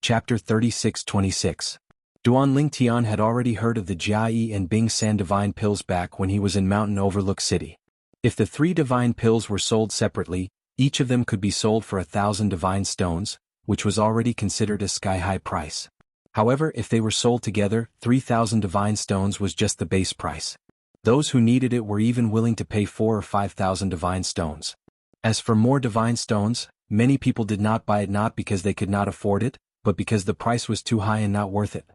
Chapter 36-26. Duanling Tian had already heard of the Jia and Bing San divine pills back when he was in Mountain Overlook City. If the 3 divine pills were sold separately, each of them could be sold for 1,000 divine stones, which was already considered a sky-high price. However, if they were sold together, 3,000 divine stones was just the base price. Those who needed it were even willing to pay 4,000 or 5,000 divine stones. As for more divine stones, many people did not buy it not because they could not afford it, but because the price was too high and not worth it.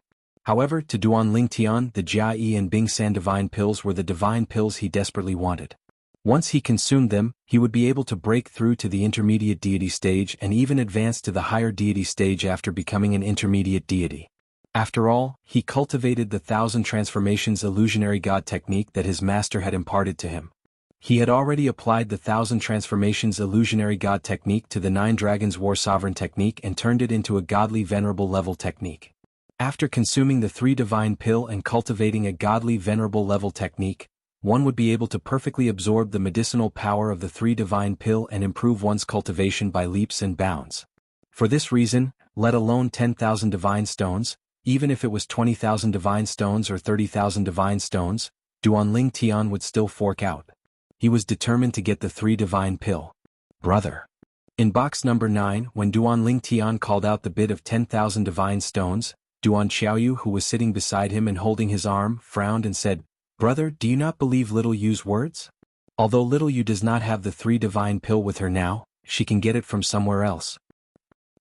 However, to Duanling Tian, the Jia and Bing San divine pills were the divine pills he desperately wanted. Once he consumed them, he would be able to break through to the intermediate deity stage and even advance to the higher deity stage after becoming an intermediate deity. After all, he cultivated the 1,000 transformations illusionary god technique that his master had imparted to him. He had already applied the 1,000 transformations illusionary god technique to the 9 dragons war sovereign technique and turned it into a godly venerable level technique. After consuming the 3 divine pill and cultivating a godly venerable level technique, one would be able to perfectly absorb the medicinal power of the 3 divine pill and improve one's cultivation by leaps and bounds. For this reason, let alone 10,000 divine stones, even if it was 20,000 divine stones or 30,000 divine stones, Duanling Tian would still fork out. He was determined to get the 3 divine pill. Brother. In box number 9, when Duanling Tian called out the bid of 10,000 divine stones, Duan Xiaoyu, who was sitting beside him and holding his arm, frowned and said, "Brother, do you not believe Little Yu's words? Although Little Yu does not have the 3 divine pill with her now, she can get it from somewhere else.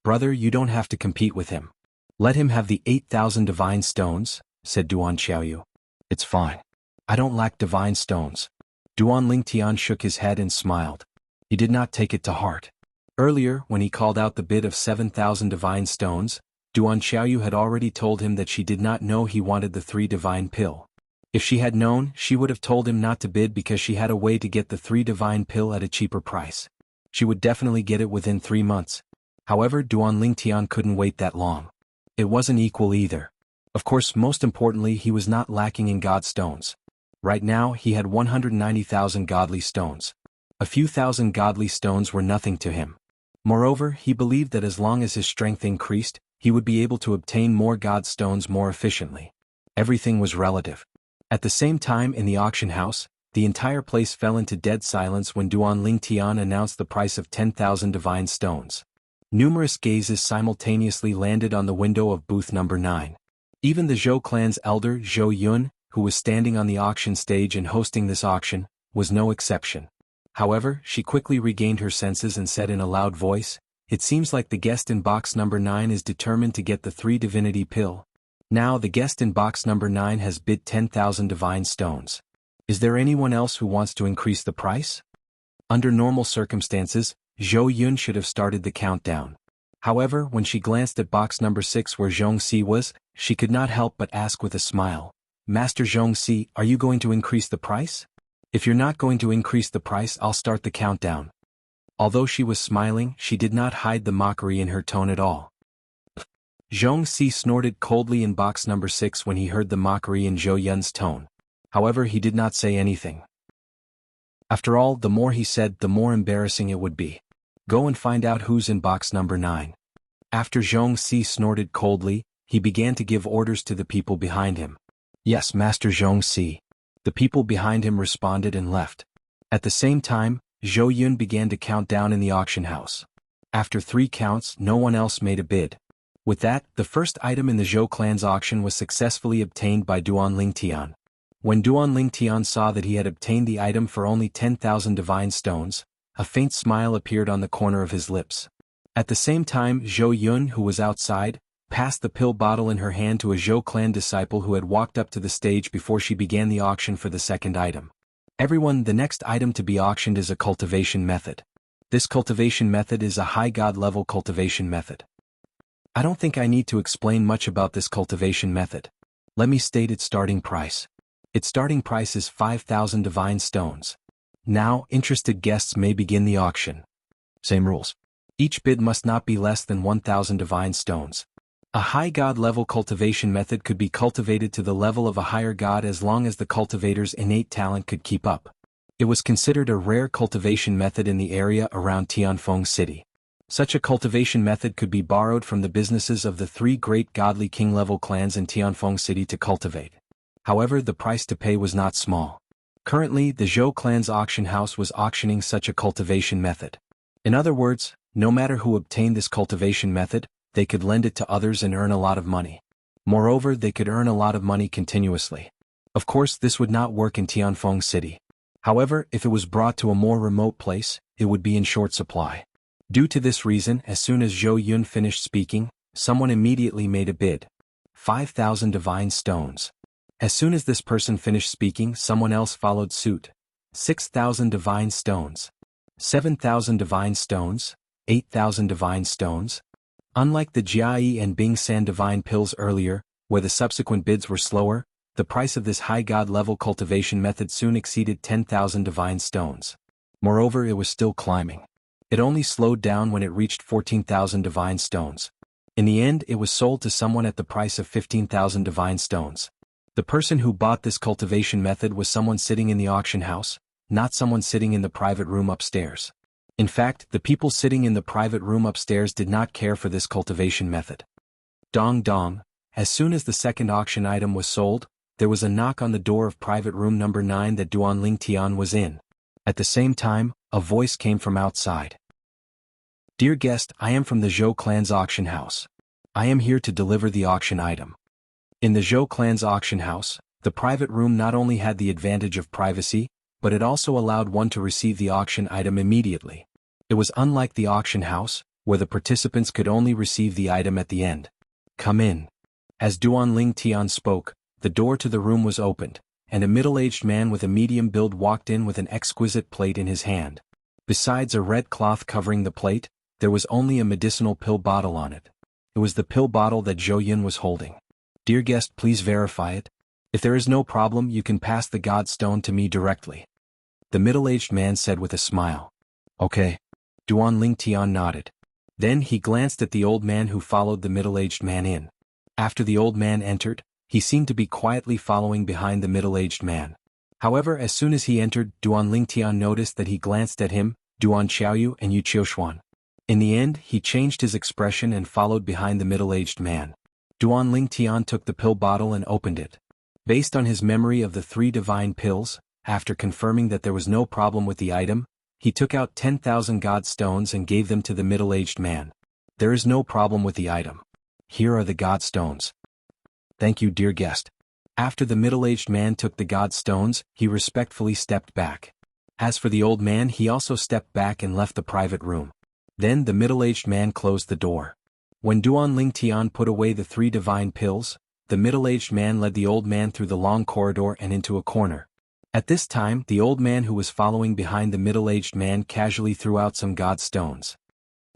Brother, you don't have to compete with him. Let him have the 8,000 divine stones," said Duan Xiaoyu. "It's fine. I don't lack divine stones." Duanling Tian shook his head and smiled. He did not take it to heart. Earlier, when he called out the bid of 7,000 divine stones, Duan Xiaoyu had already told him that she did not know he wanted the 3 divine pill. If she had known, she would have told him not to bid because she had a way to get the 3 divine pill at a cheaper price. She would definitely get it within 3 months. However, Duanling Tian couldn't wait that long. It wasn't equal either. Of course, most importantly, he was not lacking in god stones. Right now, he had 190,000 godly stones. A few thousand godly stones were nothing to him. Moreover, he believed that as long as his strength increased, he would be able to obtain more god stones more efficiently. Everything was relative. At the same time in the auction house, the entire place fell into dead silence when Duanling Tian announced the price of 10,000 divine stones. Numerous gazes simultaneously landed on the window of booth number 9. Even the Zhou clan's elder, Zhou Yun, who was standing on the auction stage and hosting this auction, was no exception. However, she quickly regained her senses and said in a loud voice, "It seems like the guest in box number 9 is determined to get the 3 divinity pill. Now the guest in box number 9 has bid 10,000 divine stones. Is there anyone else who wants to increase the price?" Under normal circumstances, Zhou Yun should have started the countdown. However, when she glanced at box number 6 where Zhongxi was, she could not help but ask with a smile, "Master Zhongxi, are you going to increase the price? If you're not going to increase the price, I'll start the countdown." Although she was smiling, she did not hide the mockery in her tone at all. Zhongxi snorted coldly in box number 6 when he heard the mockery in Zhou Yun's tone. However, he did not say anything. After all, the more he said, the more embarrassing it would be. Go and find out who's in box number 9. After Zhongxi snorted coldly, he began to give orders to the people behind him. "Yes, Master Zhongxi." The people behind him responded and left. At the same time, Zhou Yun began to count down in the auction house. After 3 counts, no one else made a bid. With that, the first item in the Zhou clan's auction was successfully obtained by Duanling Tian. When Duanling Tian saw that he had obtained the item for only 10,000 divine stones, a faint smile appeared on the corner of his lips. At the same time, Zhou Yun, who was outside, passed the pill bottle in her hand to a Zhou clan disciple who had walked up to the stage before she began the auction for the second item. "Everyone, the next item to be auctioned is a cultivation method. This cultivation method is a high god level cultivation method. I don't think I need to explain much about this cultivation method. Let me state its starting price. Its starting price is 5,000 divine stones. Now, interested guests may begin the auction. Same rules. Each bid must not be less than 1,000 divine stones. A high god level cultivation method could be cultivated to the level of a higher god as long as the cultivator's innate talent could keep up. It was considered a rare cultivation method in the area around Tianfeng City. Such a cultivation method could be borrowed from the businesses of the three great godly king-level clans in Tianfeng City to cultivate. However, the price to pay was not small. Currently, the Zhou clan's auction house was auctioning such a cultivation method. In other words, no matter who obtained this cultivation method, they could lend it to others and earn a lot of money. Moreover, they could earn a lot of money continuously. Of course, this would not work in Tianfeng City. However, if it was brought to a more remote place, it would be in short supply. Due to this reason, as soon as Zhou Yun finished speaking, someone immediately made a bid. 5,000 divine stones. As soon as this person finished speaking, someone else followed suit. 6,000 divine stones. 7,000 divine stones. 8,000 divine stones. Unlike the Jianghu and Bing San divine pills earlier, where the subsequent bids were slower, the price of this high god-level cultivation method soon exceeded 10,000 divine stones. Moreover, it was still climbing. It only slowed down when it reached 14,000 divine stones. In the end, it was sold to someone at the price of 15,000 divine stones. The person who bought this cultivation method was someone sitting in the auction house, not someone sitting in the private room upstairs. In fact, the people sitting in the private room upstairs did not care for this cultivation method. Dong dong, as soon as the second auction item was sold, there was a knock on the door of private room number 9 that Duanling Tian was in. At the same time, a voice came from outside. Dear guest, I am from the Zhou clan's auction house. I am here to deliver the auction item. In the Zhou clan's auction house, the private room not only had the advantage of privacy, but it also allowed one to receive the auction item immediately. It was unlike the auction house, where the participants could only receive the item at the end. Come in. As Duanling Tian spoke, the door to the room was opened, and a middle-aged man with a medium build walked in with an exquisite plate in his hand. Besides a red cloth covering the plate, there was only a medicinal pill bottle on it. It was the pill bottle that Zhou Yun was holding. Dear guest, please verify it. If there is no problem, you can pass the god stone to me directly. The middle-aged man said with a smile. Okay. Duanling Tian nodded. Then he glanced at the old man who followed the middle-aged man in. After the old man entered, he seemed to be quietly following behind the middle-aged man. However, as soon as he entered, Duanling Tian noticed that he glanced at him, Duan Xiaoyu and Yu Qiushuan. In the end, he changed his expression and followed behind the middle-aged man. Duanling Tian took the pill bottle and opened it. Based on his memory of the 3 divine pills, after confirming that there was no problem with the item, he took out 10,000 god stones and gave them to the middle-aged man. There is no problem with the item. Here are the god stones. Thank you, dear guest. After the middle-aged man took the god stones, he respectfully stepped back. As for the old man, he also stepped back and left the private room. Then the middle-aged man closed the door. When Duanling Tian put away the 3 divine pills, the middle-aged man led the old man through the long corridor and into a corner. At this time, the old man who was following behind the middle-aged man casually threw out some god stones.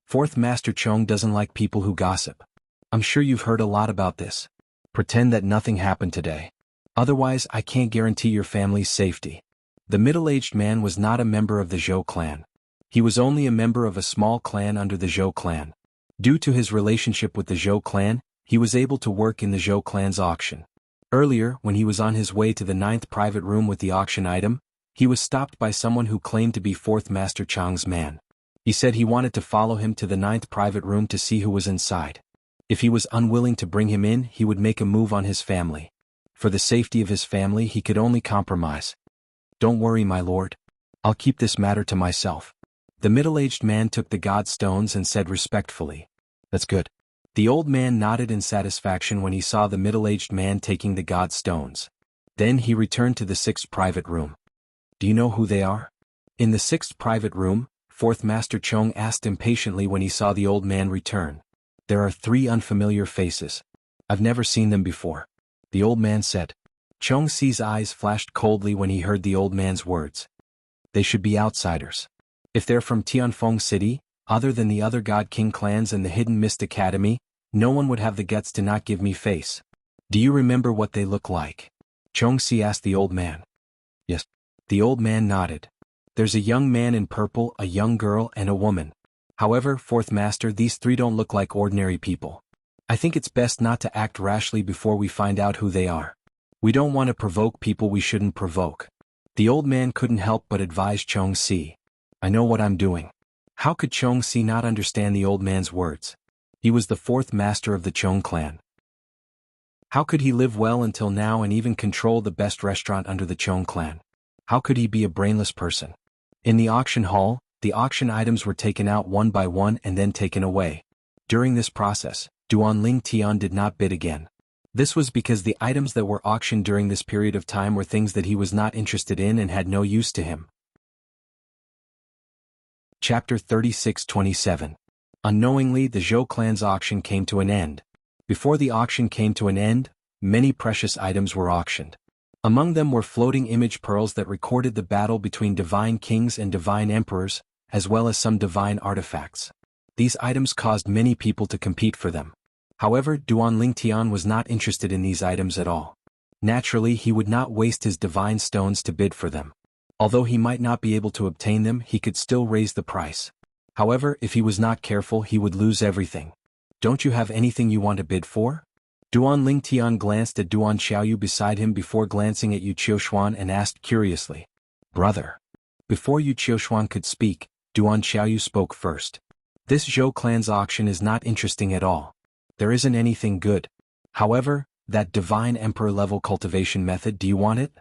Fourth Master Chong doesn't like people who gossip. I'm sure you've heard a lot about this. Pretend that nothing happened today. Otherwise, I can't guarantee your family's safety. The middle-aged man was not a member of the Zhou clan. He was only a member of a small clan under the Zhou clan. Due to his relationship with the Zhou clan, he was able to work in the Zhou clan's auction. Earlier, when he was on his way to the 9th private room with the auction item, he was stopped by someone who claimed to be 4th Master Chang's man. He said he wanted to follow him to the 9th private room to see who was inside. If he was unwilling to bring him in, he would make a move on his family. For the safety of his family, he could only compromise. Don't worry, my lord. I'll keep this matter to myself. The middle-aged man took the god stones and said respectfully, That's good. The old man nodded in satisfaction when he saw the middle-aged man taking the god stones. Then he returned to the 6th private room. Do you know who they are? In the 6th private room, 4th Master Chong asked impatiently when he saw the old man return. There are 3 unfamiliar faces. I've never seen them before. The old man said. Chong Si's eyes flashed coldly when he heard the old man's words. They should be outsiders. If they're from Tianfeng City, other than the other God King clans and the Hidden Mist Academy, no one would have the guts to not give me face. Do you remember what they look like? Chong Si asked the old man. Yes. The old man nodded. There's a young man in purple, a young girl, and a woman. However, 4th Master, these 3 don't look like ordinary people. I think it's best not to act rashly before we find out who they are. We don't want to provoke people we shouldn't provoke. The old man couldn't help but advise Chong Si. I know what I'm doing. How could Chongxi not understand the old man's words? He was the fourth master of the Chong clan. How could he live well until now and even control the best restaurant under the Chong clan? How could he be a brainless person? In the auction hall, the auction items were taken out one by one and then taken away. During this process, Duanling Tian did not bid again. This was because the items that were auctioned during this period of time were things that he was not interested in and had no use to him. Chapter 36-27. Unknowingly, the Zhou clan's auction came to an end. Before the auction came to an end, many precious items were auctioned. Among them were floating image pearls that recorded the battle between divine kings and divine emperors, as well as some divine artifacts. These items caused many people to compete for them. However, Duanling Tian was not interested in these items at all. Naturally, he would not waste his divine stones to bid for them. Although he might not be able to obtain them, he could still raise the price. However, if he was not careful, he would lose everything. Don't you have anything you want to bid for? Duanling Tian glanced at Duan Xiaoyu beside him before glancing at Yu Qiushuan and asked curiously, "Brother." Before Yu Qiushuan could speak, Duan Xiaoyu spoke first. "This Zhou clan's auction is not interesting at all. There isn't anything good. However, that divine emperor level cultivation method, do you want it?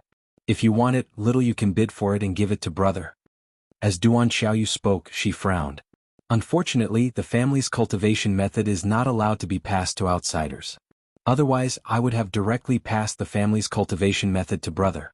If you want it, little you can bid for it and give it to brother." As Duan Xiaoyu spoke, she frowned. Unfortunately, the family's cultivation method is not allowed to be passed to outsiders. Otherwise, I would have directly passed the family's cultivation method to brother.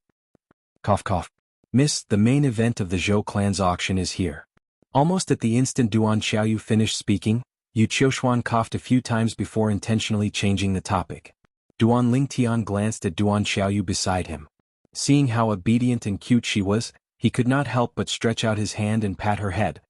Cough cough. Miss, the main event of the Zhou clan's auction is here. Almost at the instant Duan Xiaoyu finished speaking, Yu Qiushuan coughed a few times before intentionally changing the topic. Duanling Tian glanced at Duan Xiaoyu beside him. Seeing how obedient and cute she was, he could not help but stretch out his hand and pat her head.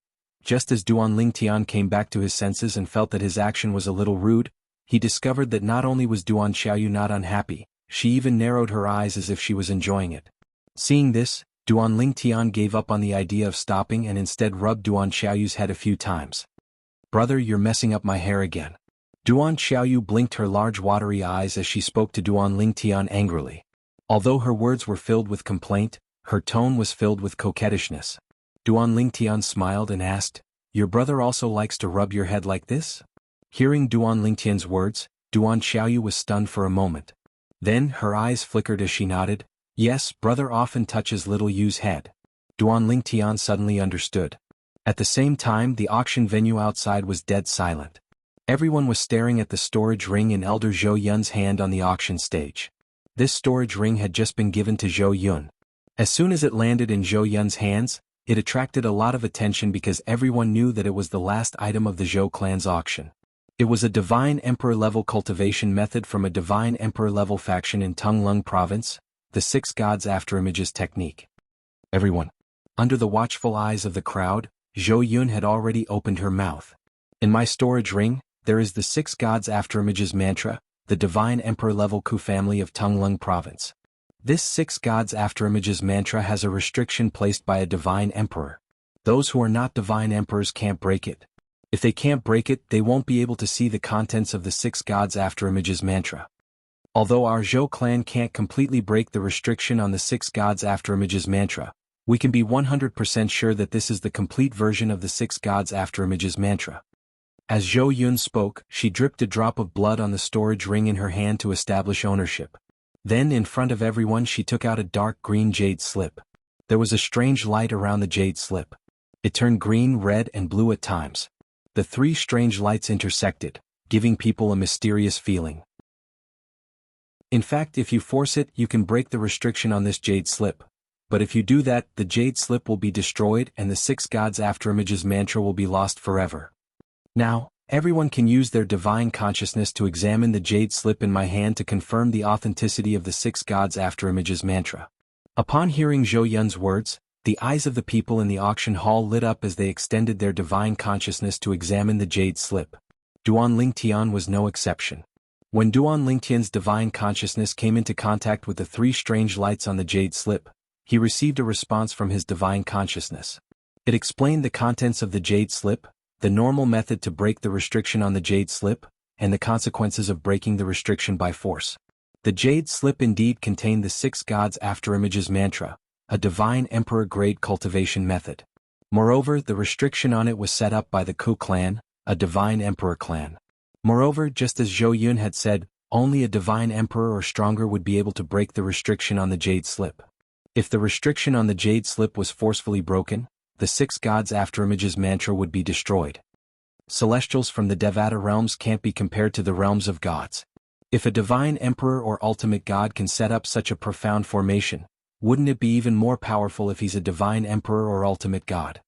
Just as Duanling Tian came back to his senses and felt that his action was a little rude, he discovered that not only was Duan Xiaoyu not unhappy, she even narrowed her eyes as if she was enjoying it. Seeing this, Duanling Tian gave up on the idea of stopping and instead rubbed Duan Xiaoyu's head a few times. "Brother, you're messing up my hair again." Duan Xiaoyu blinked her large watery eyes as she spoke to Duanling Tian angrily. Although her words were filled with complaint, her tone was filled with coquettishness. Duanling Tian smiled and asked, "Your brother also likes to rub your head like this?" Hearing Duanling Tian's words, Duan Xiaoyu was stunned for a moment. Then her eyes flickered as she nodded, "Yes, brother often touches little Yu's head." Duanling Tian suddenly understood. At the same time, the auction venue outside was dead silent. Everyone was staring at the storage ring in Elder Zhou Yun's hand on the auction stage. This storage ring had just been given to Zhou Yun. As soon as it landed in Zhou Yun's hands, it attracted a lot of attention because everyone knew that it was the last item of the Zhou clan's auction. It was a divine emperor-level cultivation method from a divine emperor-level faction in Tunglung province, the Six Gods Afterimages technique. Everyone. Under the watchful eyes of the crowd, Zhou Yun had already opened her mouth. "In my storage ring, there is the Six Gods Afterimages mantra, the divine emperor-level Ku family of Tunglung province. This Six Gods Afterimages mantra has a restriction placed by a divine emperor. Those who are not divine emperors can't break it. If they can't break it, they won't be able to see the contents of the Six Gods Afterimages mantra. Although our Zhou clan can't completely break the restriction on the Six Gods Afterimages mantra, we can be 100% sure that this is the complete version of the Six Gods Afterimages mantra." As Zhou Yun spoke, she dripped a drop of blood on the storage ring in her hand to establish ownership. Then in front of everyone she took out a dark green jade slip. There was a strange light around the jade slip. It turned green, red, and blue at times. The three strange lights intersected, giving people a mysterious feeling. In fact, if you force it, you can break the restriction on this jade slip. But if you do that, the jade slip will be destroyed and the Six Gods Afterimages mantra will be lost forever. Now, everyone can use their divine consciousness to examine the jade slip in my hand to confirm the authenticity of the Six Gods Afterimages mantra. Upon hearing Zhou Yun's words, the eyes of the people in the auction hall lit up as they extended their divine consciousness to examine the jade slip. Duanling Tian was no exception. When Duanling Tian's divine consciousness came into contact with the three strange lights on the jade slip, he received a response from his divine consciousness. It explained the contents of the jade slip, the normal method to break the restriction on the jade slip, and the consequences of breaking the restriction by force. The jade slip indeed contained the Six Gods Afterimages mantra, a divine emperor-grade cultivation method. Moreover, the restriction on it was set up by the Ku clan, a divine emperor clan. Moreover, just as Zhou Yun had said, only a divine emperor or stronger would be able to break the restriction on the jade slip. If the restriction on the jade slip was forcefully broken, the six gods' afterimages mantra would be destroyed. Celestials from the Devata realms can't be compared to the realms of gods. If a divine emperor or ultimate god can set up such a profound formation, wouldn't it be even more powerful if he's a divine emperor or ultimate god?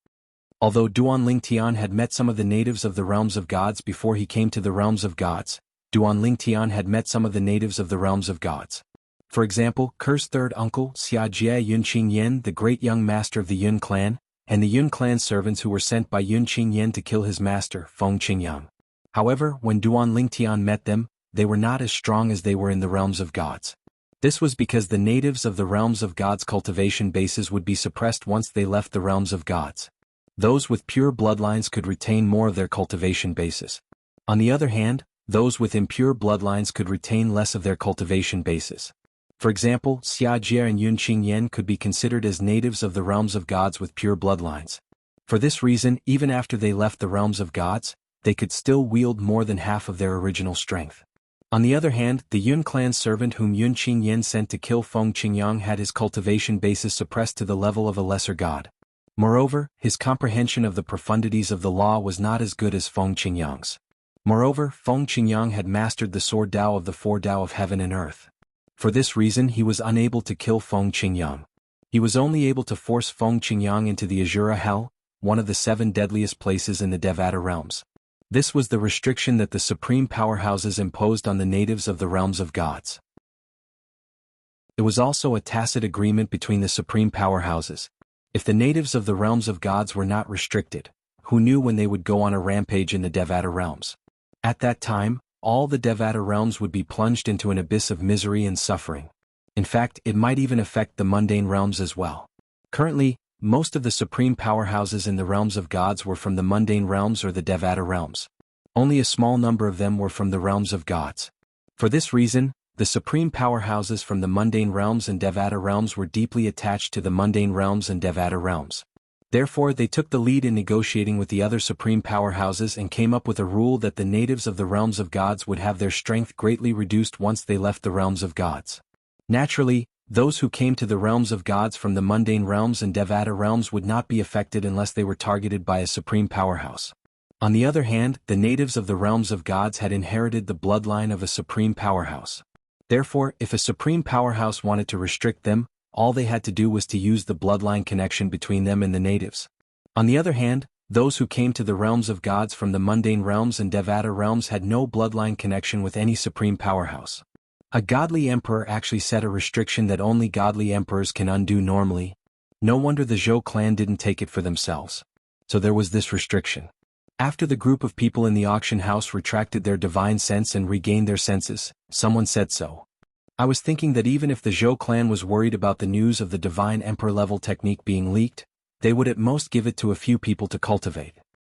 Although Duan Lingtian had met some of the natives of the realms of gods before he came to the realms of gods, Duan Lingtian had met some of the natives of the realms of gods. For example, Ker's third uncle, Xia Jie Yunqing Yen, the great young master of the Yun clan, and the Yun clan servants who were sent by Yunqing Yen to kill his master, Feng Qingyang. However, when Duan Lingtian met them, they were not as strong as they were in the realms of gods. This was because the natives of the realms of gods' cultivation bases would be suppressed once they left the realms of gods. Those with pure bloodlines could retain more of their cultivation bases. On the other hand, those with impure bloodlines could retain less of their cultivation bases. For example, Xia Jie and Yunqing Yen could be considered as natives of the realms of gods with pure bloodlines. For this reason, even after they left the realms of gods, they could still wield more than half of their original strength. On the other hand, the Yun clan servant whom Yunqing Yen sent to kill Feng Qingyang had his cultivation bases suppressed to the level of a lesser god. Moreover, his comprehension of the profundities of the law was not as good as Feng Qingyang's. Moreover, Feng Qingyang had mastered the sword Dao of the four Dao of heaven and earth. For this reason he was unable to kill Feng Qingyang. He was only able to force Feng Qingyang into the Azura Hell, one of the 7 deadliest places in the Devata realms. This was the restriction that the supreme powerhouses imposed on the natives of the realms of gods. It was also a tacit agreement between the supreme powerhouses. If the natives of the realms of gods were not restricted, who knew when they would go on a rampage in the Devata realms? At that time, all the Devata realms would be plunged into an abyss of misery and suffering. In fact, it might even affect the mundane realms as well. Currently, most of the supreme powerhouses in the realms of gods were from the mundane realms or the Devata realms. Only a small number of them were from the realms of gods. For this reason, the supreme powerhouses from the mundane realms and Devata realms were deeply attached to the mundane realms and Devata realms. Therefore, they took the lead in negotiating with the other supreme powerhouses and came up with a rule that the natives of the realms of gods would have their strength greatly reduced once they left the realms of gods. Naturally, those who came to the realms of gods from the mundane realms and Devata realms would not be affected unless they were targeted by a supreme powerhouse. On the other hand, the natives of the realms of gods had inherited the bloodline of a supreme powerhouse. Therefore, if a supreme powerhouse wanted to restrict them, all they had to do was to use the bloodline connection between them and the natives. On the other hand, those who came to the realms of gods from the mundane realms and Devata realms had no bloodline connection with any supreme powerhouse. A godly emperor actually set a restriction that only godly emperors can undo normally. No wonder the Zhou clan didn't take it for themselves. So there was this restriction. After the group of people in the auction house retracted their divine sense and regained their senses, someone said so. I was thinking that even if the Zhou clan was worried about the news of the divine emperor level technique being leaked, they would at most give it to a few people to cultivate.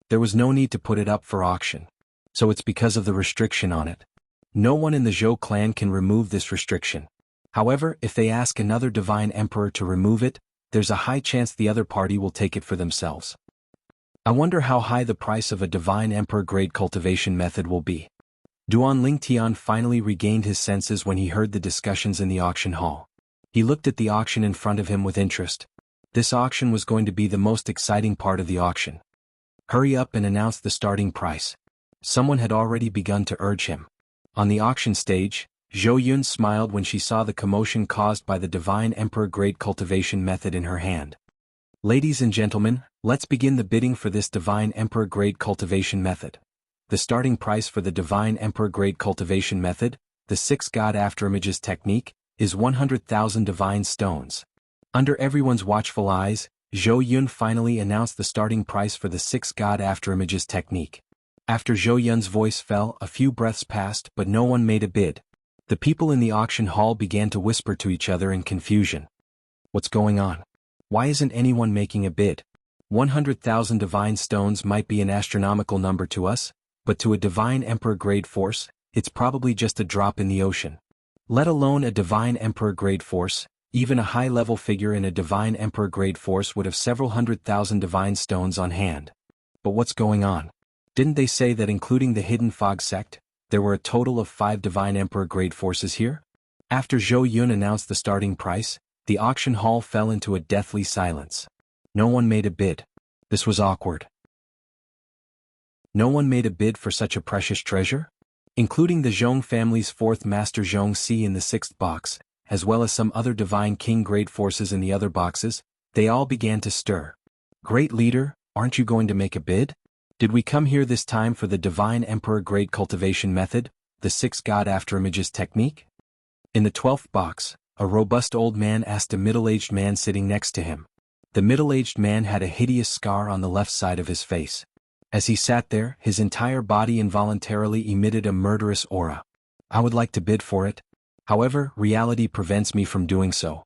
There was no need to put it up for auction. So it's because of the restriction on it. No one in the Zhou clan can remove this restriction. However, if they ask another divine emperor to remove it, there's a high chance the other party will take it for themselves. I wonder how high the price of a divine emperor grade cultivation method will be. Duan Lingtian finally regained his senses when he heard the discussions in the auction hall. He looked at the auction in front of him with interest. This auction was going to be the most exciting part of the auction. Hurry up and announce the starting price. Someone had already begun to urge him. On the auction stage, Zhou Yun smiled when she saw the commotion caused by the divine emperor grade cultivation method in her hand. Ladies and gentlemen, let's begin the bidding for this divine emperor grade cultivation method. The starting price for the divine emperor grade cultivation method, the 6 god afterimages technique, is 100,000 divine stones. Under everyone's watchful eyes, Zhou Yun finally announced the starting price for the 6 god afterimages technique. After Zhou Yun's voice fell, a few breaths passed, but no one made a bid. The people in the auction hall began to whisper to each other in confusion. What's going on? Why isn't anyone making a bid? 100,000 divine stones might be an astronomical number to us, but to a divine emperor grade force, it's probably just a drop in the ocean. Let alone a divine emperor grade force, Even a high-level figure in a divine emperor-grade force would have several 100,000 divine stones on hand. But what's going on? Didn't they say that including the Hidden Fog sect, there were a total of 5 divine emperor-grade forces here? After Zhou Yun announced the starting price, the auction hall fell into a deathly silence. No one made a bid. This was awkward. No one made a bid for such a precious treasure? Including the Zhong family's 4th master Zhong Si in the 6th box, as well as some other divine king-grade forces in the other boxes, they all began to stir. Great leader, aren't you going to make a bid? Did we come here this time for the divine emperor-grade cultivation method, the 6 god after images technique? In the 12th box, a robust old man asked a middle-aged man sitting next to him. The middle-aged man had a hideous scar on the left side of his face. As he sat there, his entire body involuntarily emitted a murderous aura. I would like to bid for it. However, reality prevents me from doing so.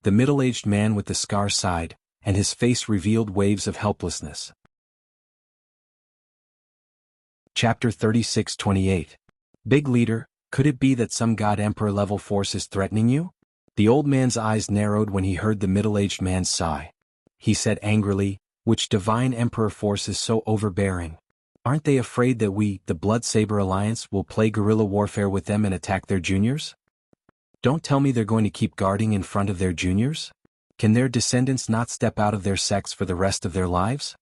The middle-aged man with the scar sighed, and his face revealed waves of helplessness. Chapter 36-28. Big leader, could it be that some god emperor level force is threatening you? The old man's eyes narrowed when he heard the middle-aged man's sigh. He said angrily, which divine emperor force is so overbearing? Aren't they afraid that we, the Blood Saber Alliance, will play guerrilla warfare with them and attack their juniors? Don't tell me they're going to keep guarding in front of their juniors? Can their descendants not step out of their sects for the rest of their lives?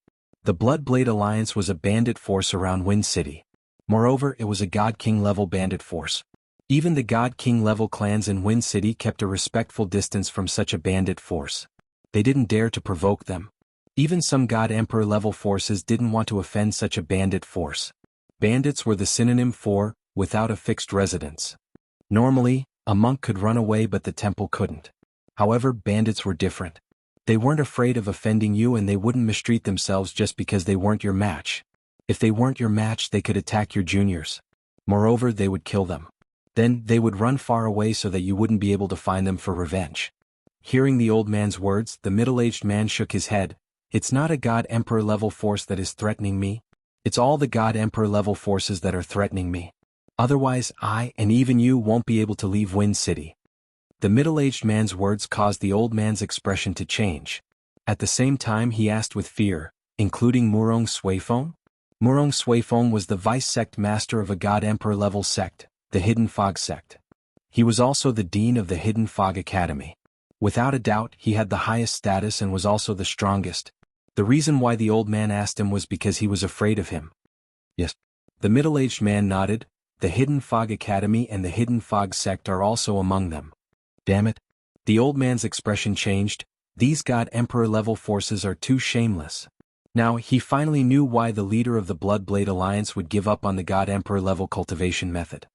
The Bloodblade Alliance was a bandit force around Wind City. Moreover, it was a God King level bandit force. Even the God King level clans in Wind City kept a respectful distance from such a bandit force. They didn't dare to provoke them. Even some God Emperor level forces didn't want to offend such a bandit force. Bandits were the synonym for, without a fixed residence. Normally, a monk could run away but the temple couldn't. However, bandits were different. They weren't afraid of offending you and they wouldn't mistreat themselves just because they weren't your match. If they weren't your match, they could attack your juniors. Moreover, they would kill them. Then, they would run far away so that you wouldn't be able to find them for revenge. Hearing the old man's words, the middle-aged man shook his head. It's not a God Emperor level force that is threatening me. It's all the God Emperor level forces that are threatening me. Otherwise, I and even you won't be able to leave Wind City. The middle-aged man's words caused the old man's expression to change. At the same time he asked with fear, including Murong Suifeng? Murong Suifeng was the vice-sect master of a God Emperor level sect, the Hidden Fog sect. He was also the dean of the Hidden Fog Academy. Without a doubt, he had the highest status and was also the strongest. The reason why the old man asked him was because he was afraid of him. Yes. The middle-aged man nodded. The Hidden Fog Academy and the Hidden Fog sect are also among them. Damn it. The old man's expression changed. These God Emperor level forces are too shameless. Now, he finally knew why the leader of the Bloodblade Alliance would give up on the God Emperor level cultivation method.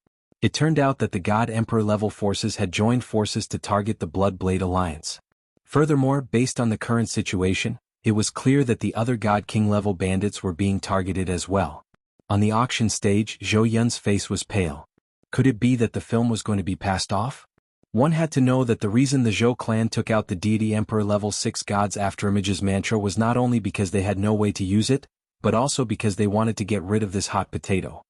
It turned out that the God Emperor level forces had joined forces to target the Bloodblade Alliance. Furthermore, based on the current situation, it was clear that the other God King level bandits were being targeted as well. On the auction stage, Zhou Yun's face was pale. Could it be that the film was going to be passed off? One had to know that the reason the Zhou clan took out the Deity Emperor level 6 Gods After Images mantra was not only because they had no way to use it, but also because they wanted to get rid of this hot potato.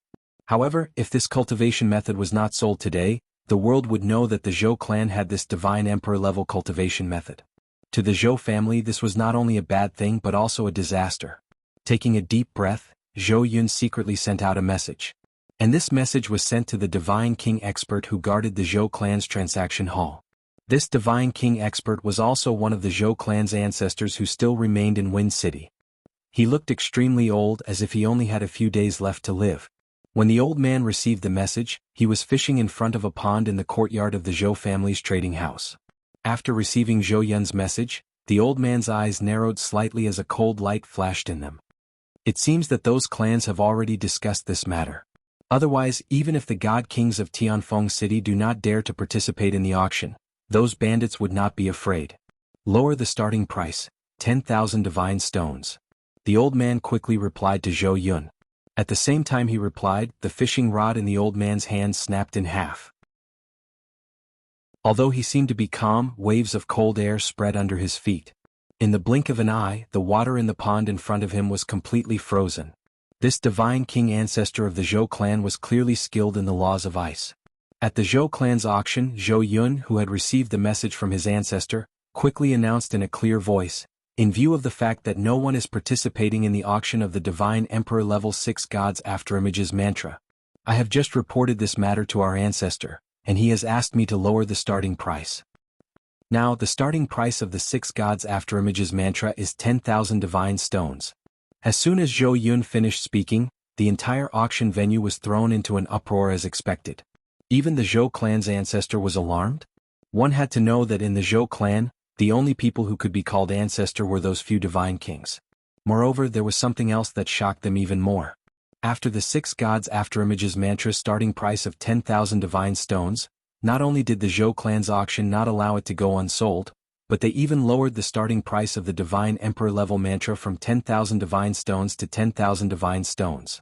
However, if this cultivation method was not sold today, the world would know that the Zhou clan had this Divine Emperor level cultivation method. To the Zhou family this was not only a bad thing but also a disaster. Taking a deep breath, Zhou Yun secretly sent out a message. And this message was sent to the Divine King expert who guarded the Zhou clan's transaction hall. This Divine King expert was also one of the Zhou clan's ancestors who still remained in Wind City. He looked extremely old, as if he only had a few days left to live. When the old man received the message, he was fishing in front of a pond in the courtyard of the Zhou family's trading house. After receiving Zhou Yun's message, the old man's eyes narrowed slightly as a cold light flashed in them. It seems that those clans have already discussed this matter. Otherwise, even if the God Kings of Tianfeng City do not dare to participate in the auction, those bandits would not be afraid. Lower the starting price, 10,000 divine stones. The old man quickly replied to Zhou Yun. At the same time he replied, the fishing rod in the old man's hand snapped in half. Although he seemed to be calm, waves of cold air spread under his feet. In the blink of an eye, the water in the pond in front of him was completely frozen. This Divine King ancestor of the Zhou clan was clearly skilled in the laws of ice. At the Zhou clan's auction, Zhou Yun, who had received the message from his ancestor, quickly announced in a clear voice, "In view of the fact that no one is participating in the auction of the Divine Emperor Level 6 Gods Afterimages mantra, I have just reported this matter to our ancestor, and he has asked me to lower the starting price." Now, the starting price of the 6 Gods Afterimages mantra is 10,000 divine stones. As soon as Zhou Yun finished speaking, the entire auction venue was thrown into an uproar as expected. Even the Zhou clan's ancestor was alarmed? One had to know that in the Zhou clan, the only people who could be called ancestor were those few divine kings. Moreover, there was something else that shocked them even more. After the 6 Gods Afterimages mantra's starting price of 10,000 divine stones, not only did the Zhou clan's auction not allow it to go unsold, but they even lowered the starting price of the Divine Emperor level mantra from 10,000 divine stones to 10,000 divine stones.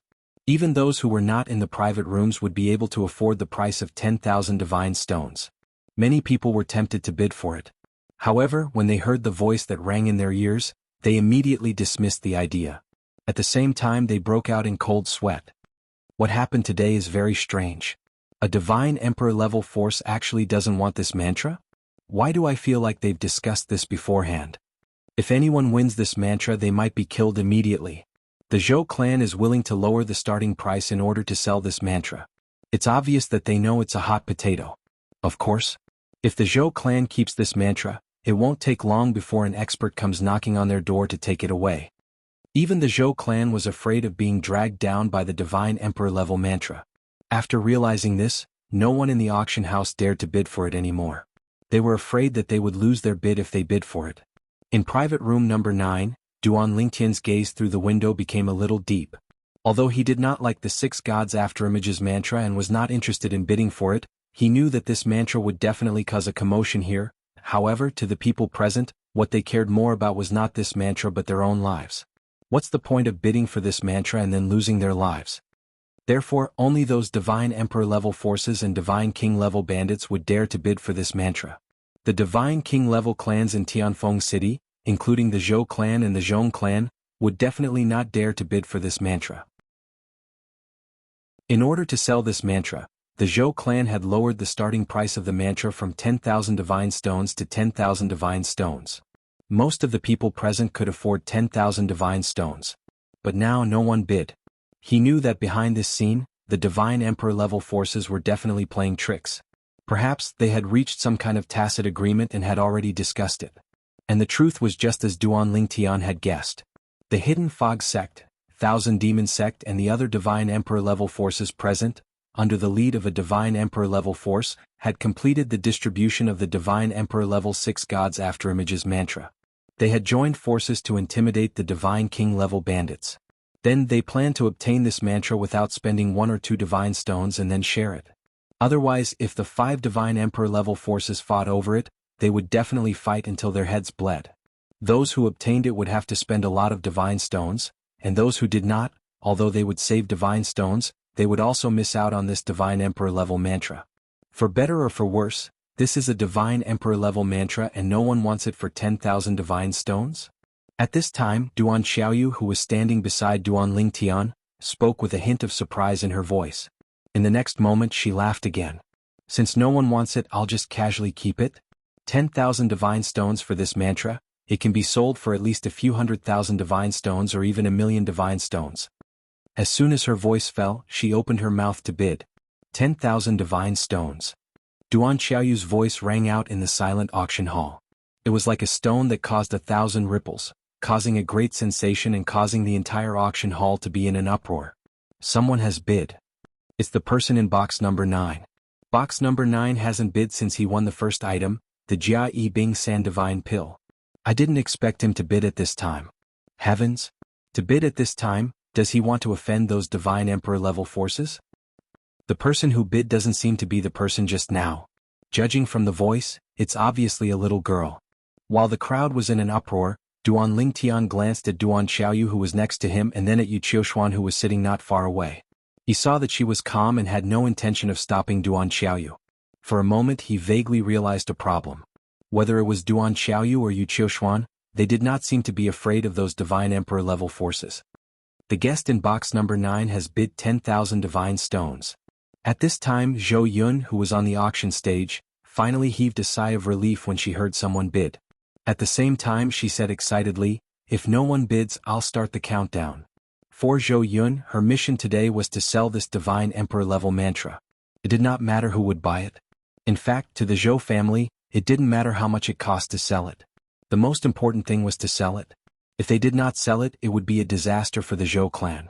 Even those who were not in the private rooms would be able to afford the price of 10,000 divine stones. Many people were tempted to bid for it. However, when they heard the voice that rang in their ears, they immediately dismissed the idea. At the same time, they broke out in cold sweat. What happened today is very strange. A Divine Emperor level force actually doesn't want this mantra? Why do I feel like they've discussed this beforehand? If anyone wins this mantra, they might be killed immediately. The Zhou clan is willing to lower the starting price in order to sell this mantra. It's obvious that they know it's a hot potato. Of course, if the Zhou clan keeps this mantra, it won't take long before an expert comes knocking on their door to take it away. Even the Zhou clan was afraid of being dragged down by the Divine Emperor level mantra. After realizing this, no one in the auction house dared to bid for it anymore. They were afraid that they would lose their bid if they bid for it. In private room number 9, Duan Lingtian's gaze through the window became a little deep. Although he did not like the 6 Gods Afterimages mantra and was not interested in bidding for it, he knew that this mantra would definitely cause a commotion here. However, to the people present, what they cared more about was not this mantra but their own lives. What's the point of bidding for this mantra and then losing their lives? Therefore, only those Divine Emperor level forces and Divine King level bandits would dare to bid for this mantra. The Divine King level clans in Tianfeng City, including the Zhou clan and the Zhong clan, would definitely not dare to bid for this mantra. In order to sell this mantra, the Zhou clan had lowered the starting price of the mantra from 10,000 divine stones to 10,000 divine stones. Most of the people present could afford 10,000 divine stones. But now no one bid. He knew that behind this scene, the Divine Emperor level forces were definitely playing tricks. Perhaps they had reached some kind of tacit agreement and had already discussed it. And the truth was just as Duan Lingtian had guessed. The Hidden Fog sect, Thousand Demon sect and the other Divine Emperor level forces present, under the lead of a Divine Emperor level force, had completed the distribution of the Divine Emperor level 6 Gods Afterimages mantra. They had joined forces to intimidate the Divine King level bandits. Then they planned to obtain this mantra without spending 1 or 2 divine stones and then share it. Otherwise, if the 5 Divine Emperor level forces fought over it, they would definitely fight until their heads bled. Those who obtained it would have to spend a lot of divine stones, and those who did not, although they would save divine stones, they would also miss out on this Divine Emperor level mantra. For better or for worse, this is a Divine Emperor level mantra and no one wants it for 10,000 divine stones? At this time, Duan Xiaoyu, who was standing beside Duan Lingtian, spoke with a hint of surprise in her voice. In the next moment she laughed again. Since no one wants it, I'll just casually keep it. 10,000 divine stones for this mantra, it can be sold for at least a few 100,000 divine stones or even 1,000,000 divine stones. As soon as her voice fell, she opened her mouth to bid. 10,000 divine stones. Duan Xiaoyu's voice rang out in the silent auction hall. It was like a stone that caused 1,000 ripples, causing a great sensation and causing the entire auction hall to be in an uproar. Someone has bid. It's the person in box number 9. Box number 9 hasn't bid since he won the first item, the Jia Yi Bing San Divine Pill. I didn't expect him to bid at this time. Heavens! To bid at this time, does he want to offend those Divine Emperor level forces? The person who bid doesn't seem to be the person just now. Judging from the voice, it's obviously a little girl. While the crowd was in an uproar, Duan Lingtian glanced at Duan Xiaoyu who was next to him and then at Yu Qiushuan who was sitting not far away. He saw that she was calm and had no intention of stopping Duan Xiaoyu. For a moment he vaguely realized a problem. Whether it was Duan Xiaoyu or Yu Qiushuan, they did not seem to be afraid of those Divine Emperor level forces. The guest in box number 9 has bid 10,000 divine stones. At this time Zhou Yun, who was on the auction stage, finally heaved a sigh of relief when she heard someone bid. At the same time she said excitedly, "If no one bids, I'll start the countdown." For Zhou Yun, her mission today was to sell this Divine Emperor level mantra. It did not matter who would buy it. In fact, to the Zhou family, it didn't matter how much it cost to sell it. The most important thing was to sell it. If they did not sell it, it would be a disaster for the Zhou clan.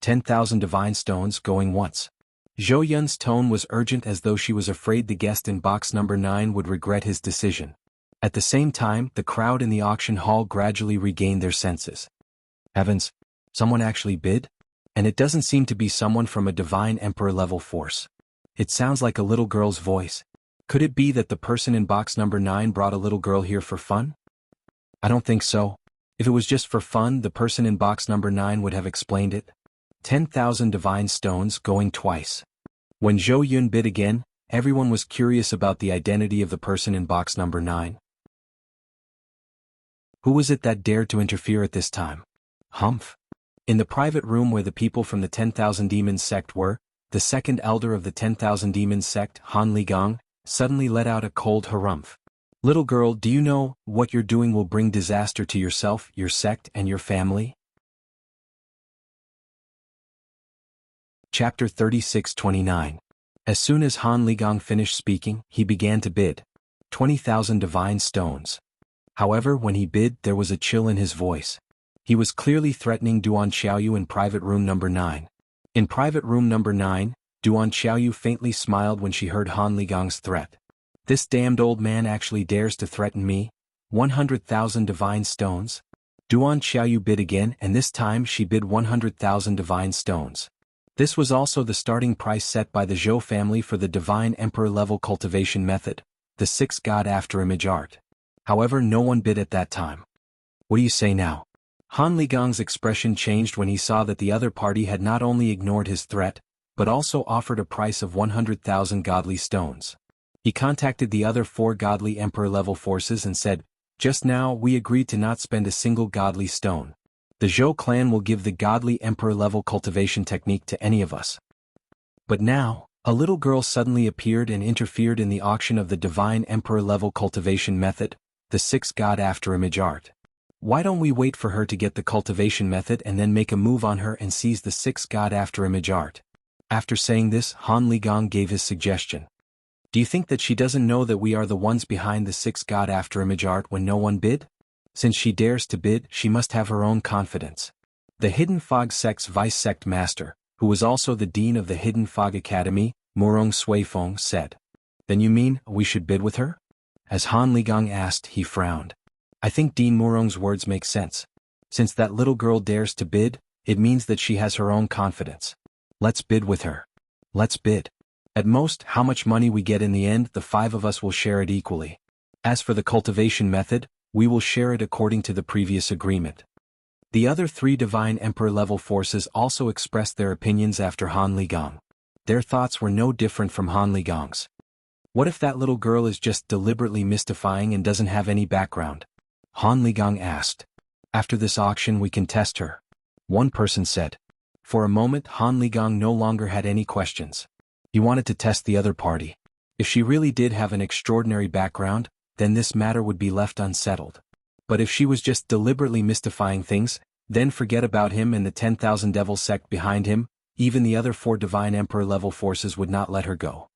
10,000 divine stones going once. Zhou Yun's tone was urgent, as though she was afraid the guest in box number 9 would regret his decision. At the same time, the crowd in the auction hall gradually regained their senses. Heavens! Someone actually bid? And it doesn't seem to be someone from a Divine Emperor level force. It sounds like a little girl's voice. Could it be that the person in box number 9 brought a little girl here for fun? I don't think so. If it was just for fun, the person in box number 9 would have explained it. 10,000 divine stones going twice. When Zhou Yun bid again, everyone was curious about the identity of the person in box number 9. Who was it that dared to interfere at this time? Humph. In the private room where the people from the 10,000 Demons sect were, the second elder of the 10,000 Demons sect, Han Ligang, suddenly let out a cold harumph. "Little girl, do you know what you're doing will bring disaster to yourself, your sect, and your family?" Chapter 36-29. As soon as Han Ligang finished speaking, he began to bid. 20,000 divine stones. However, when he bid, there was a chill in his voice. He was clearly threatening Duan Xiaoyu in private room number 9. In private room number 9, Duan Xiaoyu faintly smiled when she heard Han Ligang's threat. "This damned old man actually dares to threaten me? 100,000 divine stones?" Duan Xiaoyu bid again, and this time she bid 100,000 divine stones. This was also the starting price set by the Zhou family for the Divine Emperor level cultivation method, the 6 God after-image art. However, no one bid at that time. "What do you say now?" Han Ligang's expression changed when he saw that the other party had not only ignored his threat, but also offered a price of 100,000 godly stones. He contacted the other 4 godly emperor-level forces and said, "Just now we agreed to not spend a single godly stone. The Zhou clan will give the godly emperor-level cultivation technique to any of us." But now, a little girl suddenly appeared and interfered in the auction of the Divine Emperor-level cultivation method, the 6 God after-image art. Why don't we wait for her to get the cultivation method and then make a move on her and seize the 6 God after-image art? After saying this, Han Ligang gave his suggestion. "Do you think that she doesn't know that we are the ones behind the 6 God after-image art when no one bid? Since she dares to bid, she must have her own confidence." The Hidden Fog sect's vice-sect master, who was also the dean of the Hidden Fog Academy, Murong Suifeng, said. "Then you mean we should bid with her?" As Han Ligang asked, he frowned. "I think Dean Murong's words make sense. Since that little girl dares to bid, it means that she has her own confidence. Let's bid with her. Let's bid. At most, how much money we get in the end, the 5 of us will share it equally. As for the cultivation method, we will share it according to the previous agreement." The other 3 Divine Emperor-level forces also expressed their opinions after Han Ligang. Their thoughts were no different from Han Ligang's. What if that little girl is just deliberately mystifying and doesn't have any background? Han Ligang asked. "After this auction we can test her," one person said. For a moment Han Ligang no longer had any questions. He wanted to test the other party. If she really did have an extraordinary background, then this matter would be left unsettled. But if she was just deliberately mystifying things, then forget about him and the 10,000 Devil sect behind him. Even the other 4 Divine Emperor-level forces would not let her go.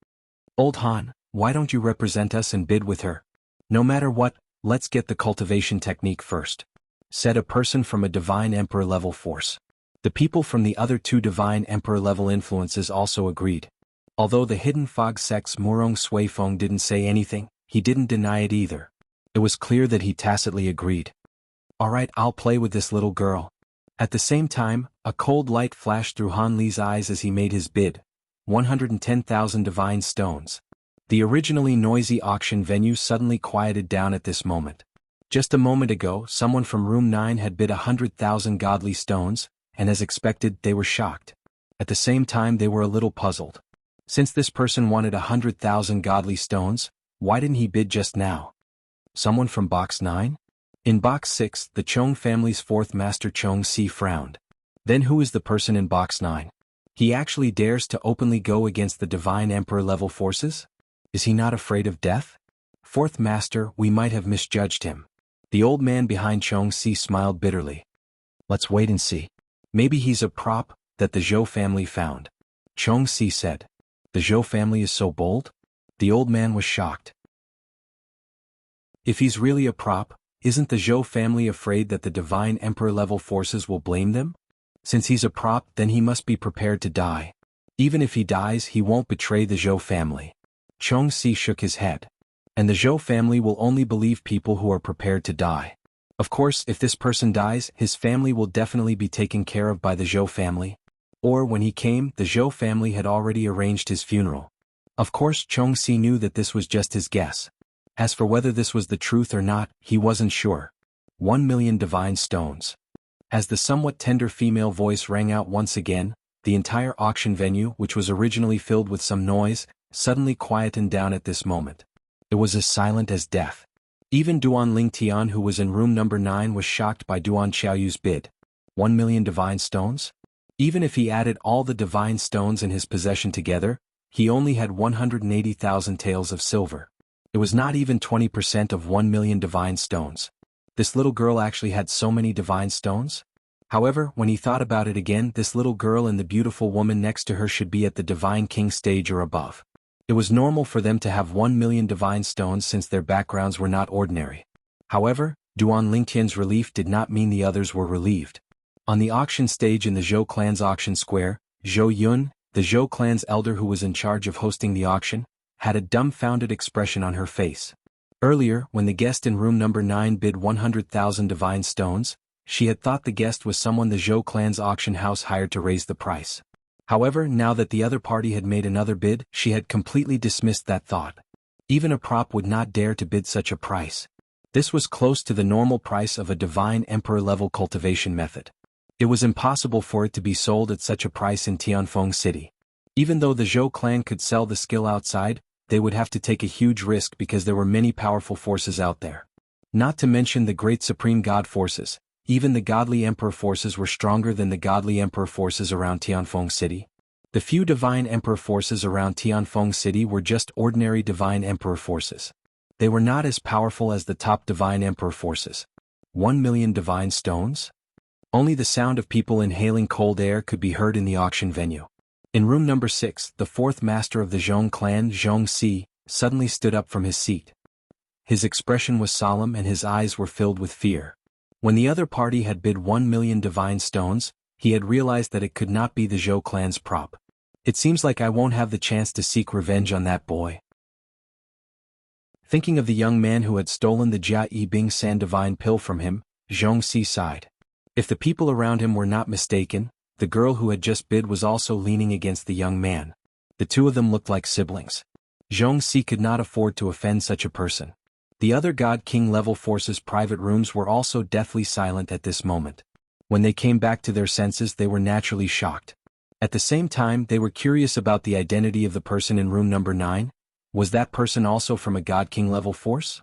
"Old Han, why don't you represent us and bid with her? No matter what, let's get the cultivation technique first," said a person from a Divine Emperor-level force. The people from the other 2 Divine Emperor-level influences also agreed. Although the Hidden Fog sect's Murong Suifeng didn't say anything, he didn't deny it either. It was clear that he tacitly agreed. "Alright, I'll play with this little girl." At the same time, a cold light flashed through Han Li's eyes as he made his bid. 110,000 divine stones. The originally noisy auction venue suddenly quieted down at this moment. Just a moment ago, someone from room 9 had bid 100,000 godly stones, and as expected, they were shocked. At the same time, they were a little puzzled. Since this person wanted 100,000 godly stones, why didn't he bid just now? Someone from box 9? In box 6, the Chong family's 4th master Chong Si frowned. Then who is the person in box 9? He actually dares to openly go against the Divine Emperor level forces? Is he not afraid of death? Fourth Master, we might have misjudged him. The old man behind Chong-Si smiled bitterly. Let's wait and see. Maybe he's a prop that the Zhou family found. Chong-Si said. The Zhou family is so bold? The old man was shocked. If he's really a prop, isn't the Zhou family afraid that the Divine Emperor level forces will blame them? Since he's a prop, then he must be prepared to die. Even if he dies, he won't betray the Zhou family. Chong-Si shook his head. And the Zhou family will only believe people who are prepared to die. Of course, if this person dies, his family will definitely be taken care of by the Zhou family. Or when he came, the Zhou family had already arranged his funeral. Of course, Chong-Si knew that this was just his guess. As for whether this was the truth or not, he wasn't sure. 1,000,000 divine stones. As the somewhat tender female voice rang out once again, the entire auction venue, which was originally filled with some noise, suddenly quietened down at this moment. It was as silent as death. Even Duan Lingtian, who was in room number 9, was shocked by Duan Xiaoyu's bid. 1,000,000 divine stones? Even if he added all the divine stones in his possession together, he only had 180,000 taels of silver. It was not even 20% of 1,000,000 divine stones. This little girl actually had so many divine stones? However, when he thought about it again, this little girl and the beautiful woman next to her should be at the Divine King stage or above. It was normal for them to have 1,000,000 divine stones since their backgrounds were not ordinary. However, Duan Lingtian's relief did not mean the others were relieved. On the auction stage in the Zhou clan's auction square, Zhou Yun, the Zhou clan's elder who was in charge of hosting the auction, had a dumbfounded expression on her face. Earlier, when the guest in room number 9 bid 100,000 divine stones, she had thought the guest was someone the Zhou clan's auction house hired to raise the price. However, now that the other party had made another bid, she had completely dismissed that thought. Even a prop would not dare to bid such a price. This was close to the normal price of a Divine Emperor level cultivation method. It was impossible for it to be sold at such a price in Tianfeng City. Even though the Zhou clan could sell the skill outside, they would have to take a huge risk because there were many powerful forces out there. Not to mention the great supreme god forces. Even the godly emperor forces were stronger than the godly emperor forces around Tianfeng City. The few divine emperor forces around Tianfeng City were just ordinary divine emperor forces. They were not as powerful as the top divine emperor forces. 1,000,000 divine stones? Only the sound of people inhaling cold air could be heard in the auction venue. In room number 6, the fourth master of the Zhong clan, Zhong-Si, suddenly stood up from his seat. His expression was solemn and his eyes were filled with fear. When the other party had bid 1,000,000 divine stones, he had realized that it could not be the Zhou clan's prop. It seems like I won't have the chance to seek revenge on that boy. Thinking of the young man who had stolen the Jia Bing San divine pill from him, Zhong-Si sighed. If the people around him were not mistaken, the girl who had just bid was also leaning against the young man. The two of them looked like siblings. Zhong-Si could not afford to offend such a person. The other God King level forces' private rooms were also deathly silent at this moment. When they came back to their senses, they were naturally shocked. At the same time, they were curious about the identity of the person in room number 9. Was that person also from a God King level force?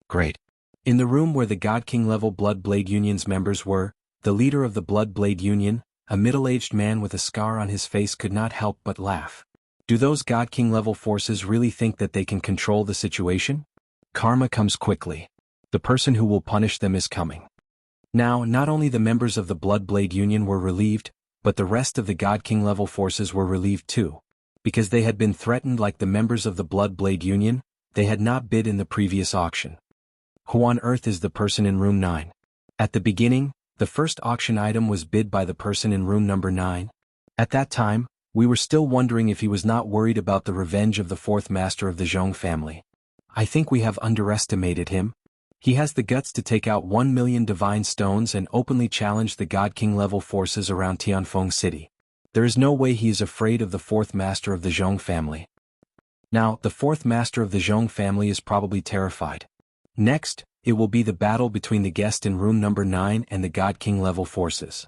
Great. In the room where the God King level Blood Blade Union's members were, the leader of the Blood Blade Union, a middle-aged man with a scar on his face, could not help but laugh. Do those God King level forces really think that they can control the situation? Karma comes quickly. The person who will punish them is coming. Now, not only the members of the Blood Blade Union were relieved, but the rest of the God King level forces were relieved too. Because they had been threatened like the members of the Blood Blade Union, they had not bid in the previous auction. Who on earth is the person in room 9? At the beginning, the first auction item was bid by the person in room number 9. At that time, we were still wondering if he was not worried about the revenge of the fourth master of the Zhong family. I think we have underestimated him. He has the guts to take out 1,000,000 divine stones and openly challenge the God King level forces around Tianfeng City. There is no way he is afraid of the fourth master of the Zhong family. Now, the fourth master of the Zhong family is probably terrified. Next, it will be the battle between the guest in room number 9 and the God King level forces.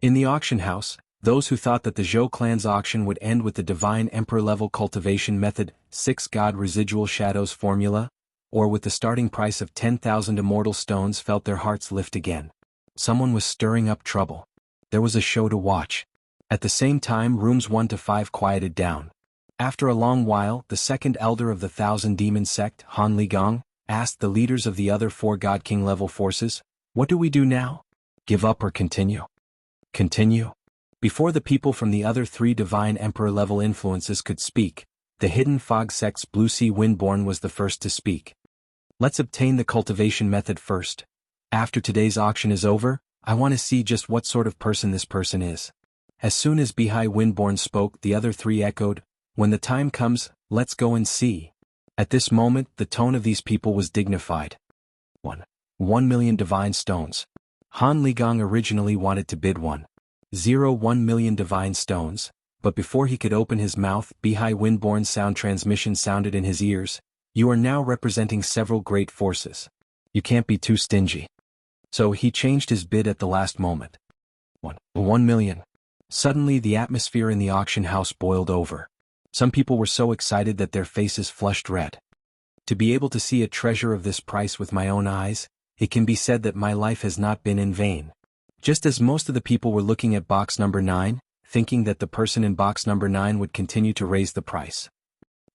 In the auction house, those who thought that the Zhou clan's auction would end with the Divine Emperor level cultivation method, 6 God residual shadows formula, or with the starting price of 10,000 immortal stones felt their hearts lift again. Someone was stirring up trouble. There was a show to watch. At the same time, rooms 1 to 5 quieted down. After a long while, the second elder of the Thousand Demon sect, Han Ligong, asked the leaders of the other 4 God King level forces, "What do we do now? Give up or continue?" Continue? Before the people from the other 3 Divine Emperor level influences could speak, the Hidden Fog sect's Blue Sea Windborn was the first to speak. "Let's obtain the cultivation method first. After today's auction is over, I want to see just what sort of person this person is." As soon as Bihai Windborn spoke, the other 3 echoed, "When the time comes, let's go and see." At this moment, the tone of these people was dignified. 1 million divine stones. Han Ligong originally wanted to bid 1 million divine stones, but before he could open his mouth, Bihai Windborn's sound transmission sounded in his ears. "You are now representing several great forces. You can't be too stingy." So he changed his bid at the last moment. 1 million. Suddenly the atmosphere in the auction house boiled over. Some people were so excited that their faces flushed red. To be able to see a treasure of this price with my own eyes, it can be said that my life has not been in vain. Just as most of the people were looking at box number 9, thinking that the person in box number 9 would continue to raise the price.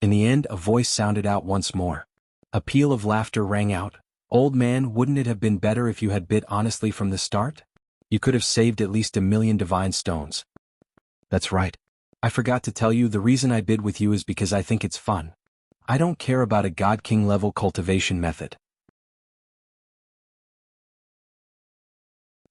In the end, a voice sounded out once more. A peal of laughter rang out. "Old man, wouldn't it have been better if you had bid honestly from the start? You could have saved at least 1 million divine stones." "That's right. I forgot to tell you, the reason I bid with you is because I think it's fun. I don't care about a God King level cultivation method."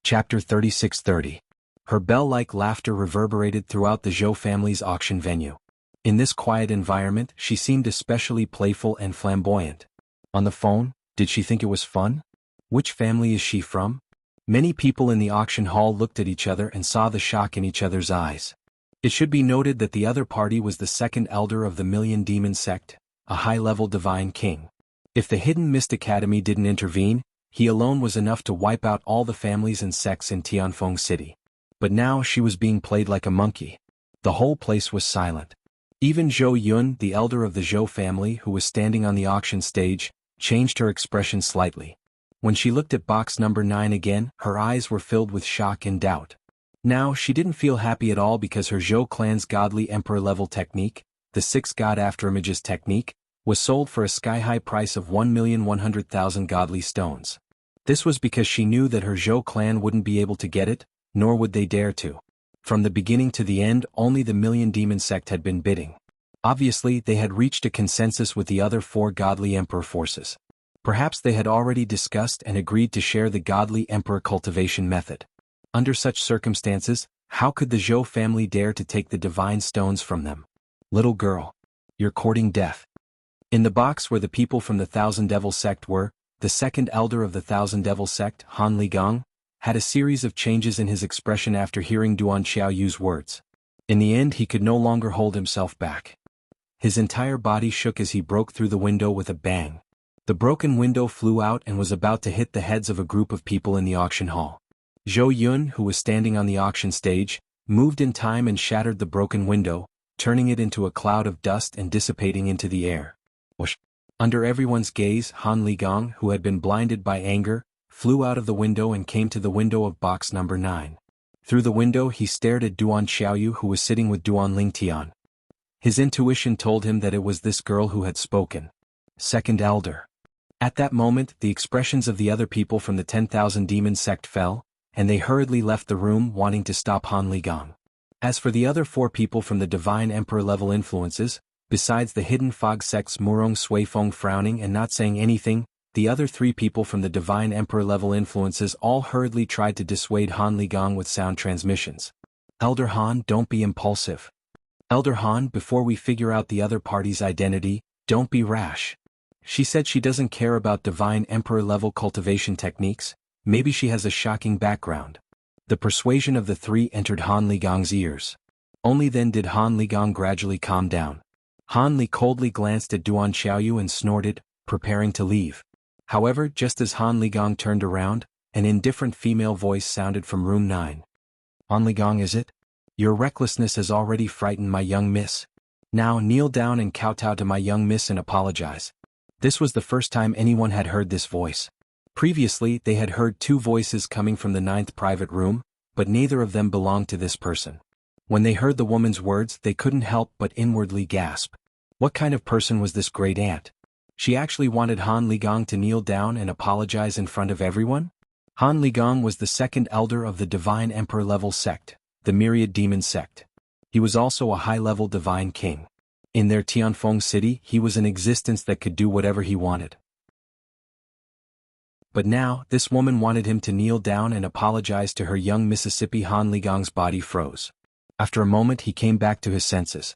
Chapter 3630. Her bell-like laughter reverberated throughout the Zhou family's auction venue. In this quiet environment, she seemed especially playful and flamboyant. On the phone, did she think it was fun? Which family is she from? Many people in the auction hall looked at each other and saw the shock in each other's eyes. It should be noted that the other party was the second elder of the Million Demon sect, a high-level divine king. If the Hidden Mist Academy didn't intervene, he alone was enough to wipe out all the families and sects in Tianfeng City. But now she was being played like a monkey. The whole place was silent. Even Zhou Yun, the elder of the Zhou family who was standing on the auction stage, changed her expression slightly. When she looked at box number 9 again, her eyes were filled with shock and doubt. Now she didn't feel happy at all because her Zhou clan's godly emperor-level technique, the 6 God Afterimages technique, was sold for a sky-high price of 1,100,000 godly stones. This was because she knew that her Zhou clan wouldn't be able to get it, nor would they dare to. From the beginning to the end, only the Million Demon sect had been bidding. Obviously, they had reached a consensus with the other 4 godly emperor forces. Perhaps they had already discussed and agreed to share the godly emperor cultivation method. Under such circumstances, how could the Zhou family dare to take the divine stones from them? "Little girl, you're courting death." In the box where the people from the Thousand Devil sect were, the second elder of the Thousand Devil sect, Han Ligong, had a series of changes in his expression after hearing Duan Xiaoyu's words. In the end, he could no longer hold himself back. His entire body shook as he broke through the window with a bang. The broken window flew out and was about to hit the heads of a group of people in the auction hall. Zhou Yun, who was standing on the auction stage, moved in time and shattered the broken window, turning it into a cloud of dust and dissipating into the air. Whoosh! Under everyone's gaze, Han Ligong, who had been blinded by anger, flew out of the window and came to the window of box number 9. Through the window he stared at Duan Xiaoyu, who was sitting with Duan Lingtian. His intuition told him that it was this girl who had spoken. Second elder. At that moment, the expressions of the other people from the 10,000 demon sect fell, and they hurriedly left the room wanting to stop Han Ligong. As for the other 4 people from the Divine Emperor level influences, besides the Hidden Fog sect's Murong Suifeng frowning and not saying anything, the other 3 people from the Divine Emperor level influences all hurriedly tried to dissuade Han Ligong with sound transmissions. "Elder Han, don't be impulsive. Elder Han, before we figure out the other party's identity, don't be rash. She said she doesn't care about Divine Emperor level cultivation techniques, maybe she has a shocking background." The persuasion of the 3 entered Han Ligong's ears. Only then did Han Ligong gradually calm down. Han Li coldly glanced at Duan Xiaoyu and snorted, preparing to leave. However, just as Han Ligong turned around, an indifferent female voice sounded from room 9. "Han Ligong, is it? Your recklessness has already frightened my young miss. Now kneel down and kowtow to my young miss and apologize." This was the first time anyone had heard this voice. Previously, they had heard 2 voices coming from the 9th private room, but neither of them belonged to this person. When they heard the woman's words, they couldn't help but inwardly gasp. What kind of person was this great aunt? She actually wanted Han Ligong to kneel down and apologize in front of everyone? Han Ligong was the second elder of the Divine Emperor level sect, the Myriad Demon sect. He was also a high-level divine king. In their Tianfeng city, he was an existence that could do whatever he wanted. But now, this woman wanted him to kneel down and apologize to her young Mississippi. Han Ligong's body froze. After a moment he came back to his senses.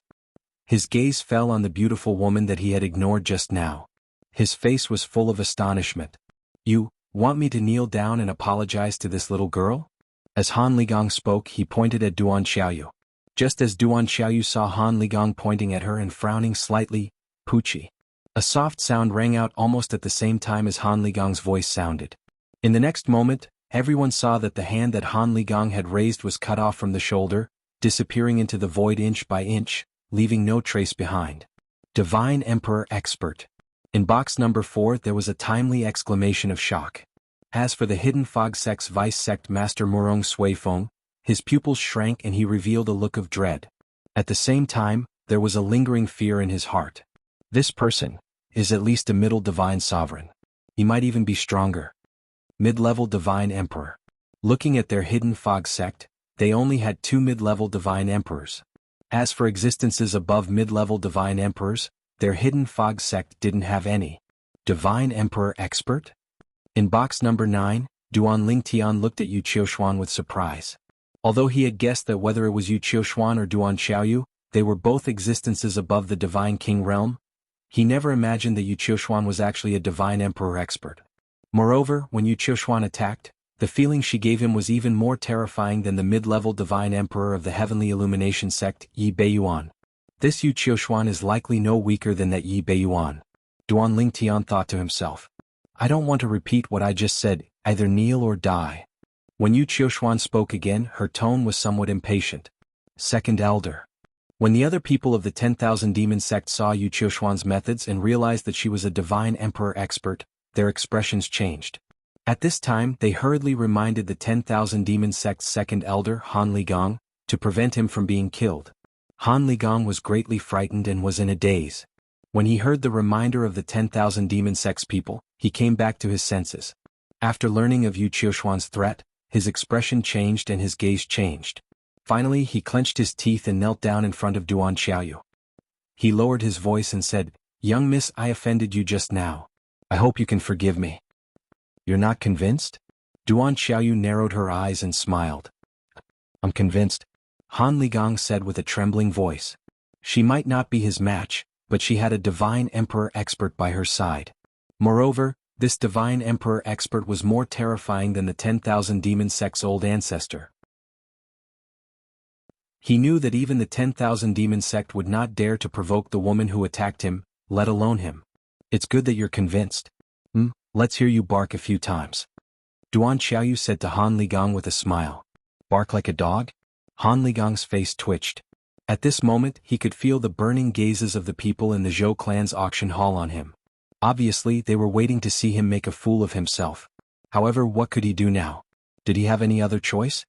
His gaze fell on the beautiful woman that he had ignored just now. His face was full of astonishment. You want me to kneel down and apologize to this little girl? As Han Ligong spoke, he pointed at Duan Xiaoyu. Just as Duan Xiaoyu saw Han Ligong pointing at her and frowning slightly, Poochie. A soft sound rang out almost at the same time as Han Ligong's voice sounded. In the next moment, everyone saw that the hand that Han Ligong had raised was cut off from the shoulder, disappearing into the void inch by inch, leaving no trace behind. Divine Emperor Expert. In box number 4 there was a timely exclamation of shock. As for the Hidden Fog Sect's Vice Sect Master Murong Suifeng, his pupils shrank and he revealed a look of dread. At the same time, there was a lingering fear in his heart. This person is at least a middle divine sovereign. He might even be stronger. Mid-level Divine Emperor. Looking at their Hidden Fog Sect, they only had 2 mid-level Divine Emperors. As for existences above mid-level Divine Emperors, their Hidden Fog Sect didn't have any. Divine Emperor Expert? In box number 9, Duan Lingtian looked at Yu Qiuxuan with surprise. Although he had guessed that whether it was Yu Qiuxuan or Duan Xiaoyu, they were both existences above the Divine King realm, he never imagined that Yu Qiuxuan was actually a Divine Emperor Expert. Moreover, when Yu Qiuxuan attacked, the feeling she gave him was even more terrifying than the mid-level Divine Emperor of the Heavenly Illumination Sect, Yi Beiyuan. This Yu Qiuxuan is likely no weaker than that Yi Beiyuan. Duan Lingtian thought to himself. I don't want to repeat what I just said, either kneel or die. When Yu Qiuxuan spoke again, her tone was somewhat impatient. Second Elder. When the other people of the 10,000 Demon Sect saw Yu Qiuxuan's methods and realized that she was a Divine Emperor Expert, their expressions changed. At this time, they hurriedly reminded the 10,000 Demon Sect's second elder, Han Ligong, to prevent him from being killed. Han Ligong was greatly frightened and was in a daze. When he heard the reminder of the 10,000 Demon Sect's people, he came back to his senses. After learning of Yu Qiuxuan's threat, his expression changed and his gaze changed. Finally, he clenched his teeth and knelt down in front of Duan Xiaoyu. He lowered his voice and said, Young miss, I offended you just now. I hope you can forgive me. You're not convinced? Duan Xiaoyu narrowed her eyes and smiled. I'm convinced, Han Ligong said with a trembling voice. She might not be his match, but she had a Divine Emperor Expert by her side. Moreover, this Divine Emperor Expert was more terrifying than the 10,000 Demon Sect's old ancestor. He knew that even the 10,000 Demon Sect would not dare to provoke the woman who attacked him, let alone him. It's good that you're convinced. Let's hear you bark a few times. Duan Xiaoyu said to Han Ligong with a smile. Bark like a dog? Han Ligong's face twitched. At this moment, he could feel the burning gazes of the people in the Zhou clan's auction hall on him. Obviously, they were waiting to see him make a fool of himself. However, what could he do now? Did he have any other choice?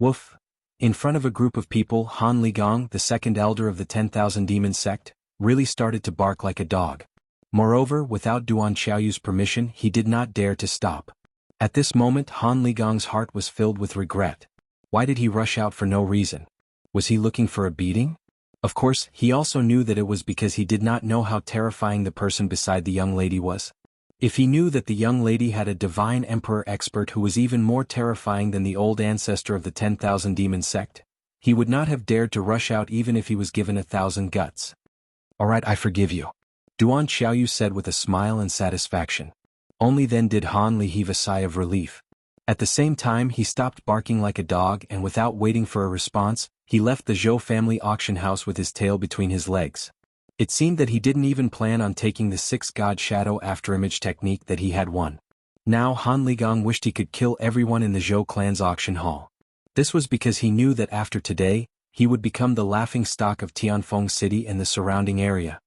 Woof. In front of a group of people, Han Ligong, the second elder of the 10,000 Demon Sect, really started to bark like a dog. Moreover, without Duan Xiaoyu's permission, he did not dare to stop. At this moment, Han Ligong's heart was filled with regret. Why did he rush out for no reason? Was he looking for a beating? Of course, he also knew that it was because he did not know how terrifying the person beside the young lady was. If he knew that the young lady had a Divine Emperor Expert who was even more terrifying than the old ancestor of the 10,000 Demon Sect, he would not have dared to rush out even if he was given 1,000 guts. Alright, I forgive you. Duan Xiaoyu said with a smile and satisfaction. Only then did Han Li heave a sigh of relief. At the same time he stopped barking like a dog and without waiting for a response, he left the Zhou family auction house with his tail between his legs. It seemed that he didn't even plan on taking the 6 God Shadow Afterimage technique that he had won. Now Han Ligong wished he could kill everyone in the Zhou clan's auction hall. This was because he knew that after today, he would become the laughing stock of Tianfeng City and the surrounding area.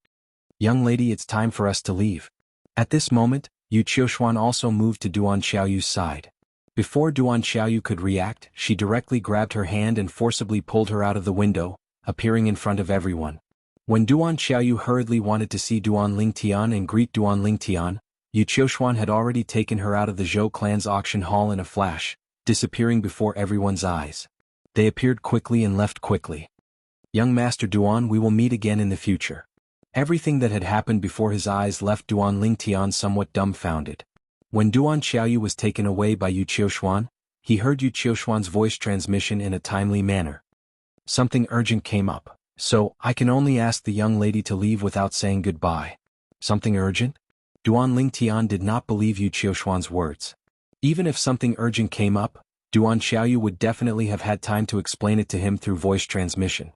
Young lady, it's time for us to leave. At this moment, Yu Qiuxuan also moved to Duan Xiaoyu's side. Before Duan Xiaoyu could react, she directly grabbed her hand and forcibly pulled her out of the window, appearing in front of everyone. When Duan Xiaoyu hurriedly wanted to see Duan Lingtian and greet Duan Lingtian, Yu Qiushuan had already taken her out of the Zhou clan's auction hall in a flash, disappearing before everyone's eyes. They appeared quickly and left quickly. Young Master Duan, we will meet again in the future. Everything that had happened before his eyes left Duan Lingtian somewhat dumbfounded. When Duan Xiaoyu was taken away by Yu Qiushuan, he heard Yu Qiushuan's voice transmission in a timely manner. Something urgent came up, so I can only ask the young lady to leave without saying goodbye. Something urgent? Duan Lingtian did not believe Yu Qiushuan's words. Even if something urgent came up, Duan Xiaoyu would definitely have had time to explain it to him through voice transmission.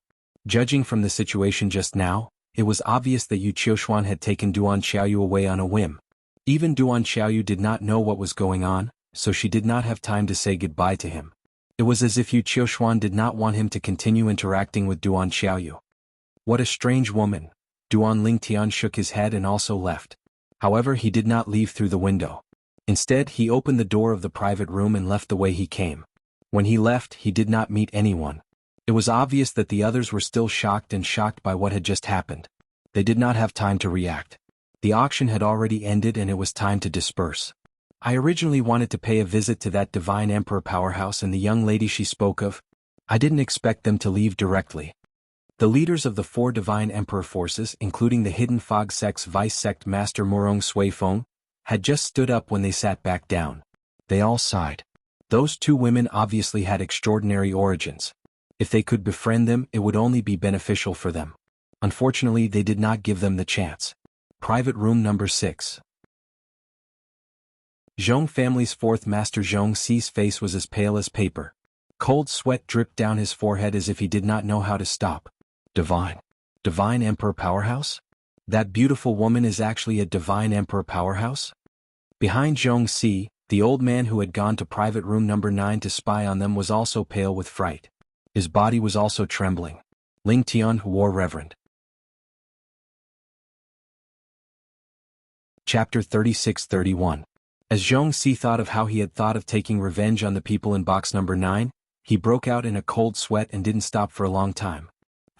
Judging from the situation just now, it was obvious that Yu Qiushuan had taken Duan Xiaoyu away on a whim. Even Duan Xiaoyu did not know what was going on, so she did not have time to say goodbye to him. It was as if Yu Qiushuan did not want him to continue interacting with Duan Xiaoyu. What a strange woman. Duan Lingtian shook his head and also left. However, he did not leave through the window. Instead, he opened the door of the private room and left the way he came. When he left, he did not meet anyone. It was obvious that the others were still shocked by what had just happened. They did not have time to react. The auction had already ended and it was time to disperse. I originally wanted to pay a visit to that Divine Emperor powerhouse and the young lady she spoke of. I didn't expect them to leave directly. The leaders of the 4 Divine Emperor forces, including the Hidden Fog Sect's Vice Sect Master Murong Suifeng, had just stood up when they sat back down. They all sighed. Those 2 women obviously had extraordinary origins. If they could befriend them, it would only be beneficial for them. Unfortunately, they did not give them the chance. Private room number 6. Zhong family's 4th Master Zhong Xi's face was as pale as paper. Cold sweat dripped down his forehead as if he did not know how to stop. Divine Emperor powerhouse? That beautiful woman is actually a Divine Emperor powerhouse? Behind Zhong Xi, the old man who had gone to private room number 9 to spy on them was also pale with fright. His body was also trembling. Lingtian wore reverent. Chapter 36-31. As Zhong Xi thought of how he had thought of taking revenge on the people in box number 9, he broke out in a cold sweat and didn't stop for a long time.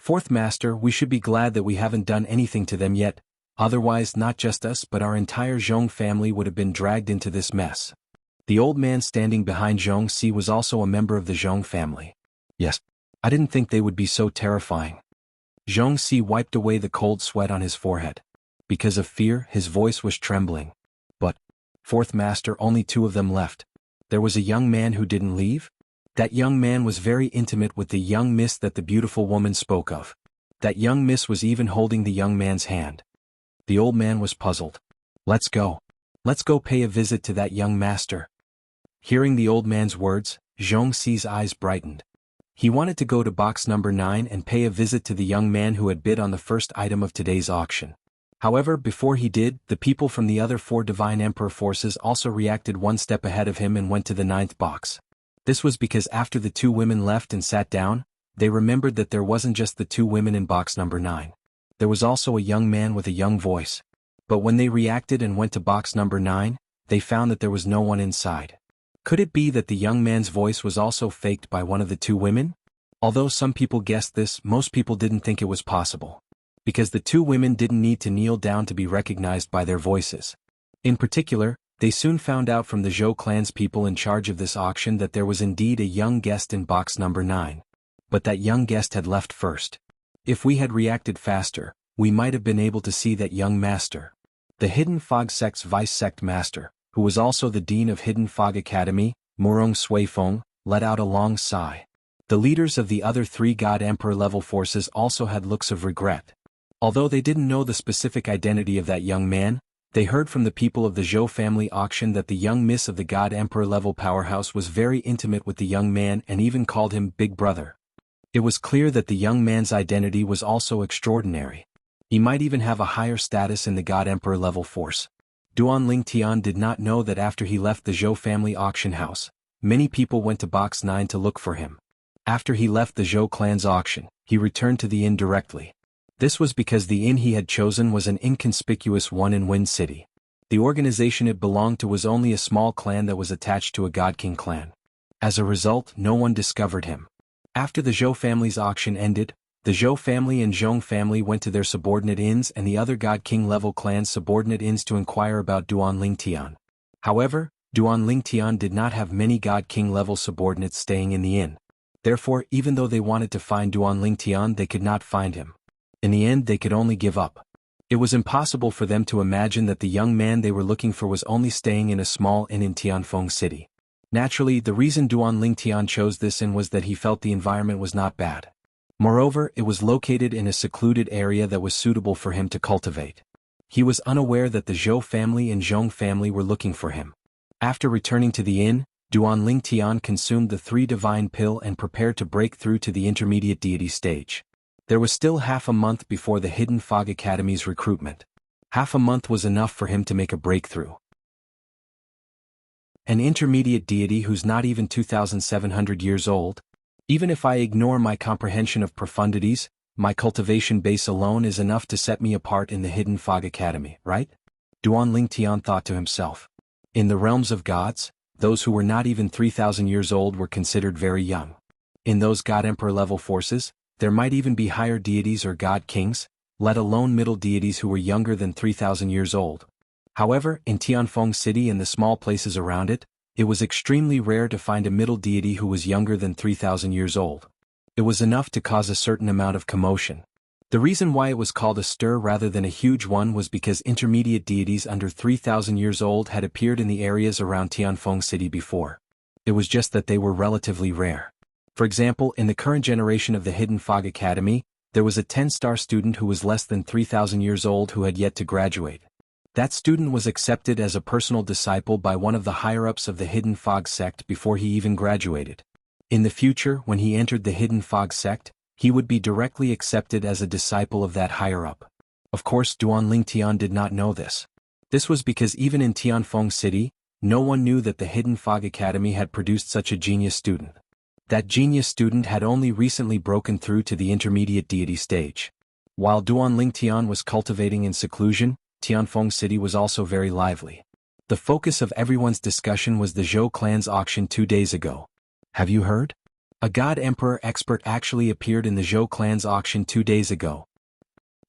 4th Master, we should be glad that we haven't done anything to them yet, otherwise not just us but our entire Zhong family would have been dragged into this mess. The old man standing behind Zhong Xi was also a member of the Zhong family. Yes, I didn't think they would be so terrifying. Zhong Xi wiped away the cold sweat on his forehead. Because of fear, his voice was trembling. But, 4th Master, only 2 of them left. There was a young man who didn't leave? That young man was very intimate with the young miss that the beautiful woman spoke of. That young miss was even holding the young man's hand. The old man was puzzled. Let's go. Let's go pay a visit to that young master. Hearing the old man's words, Zhong Xi's eyes brightened. He wanted to go to box number 9 and pay a visit to the young man who had bid on the first item of today's auction. However, before he did, the people from the other 4 Divine Emperor forces also reacted one step ahead of him and went to the 9th box. This was because after the 2 women left and sat down, they remembered that there wasn't just the 2 women in box number 9. There was also a young man with a young voice. But when they reacted and went to box number 9, they found that there was no one inside. Could it be that the young man's voice was also faked by one of the 2 women? Although some people guessed this, most people didn't think it was possible. Because the 2 women didn't need to kneel down to be recognized by their voices. In particular, they soon found out from the Zhou clan's people in charge of this auction that there was indeed a young guest in box number 9. But that young guest had left first. If we had reacted faster, we might have been able to see that young master. The Hidden Fog Sect's Vice Sect Master, who was also the Dean of Hidden Fog Academy, Murong Suifeng, let out a long sigh. The leaders of the other 3 God Emperor level forces also had looks of regret. Although they didn't know the specific identity of that young man, they heard from the people of the Zhou family auction that the young miss of the God Emperor level powerhouse was very intimate with the young man and even called him Big Brother. It was clear that the young man's identity was also extraordinary. He might even have a higher status in the God Emperor level force. Duan Lingtian did not know that after he left the Zhou family auction house, many people went to box 9 to look for him. After he left the Zhou clan's auction, he returned to the inn directly. This was because the inn he had chosen was an inconspicuous one in Wind City. The organization it belonged to was only a small clan that was attached to a God King clan. As a result, no one discovered him. After the Zhou family's auction ended, the Zhou family and Zhong family went to their subordinate inns and the other God King level clans' subordinate inns to inquire about Duan Lingtian. However, Duan Lingtian did not have many God King level subordinates staying in the inn. Therefore, even though they wanted to find Duan Lingtian, they could not find him. In the end, they could only give up. It was impossible for them to imagine that the young man they were looking for was only staying in a small inn in Tianfeng City. Naturally, the reason Duan Lingtian chose this inn was that he felt the environment was not bad. Moreover, it was located in a secluded area that was suitable for him to cultivate. He was unaware that the Zhou family and Zhong family were looking for him. After returning to the inn, Duan Lingtian consumed the 3 divine pill and prepared to break through to the intermediate deity stage. There was still half a month before the Hidden Fog Academy's recruitment. Half a month was enough for him to make a breakthrough. An intermediate deity who's not even 2,700 years old? Even if I ignore my comprehension of profundities, my cultivation base alone is enough to set me apart in the Hidden Fog Academy, right? Duan Lingtian thought to himself. In the realms of gods, those who were not even 3,000 years old were considered very young. In those God Emperor level forces, there might even be higher deities or God Kings, let alone middle deities who were younger than 3,000 years old. However, in Tianfeng City and the small places around it, it was extremely rare to find a middle deity who was younger than 3,000 years old. It was enough to cause a certain amount of commotion. The reason why it was called a stir rather than a huge one was because intermediate deities under 3,000 years old had appeared in the areas around Tianfeng City before. It was just that they were relatively rare. For example, in the current generation of the Hidden Fog Academy, there was a 10-star student who was less than 3,000 years old who had yet to graduate. That student was accepted as a personal disciple by one of the higher-ups of the Hidden Fog sect before he even graduated. In the future, when he entered the Hidden Fog sect, he would be directly accepted as a disciple of that higher-up. Of course, Duan Lingtian did not know this. This was because even in Tianfeng City, no one knew that the Hidden Fog Academy had produced such a genius student. That genius student had only recently broken through to the intermediate deity stage. While Duan Lingtian was cultivating in seclusion, Tianfeng City was also very lively. The focus of everyone's discussion was the Zhou clan's auction 2 days ago. Have you heard? A God Emperor expert actually appeared in the Zhou clan's auction 2 days ago.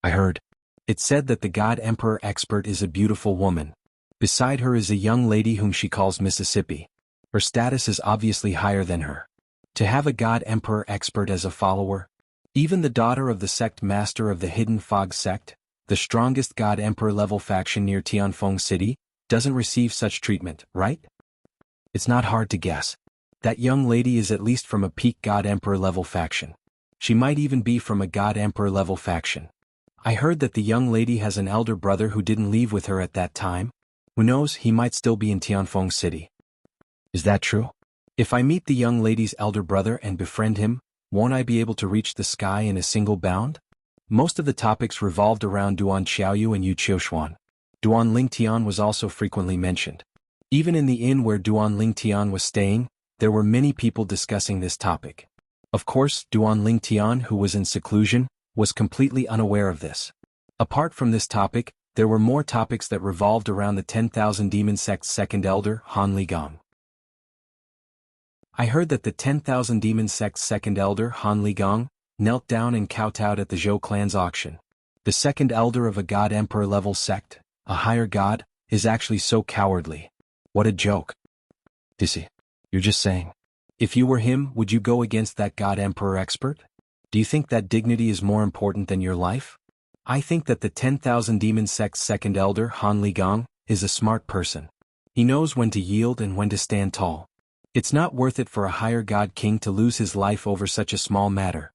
I heard. It said that the God Emperor expert is a beautiful woman. Beside her is a young lady whom she calls Mississippi. Her status is obviously higher than her. To have a God Emperor expert as a follower? Even the daughter of the sect master of the Hidden Fog sect, the strongest God Emperor level faction near Tianfeng City, doesn't receive such treatment, right? It's not hard to guess. That young lady is at least from a peak God Emperor level faction. She might even be from a God Emperor level faction. I heard that the young lady has an elder brother who didn't leave with her at that time. Who knows, he might still be in Tianfeng City. Is that true? If I meet the young lady's elder brother and befriend him, won't I be able to reach the sky in a single bound? Most of the topics revolved around Duan Xiaoyu and Yu Qiushuan. Duan Lingtian was also frequently mentioned. Even in the inn where Duan Lingtian was staying, there were many people discussing this topic. Of course, Duan Lingtian, who was in seclusion, was completely unaware of this. Apart from this topic, there were more topics that revolved around the 10,000 Demon Sect's second elder, Han Ligang. I heard that the 10,000 Demon Sect's second elder, Han Ligang, knelt down and kowtowed at the Zhou clan's auction. The second elder of a God Emperor level sect, a higher god, is actually so cowardly. What a joke. Dissy, you're just saying. If you were him, would you go against that God Emperor expert? Do you think that dignity is more important than your life? I think that the 10,000 Demon Sect's second elder, Han Ligang, is a smart person. He knows when to yield and when to stand tall. It's not worth it for a higher God King to lose his life over such a small matter.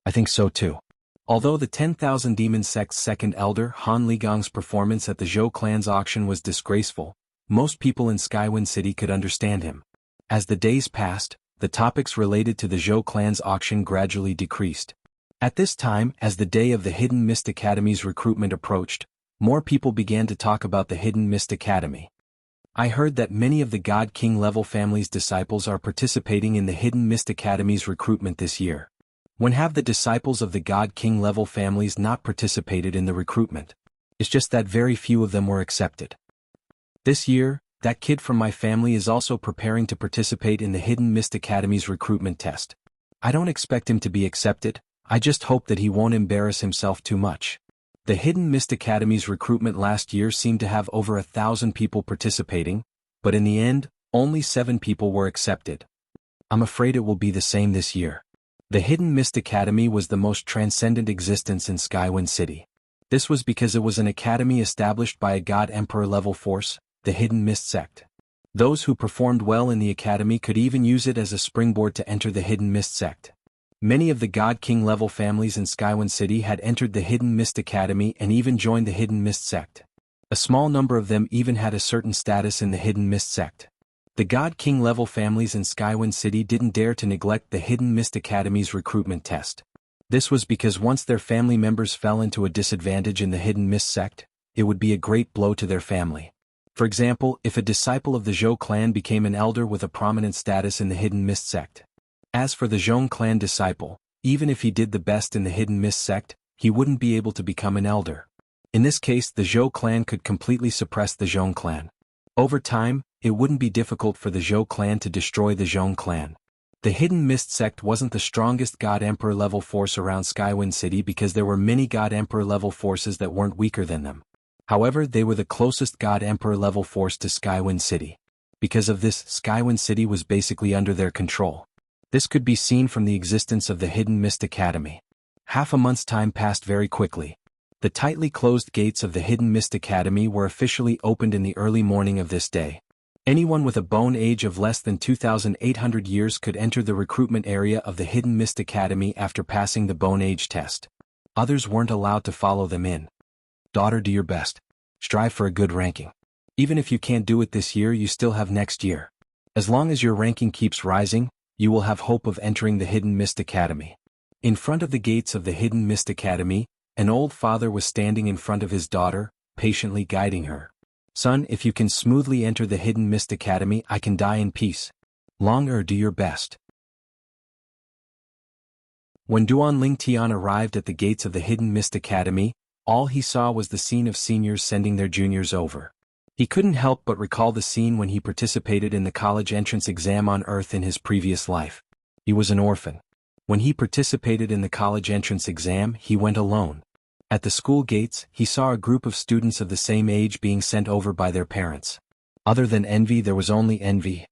I think so too. Although the 10,000 Demon Sect's second elder, Han Ligang's performance at the Zhou clan's auction was disgraceful, most people in Skywind City could understand him. As the days passed, the topics related to the Zhou clan's auction gradually decreased. At this time, as the day of the Hidden Mist Academy's recruitment approached, more people began to talk about the Hidden Mist Academy. I heard that many of the God King level family's disciples are participating in the Hidden Mist Academy's recruitment this year. When have the disciples of the God King level families not participated in the recruitment? It's just that very few of them were accepted. This year, that kid from my family is also preparing to participate in the Hidden Mist Academy's recruitment test. I don't expect him to be accepted, I just hope that he won't embarrass himself too much. The Hidden Mist Academy's recruitment last year seemed to have over 1,000 people participating, but in the end, only 7 people were accepted. I'm afraid it will be the same this year. The Hidden Mist Academy was the most transcendent existence in Skywind City. This was because it was an academy established by a God Emperor level force, the Hidden Mist Sect. Those who performed well in the academy could even use it as a springboard to enter the Hidden Mist Sect. Many of the God King level families in Skywind City had entered the Hidden Mist Academy and even joined the Hidden Mist Sect. A small number of them even had a certain status in the Hidden Mist Sect. The God King level families in Skywind City didn't dare to neglect the Hidden Mist Academy's recruitment test. This was because once their family members fell into a disadvantage in the Hidden Mist Sect, it would be a great blow to their family. For example, if a disciple of the Zhou clan became an elder with a prominent status in the Hidden Mist Sect. As for the Zhou clan disciple, even if he did the best in the Hidden Mist Sect, he wouldn't be able to become an elder. In this case, the Zhou clan could completely suppress the Zhou clan. Over time, it wouldn't be difficult for the Zhou clan to destroy the Zhou clan. The Hidden Mist Sect wasn't the strongest God Emperor level force around Skywind City because there were many God Emperor level forces that weren't weaker than them. However, they were the closest God Emperor level force to Skywind City. Because of this, Skywind City was basically under their control. This could be seen from the existence of the Hidden Mist Academy. Half a month's time passed very quickly. The tightly closed gates of the Hidden Mist Academy were officially opened in the early morning of this day. Anyone with a bone age of less than 2,800 years could enter the recruitment area of the Hidden Mist Academy after passing the bone age test. Others weren't allowed to follow them in. Daughter, do your best. Strive for a good ranking. Even if you can't do it this year, you still have next year. As long as your ranking keeps rising, you will have hope of entering the Hidden Mist Academy. In front of the gates of the Hidden Mist Academy, an old father was standing in front of his daughter, patiently guiding her. Son, if you can smoothly enter the Hidden Mist Academy, I can die in peace. Long do your best. When Duan Lingtian arrived at the gates of the Hidden Mist Academy, all he saw was the scene of seniors sending their juniors over. He couldn't help but recall the scene when he participated in the college entrance exam on Earth in his previous life. He was an orphan. When he participated in the college entrance exam, he went alone. At the school gates, he saw a group of students of the same age being sent over by their parents. Other than envy, there was only envy.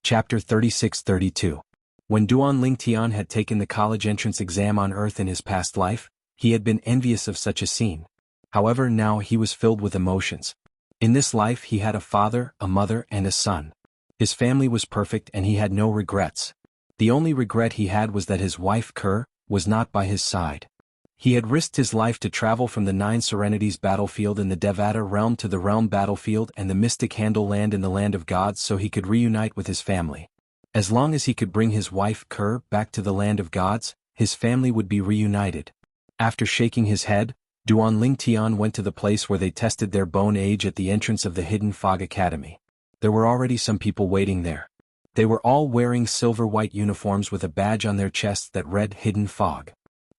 Chapter 36-32. When Duan Lingtian had taken the college entrance exam on Earth in his past life, he had been envious of such a scene. However, now he was filled with emotions. In this life he had a father, a mother, and a son. His family was perfect and he had no regrets. The only regret he had was that his wife Kerr was not by his side. He had risked his life to travel from the 9 Serenities battlefield in the Devata realm to the realm battlefield and the Mystic Handle land in the land of gods so he could reunite with his family. As long as he could bring his wife Kerr back to the land of gods, his family would be reunited. After shaking his head, Duan Lingtian went to the place where they tested their bone age at the entrance of the Hidden Fog Academy. There were already some people waiting there. They were all wearing silver-white uniforms with a badge on their chests that read Hidden Fog.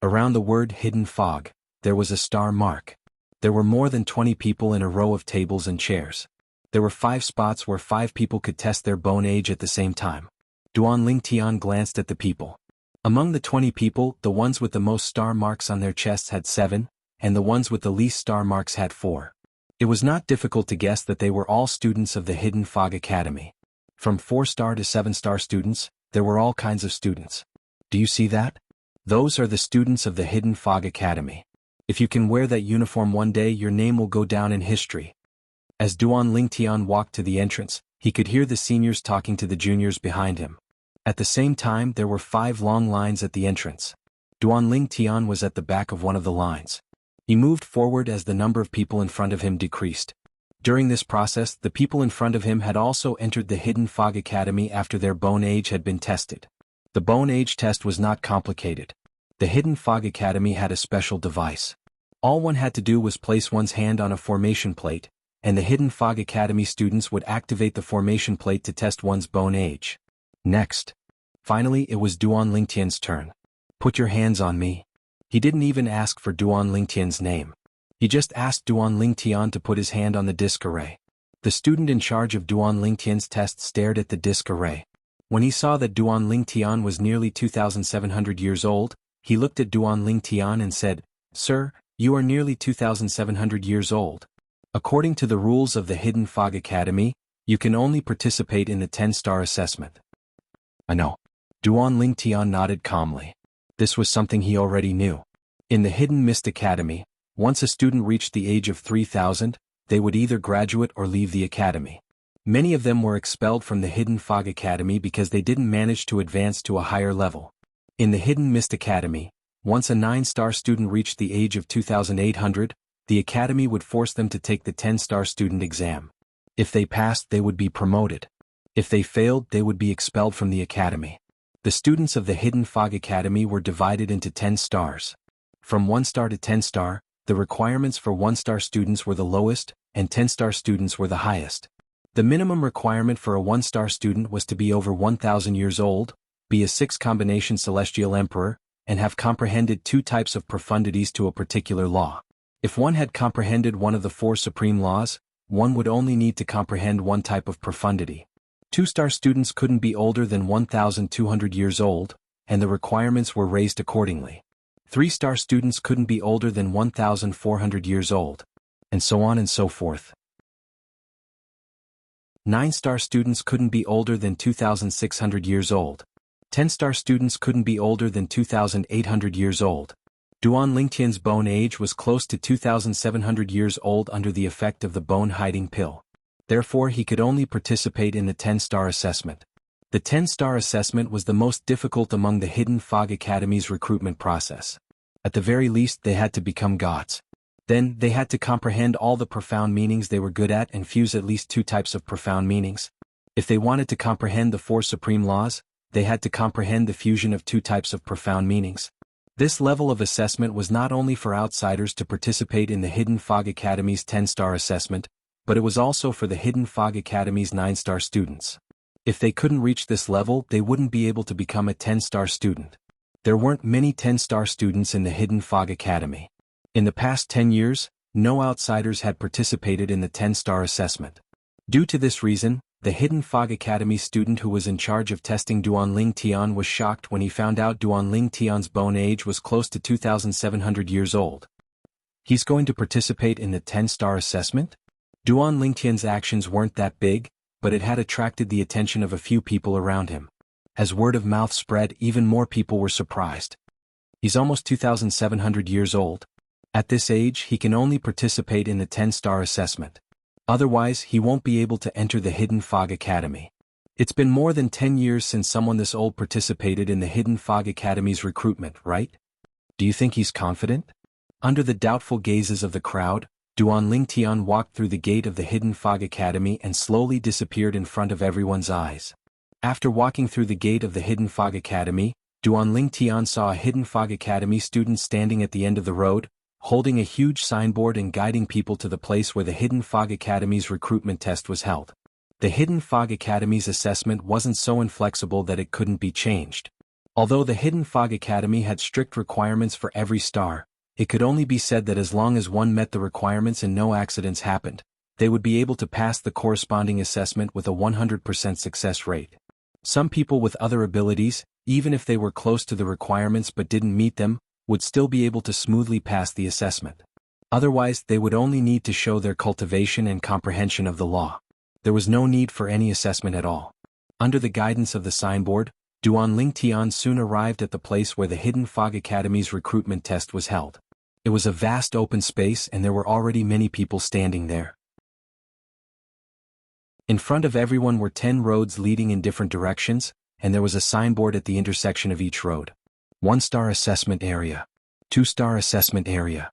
Around the word Hidden Fog, there was a star mark. There were more than 20 people in a row of tables and chairs. There were 5 spots where 5 people could test their bone age at the same time. Duan Lingtian glanced at the people. Among the 20 people, the ones with the most star marks on their chests had 7, and the ones with the least star marks had 4. It was not difficult to guess that they were all students of the Hidden Fog Academy. From 4-star to 7-star students, there were all kinds of students. Do you see that? Those are the students of the Hidden Fog Academy. If you can wear that uniform one day, your name will go down in history. As Duan Lingtian walked to the entrance, he could hear the seniors talking to the juniors behind him. At the same time, there were 5 long lines at the entrance. Duan Lingtian was at the back of one of the lines. He moved forward as the number of people in front of him decreased. During this process, the people in front of him had also entered the Hidden Fog Academy after their bone age had been tested. The bone age test was not complicated. The Hidden Fog Academy had a special device. All one had to do was place one's hand on a formation plate, and the Hidden Fog Academy students would activate the formation plate to test one's bone age. Next. Finally, it was Duan Lingtian's turn. Put your hands on me. He didn't even ask for Duan Lingtian's name. He just asked Duan Lingtian to put his hand on the disk array. The student in charge of Duan Lingtian's test stared at the disk array. When he saw that Duan Lingtian was nearly 2,700 years old, he looked at Duan Lingtian and said, "Sir, you are nearly 2,700 years old. According to the rules of the Hidden Fog Academy, you can only participate in the 10-star assessment." "I know." Duan Lingtian nodded calmly. This was something he already knew. In the Hidden Mist Academy, once a student reached the age of 3,000, they would either graduate or leave the academy. Many of them were expelled from the Hidden Fog Academy because they didn't manage to advance to a higher level. In the Hidden Mist Academy, once a 9-star student reached the age of 2,800, the academy would force them to take the 10-star student exam. If they passed, they would be promoted. If they failed, they would be expelled from the academy. The students of the Hidden Fog Academy were divided into 10 stars. From 1 star to 10 star, the requirements for 1-star students were the lowest, and 10-star students were the highest. The minimum requirement for a 1-star student was to be over 1,000 years old, be a 6-combination celestial emperor, and have comprehended 2 types of profundities to a particular law. If one had comprehended one of the 4 supreme laws, one would only need to comprehend 1 type of profundity. 2-star students couldn't be older than 1,200 years old, and the requirements were raised accordingly. 3-star students couldn't be older than 1,400 years old, and so on and so forth. 9-star students couldn't be older than 2,600 years old. 10-star students couldn't be older than 2,800 years old. Duan Lingtian's bone age was close to 2,700 years old under the effect of the bone-hiding pill. Therefore he could only participate in the 10-star assessment. The 10-star assessment was the most difficult among the Hidden Fog Academy's recruitment process. At the very least they had to become gods. Then, they had to comprehend all the profound meanings they were good at and fuse at least 2 types of profound meanings. If they wanted to comprehend the 4 supreme laws, they had to comprehend the fusion of 2 types of profound meanings. This level of assessment was not only for outsiders to participate in the Hidden Fog Academy's 10-star assessment, but it was also for the Hidden Fog Academy's 9-star students. If they couldn't reach this level, they wouldn't be able to become a 10-star student. There weren't many 10-star students in the Hidden Fog Academy. In the past 10 years, no outsiders had participated in the 10-star assessment. Due to this reason, the Hidden Fog Academy student who was in charge of testing Duan Lingtian was shocked when he found out Duan Lingtian's bone age was close to 2,700 years old. He's going to participate in the 10-star assessment? Duan Lingtian's actions weren't that big, but it had attracted the attention of a few people around him. As word of mouth spread, even more people were surprised. He's almost 2,700 years old. At this age, he can only participate in the 10-star assessment. Otherwise, he won't be able to enter the Hidden Fog Academy. It's been more than 10 years since someone this old participated in the Hidden Fog Academy's recruitment, right? Do you think he's confident? Under the doubtful gazes of the crowd, Duan Lingtian walked through the gate of the Hidden Fog Academy and slowly disappeared in front of everyone's eyes. After walking through the gate of the Hidden Fog Academy, Duan Lingtian saw a Hidden Fog Academy student standing at the end of the road, holding a huge signboard and guiding people to the place where the Hidden Fog Academy's recruitment test was held. The Hidden Fog Academy's assessment wasn't so inflexible that it couldn't be changed. Although the Hidden Fog Academy had strict requirements for every star, it could only be said that as long as one met the requirements and no accidents happened, they would be able to pass the corresponding assessment with a 100% success rate. Some people with other abilities, even if they were close to the requirements but didn't meet them, would still be able to smoothly pass the assessment. Otherwise, they would only need to show their cultivation and comprehension of the law. There was no need for any assessment at all. Under the guidance of the signboard, Duan Lingtian soon arrived at the place where the Hidden Fog Academy's recruitment test was held. It was a vast open space and there were already many people standing there. In front of everyone were 10 roads leading in different directions, and there was a signboard at the intersection of each road. 1-star assessment area. 2-star assessment area.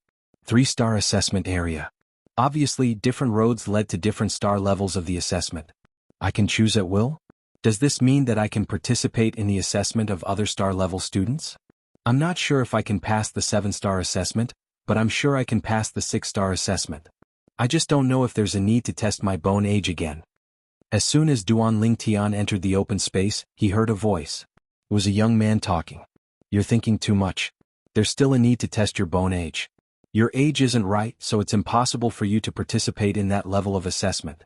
3-star assessment area. Obviously, different roads led to different star levels of the assessment. I can choose at will? Does this mean that I can participate in the assessment of other star level students? I'm not sure if I can pass the 7-star assessment, but I'm sure I can pass the 6-star assessment. I just don't know if there's a need to test my bone age again. As soon as Duan Lingtian entered the open space, he heard a voice. It was a young man talking. You're thinking too much. There's still a need to test your bone age. Your age isn't right, so it's impossible for you to participate in that level of assessment.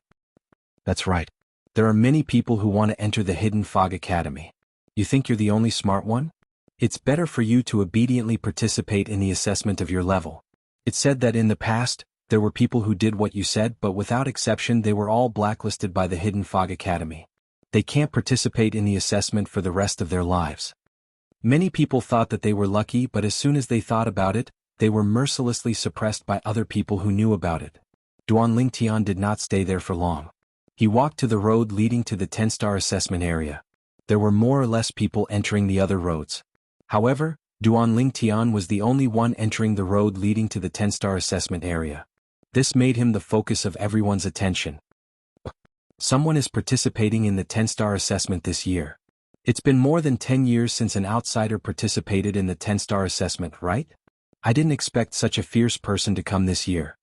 That's right. There are many people who want to enter the Hidden Fog Academy. You think you're the only smart one? It's better for you to obediently participate in the assessment of your level. It said that in the past, there were people who did what you said, but without exception they were all blacklisted by the Hidden Fog Academy. They can't participate in the assessment for the rest of their lives. Many people thought that they were lucky, but as soon as they thought about it, they were mercilessly suppressed by other people who knew about it. Duan Lingtian did not stay there for long. He walked to the road leading to the 10-star assessment area. There were more or less people entering the other roads. However, Duan Lingtian was the only one entering the road leading to the 10-star assessment area. This made him the focus of everyone's attention. Someone is participating in the 10-star assessment this year. It's been more than 10 years since an outsider participated in the 10-star assessment, right? I didn't expect such a fierce person to come this year.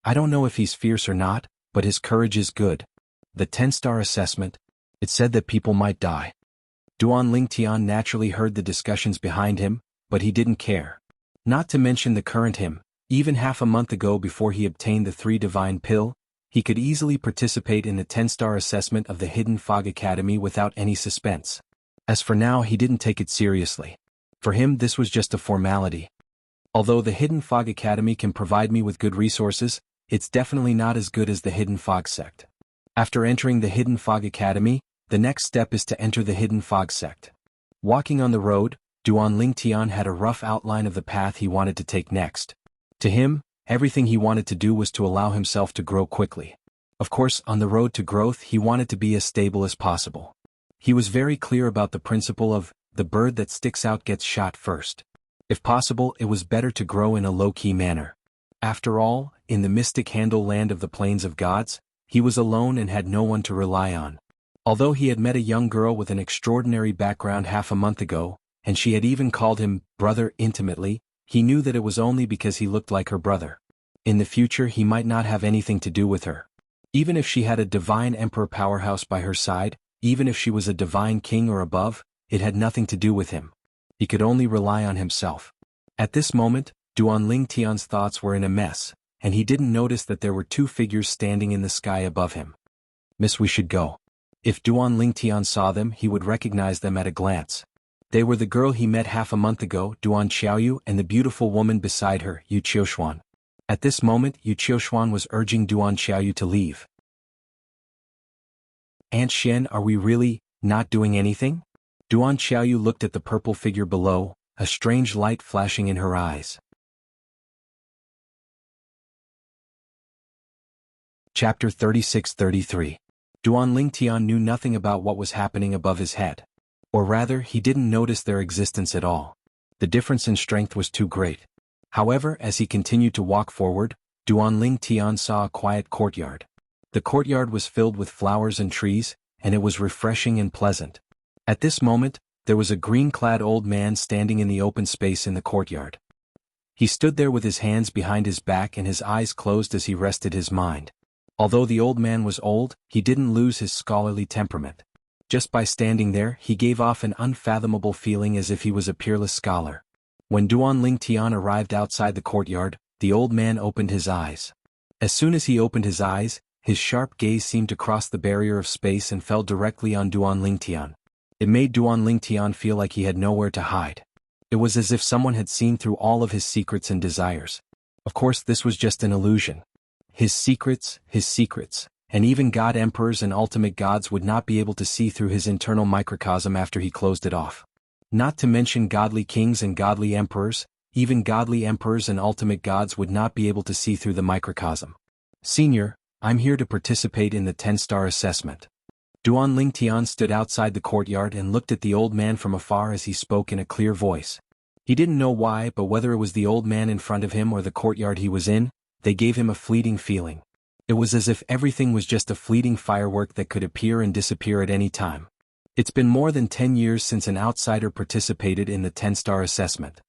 I don't know if he's fierce or not, but his courage is good. The 10-star assessment, it said that people might die. Duan Lingtian naturally heard the discussions behind him, but he didn't care. Not to mention the current him, even half a month ago before he obtained the 3 divine pill, he could easily participate in the 10-star assessment of the Hidden Fog Academy without any suspense. As for now, he didn't take it seriously. For him, this was just a formality. Although the Hidden Fog Academy can provide me with good resources, it's definitely not as good as the Hidden Fog sect. After entering the Hidden Fog Academy, the next step is to enter the Hidden Fog sect. Walking on the road, Duan Lingtian had a rough outline of the path he wanted to take next. To him, everything he wanted to do was to allow himself to grow quickly. Of course, on the road to growth he wanted to be as stable as possible. He was very clear about the principle of, the bird that sticks out gets shot first. If possible, it was better to grow in a low-key manner. After all, in the mystic Handle land of the Plains of Gods, he was alone and had no one to rely on. Although he had met a young girl with an extraordinary background half a month ago, and she had even called him brother intimately, he knew that it was only because he looked like her brother. In the future he might not have anything to do with her. Even if she had a divine emperor powerhouse by her side, even if she was a divine king or above, it had nothing to do with him. He could only rely on himself. At this moment, Duan Lingtian's thoughts were in a mess, and he didn't notice that there were 2 figures standing in the sky above him. Miss, we should go. If Duan Lingtian saw them, he would recognize them at a glance. They were the girl he met half a month ago, Duan Xiaoyu, and the beautiful woman beside her, Yu Qiushuan. At this moment, Yu Qiushuan was urging Duan Xiaoyu to leave. Aunt Xian, are we really not doing anything? Duan Xiaoyu looked at the purple figure below, a strange light flashing in her eyes. Chapter 36-33. Duan Lingtian knew nothing about what was happening above his head. Or rather, he didn't notice their existence at all. The difference in strength was too great. However, as he continued to walk forward, Duan Lingtian saw a quiet courtyard. The courtyard was filled with flowers and trees, and it was refreshing and pleasant. At this moment, there was a green-clad old man standing in the open space in the courtyard. He stood there with his hands behind his back and his eyes closed as he rested his mind. Although the old man was old, he didn't lose his scholarly temperament. Just by standing there, he gave off an unfathomable feeling as if he was a peerless scholar. When Duan Lingtian arrived outside the courtyard, the old man opened his eyes. As soon as he opened his eyes, his sharp gaze seemed to cross the barrier of space and fell directly on Duan Lingtian. It made Duan Lingtian feel like he had nowhere to hide. It was as if someone had seen through all of his secrets and desires. Of course, this was just an illusion. His secrets, and even god emperors and ultimate gods would not be able to see through his internal microcosm after he closed it off. Not to mention godly kings and godly emperors, even godly emperors and ultimate gods would not be able to see through the microcosm. Senior, I'm here to participate in the 10-star assessment. Duan Lingtian stood outside the courtyard and looked at the old man from afar as he spoke in a clear voice. He didn't know why, but whether it was the old man in front of him or the courtyard he was in, they gave him a fleeting feeling. It was as if everything was just a fleeting firework that could appear and disappear at any time. It's been more than 10 years since an outsider participated in the 10-star assessment.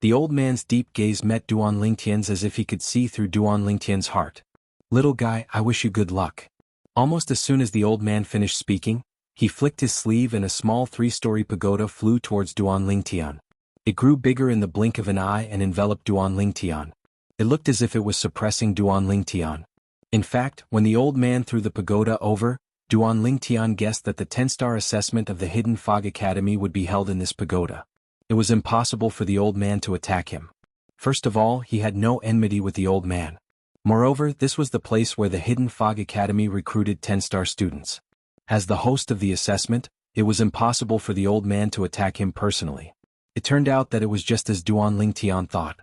The old man's deep gaze met Duan Lingtian's as if he could see through Duan Lingtian's heart. Little guy, I wish you good luck. Almost as soon as the old man finished speaking, he flicked his sleeve and a small 3-story pagoda flew towards Duan Lingtian. It grew bigger in the blink of an eye and enveloped Duan Lingtian. It looked as if it was suppressing Duan Lingtian. In fact, when the old man threw the pagoda over, Duan Lingtian guessed that the 10-star assessment of the Hidden Fog Academy would be held in this pagoda. It was impossible for the old man to attack him. First of all, he had no enmity with the old man. Moreover, this was the place where the Hidden Fog Academy recruited 10-star students. As the host of the assessment, it was impossible for the old man to attack him personally. It turned out that it was just as Duan Lingtian thought.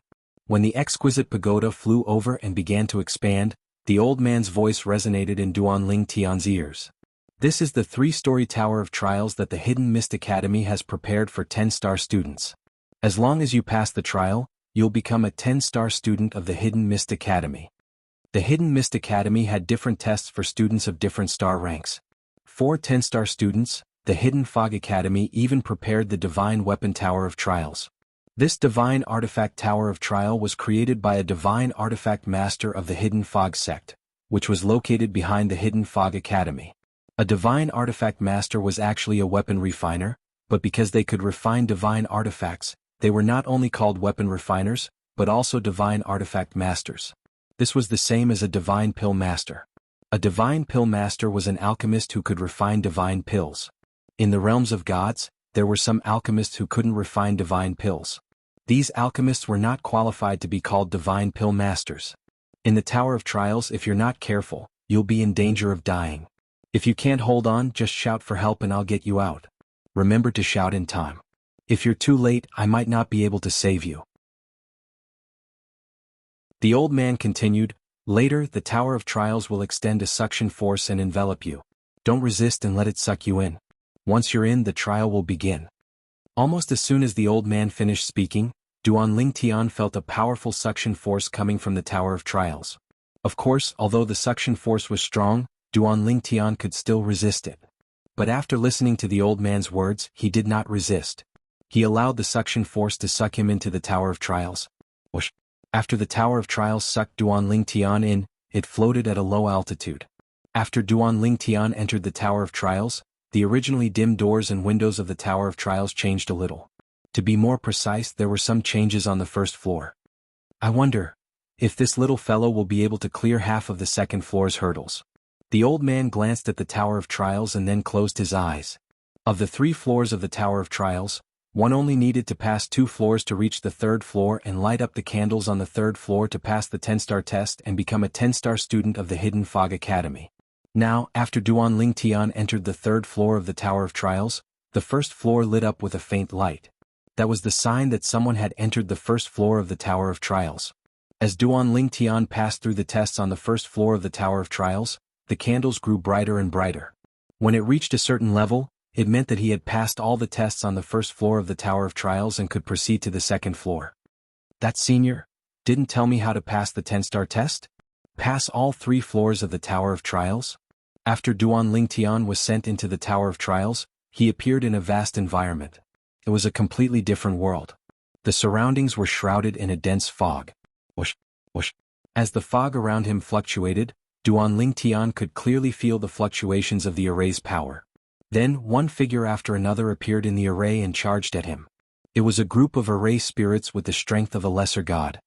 When the exquisite pagoda flew over and began to expand, the old man's voice resonated in Duan Lingtian's ears. This is the 3-story tower of trials that the Hidden Mist Academy has prepared for 10-star students. As long as you pass the trial, you'll become a 10-star student of the Hidden Mist Academy. The Hidden Mist Academy had different tests for students of different star ranks. For 10-star students, the Hidden Fog Academy even prepared the Divine Weapon Tower of Trials. This Divine Artifact Tower of Trial was created by a Divine Artifact Master of the Hidden Fog sect, which was located behind the Hidden Fog Academy. A Divine Artifact Master was actually a weapon refiner, but because they could refine divine artifacts, they were not only called weapon refiners, but also Divine Artifact Masters. This was the same as a Divine Pill Master. A Divine Pill Master was an alchemist who could refine divine pills. In the realms of gods, there were some alchemists who couldn't refine divine pills. These alchemists were not qualified to be called Divine Pill Masters. In the Tower of Trials, if you're not careful, you'll be in danger of dying. If you can't hold on, just shout for help and I'll get you out. Remember to shout in time. If you're too late, I might not be able to save you. The old man continued, later the Tower of Trials will extend a suction force and envelop you. Don't resist and let it suck you in. Once you're in, the trial will begin. Almost as soon as the old man finished speaking, Duan Lingtian felt a powerful suction force coming from the Tower of Trials. Of course, although the suction force was strong, Duan Lingtian could still resist it. But after listening to the old man's words, he did not resist. He allowed the suction force to suck him into the Tower of Trials. Whoosh. After the Tower of Trials sucked Duan Lingtian in, it floated at a low altitude. After Duan Lingtian entered the Tower of Trials, the originally dim doors and windows of the Tower of Trials changed a little. To be more precise, there were some changes on the first floor. I wonder if this little fellow will be able to clear half of the second floor's hurdles. The old man glanced at the Tower of Trials and then closed his eyes. Of the 3 floors of the Tower of Trials, one only needed to pass 2 floors to reach the 3rd floor and light up the candles on the 3rd floor to pass the 10-star test and become a 10-star student of the Hidden Fog Academy. Now, after Duan Lingtian entered the 3rd floor of the Tower of Trials, the 1st floor lit up with a faint light. That was the sign that someone had entered the 1st floor of the Tower of Trials. As Duan Lingtian passed through the tests on the 1st floor of the Tower of Trials, the candles grew brighter and brighter. When it reached a certain level, it meant that he had passed all the tests on the 1st floor of the Tower of Trials and could proceed to the 2nd floor. That senior didn't tell me how to pass the 10-star test? Pass all 3 floors of the Tower of Trials? After Duan Lingtian was sent into the Tower of Trials, he appeared in a vast environment. It was a completely different world. The surroundings were shrouded in a dense fog. Whoosh, whoosh. As the fog around him fluctuated, Duan Lingtian could clearly feel the fluctuations of the array's power. Then, one figure after another appeared in the array and charged at him. It was a group of array spirits with the strength of a lesser god.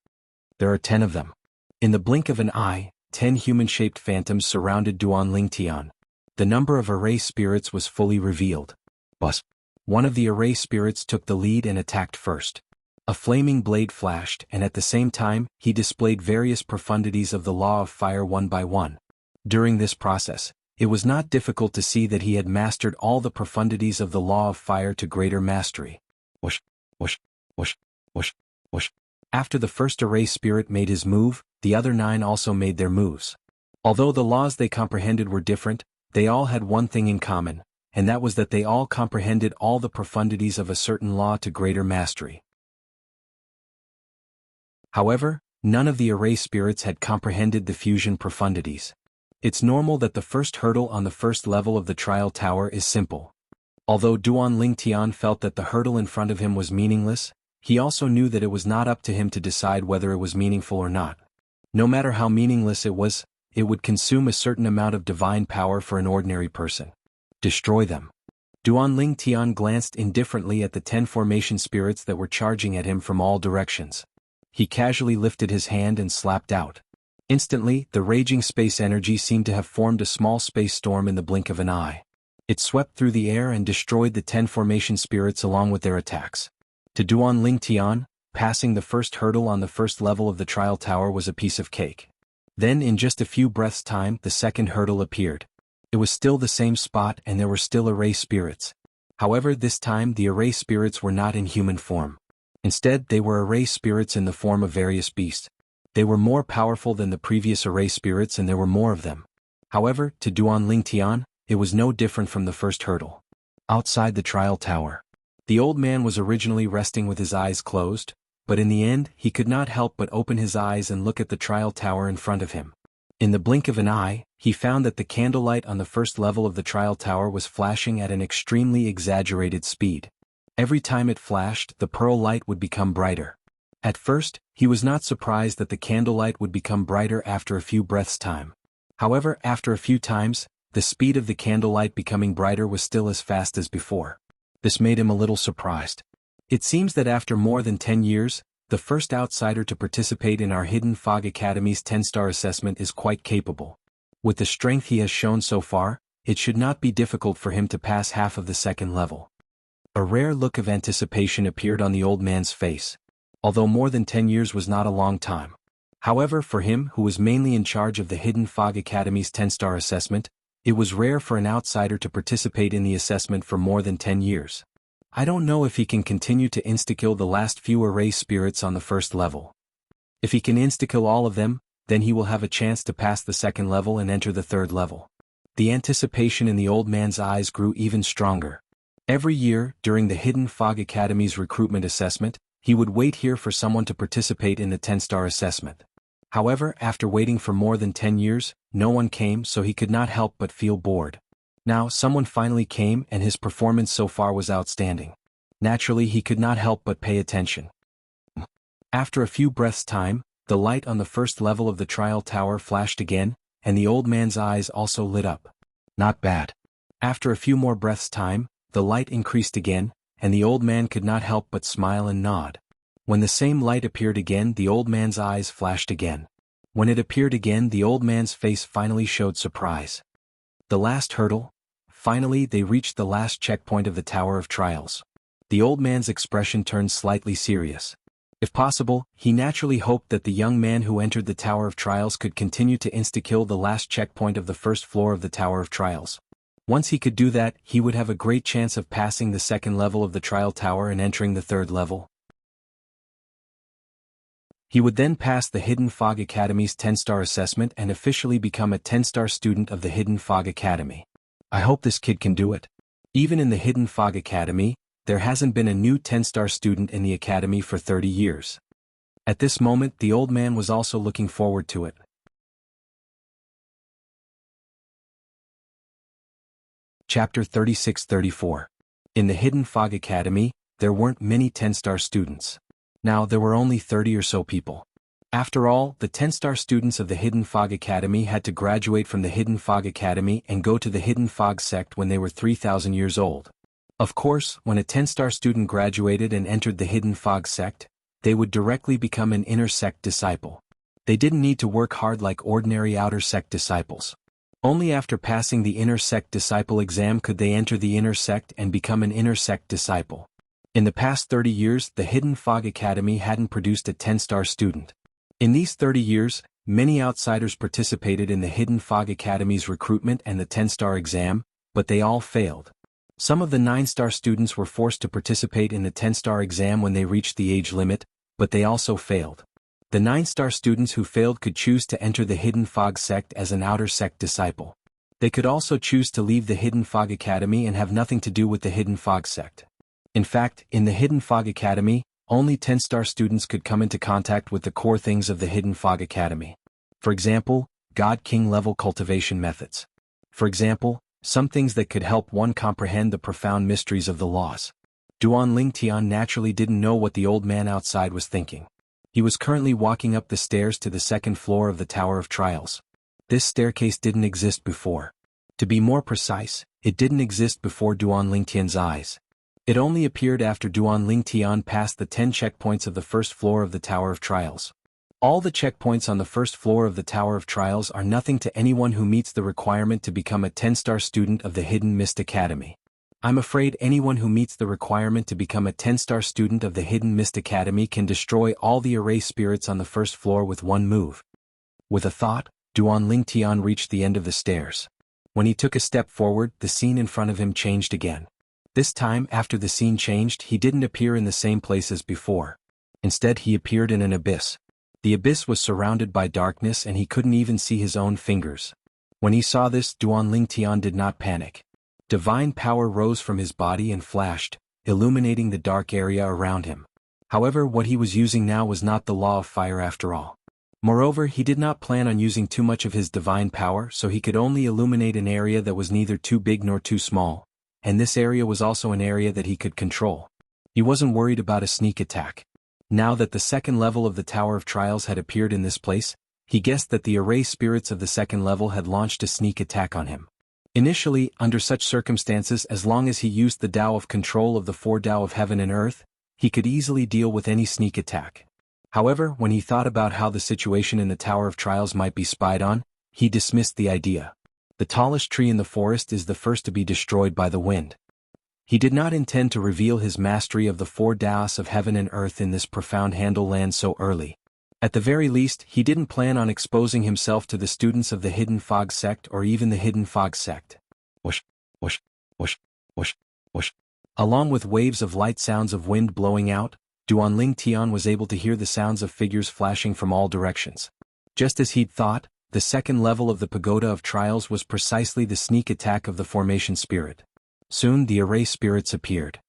There are 10 of them. In the blink of an eye, 10 human-shaped phantoms surrounded Duan Lingtian. The number of array spirits was fully revealed. Bus. One of the array spirits took the lead and attacked first. A flaming blade flashed, and at the same time, he displayed various profundities of the law of fire one by one. During this process, it was not difficult to see that he had mastered all the profundities of the law of fire to greater mastery. Whoosh, whoosh, whoosh, whoosh, whoosh. After the first array spirit made his move, the other 9 also made their moves. Although the laws they comprehended were different, they all had one thing in common, and that was that they all comprehended all the profundities of a certain law to greater mastery. However, none of the array spirits had comprehended the fusion profundities. It's normal that the first hurdle on the first level of the trial tower is simple. Although Duan Lingtian felt that the hurdle in front of him was meaningless, he also knew that it was not up to him to decide whether it was meaningful or not. No matter how meaningless it was, it would consume a certain amount of divine power for an ordinary person. Destroy them. Duan Lingtian glanced indifferently at the 10 formation spirits that were charging at him from all directions. He casually lifted his hand and slapped out. Instantly, the raging space energy seemed to have formed a small space storm in the blink of an eye. It swept through the air and destroyed the 10 formation spirits along with their attacks. To Duan Ling Tian, passing the first hurdle on the first level of the trial tower was a piece of cake. Then in just a few breaths' time the second hurdle appeared. It was still the same spot and there were still array spirits. However, this time the array spirits were not in human form. Instead, they were array spirits in the form of various beasts. They were more powerful than the previous array spirits and there were more of them. However, to Duan Ling Tian, it was no different from the first hurdle. Outside the trial tower. The old man was originally resting with his eyes closed, but in the end he could not help but open his eyes and look at the trial tower in front of him. In the blink of an eye, he found that the candlelight on the first level of the trial tower was flashing at an extremely exaggerated speed. Every time it flashed, the pearl light would become brighter. At first, he was not surprised that the candlelight would become brighter after a few breaths' time. However, after a few times, the speed of the candlelight becoming brighter was still as fast as before. This made him a little surprised. It seems that after more than 10 years, the first outsider to participate in our Hidden Fog Academy's 10-star assessment is quite capable. With the strength he has shown so far, it should not be difficult for him to pass half of the second level. A rare look of anticipation appeared on the old man's face. Although more than 10 years was not a long time. However, for him who was mainly in charge of the Hidden Fog Academy's 10-star assessment, it was rare for an outsider to participate in the assessment for more than 10 years. I don't know if he can continue to insta-kill the last few array spirits on the first level. If he can insta-kill all of them, then he will have a chance to pass the second level and enter the third level. The anticipation in the old man's eyes grew even stronger. Every year, during the Hidden Fog Academy's recruitment assessment, he would wait here for someone to participate in the 10-star assessment. However, after waiting for more than 10 years, no one came, so he could not help but feel bored. Now someone finally came and his performance so far was outstanding. Naturally, he could not help but pay attention. After a few breaths' time, the light on the first level of the trial tower flashed again, and the old man's eyes also lit up. Not bad. After a few more breaths' time, the light increased again, and the old man could not help but smile and nod. When the same light appeared again, the old man's eyes flashed again. When it appeared again, the old man's face finally showed surprise. The last hurdle? Finally, they reached the last checkpoint of the Tower of Trials. The old man's expression turned slightly serious. If possible, he naturally hoped that the young man who entered the Tower of Trials could continue to insta-kill the last checkpoint of the first floor of the Tower of Trials. Once he could do that, he would have a great chance of passing the second level of the trial tower and entering the third level. He would then pass the Hidden Fog Academy's 10-star assessment and officially become a 10-star student of the Hidden Fog Academy. I hope this kid can do it. Even in the Hidden Fog Academy, there hasn't been a new 10-star student in the academy for 30 years. At this moment, the old man was also looking forward to it. Chapter 36-34. In the Hidden Fog Academy, there weren't many 10-star students. Now there were only 30 or so people. After all, the 10-star students of the Hidden Fog Academy had to graduate from the Hidden Fog Academy and go to the Hidden Fog sect when they were 3,000 years old. Of course, when a 10-star student graduated and entered the Hidden Fog sect, they would directly become an inner sect disciple. They didn't need to work hard like ordinary outer sect disciples. Only after passing the inner sect disciple exam could they enter the inner sect and become an inner sect disciple. In the past 30 years, the Hidden Fog Academy hadn't produced a 10-star student. In these 30 years, many outsiders participated in the Hidden Fog Academy's recruitment and the 10-star exam, but they all failed. Some of the 9-star students were forced to participate in the 10-star exam when they reached the age limit, but they also failed. The 9-star students who failed could choose to enter the Hidden Fog sect as an outer sect disciple. They could also choose to leave the Hidden Fog Academy and have nothing to do with the Hidden Fog sect. In fact, in the Hidden Fog Academy, only 10-star students could come into contact with the core things of the Hidden Fog Academy. For example, God King level cultivation methods. For example, some things that could help one comprehend the profound mysteries of the laws. Duan Ling Tian naturally didn't know what the old man outside was thinking. He was currently walking up the stairs to the second floor of the Tower of Trials. This staircase didn't exist before. To be more precise, it didn't exist before Duan Ling Tian's eyes. It only appeared after Duan Tian passed the 10 checkpoints of the first floor of the Tower of Trials. All the checkpoints on the first floor of the Tower of Trials are nothing to anyone who meets the requirement to become a 10-star student of the Hidden Mist Academy. I'm afraid anyone who meets the requirement to become a 10-star student of the Hidden Mist Academy can destroy all the array spirits on the first floor with one move. With a thought, Duan Tian reached the end of the stairs. When he took a step forward, the scene in front of him changed again. This time, after the scene changed, he didn't appear in the same place as before. Instead, he appeared in an abyss. The abyss was surrounded by darkness and he couldn't even see his own fingers. When he saw this, Duan Tian did not panic. Divine power rose from his body and flashed, illuminating the dark area around him. However, what he was using now was not the law of fire after all. Moreover, he did not plan on using too much of his divine power, so he could only illuminate an area that was neither too big nor too small, and this area was also an area that he could control. He wasn't worried about a sneak attack. Now that the second level of the Tower of Trials had appeared in this place, he guessed that the array spirits of the second level had launched a sneak attack on him. Initially, under such circumstances, as long as he used the Tao of control of the four Tao of heaven and earth, he could easily deal with any sneak attack. However, when he thought about how the situation in the Tower of Trials might be spied on, he dismissed the idea. The tallest tree in the forest is the first to be destroyed by the wind. He did not intend to reveal his mastery of the four Taos of heaven and earth in this profound handle land so early. At the very least, he didn't plan on exposing himself to the students of the Hidden Fog sect or even the Hidden Fog sect. Whoosh, whoosh, whoosh, whoosh, whoosh. Along with waves of light sounds of wind blowing out, Duan Tian was able to hear the sounds of figures flashing from all directions. Just as he'd thought, the second level of the Pagoda of Trials was precisely the sneak attack of the formation spirit. Soon the array spirits appeared.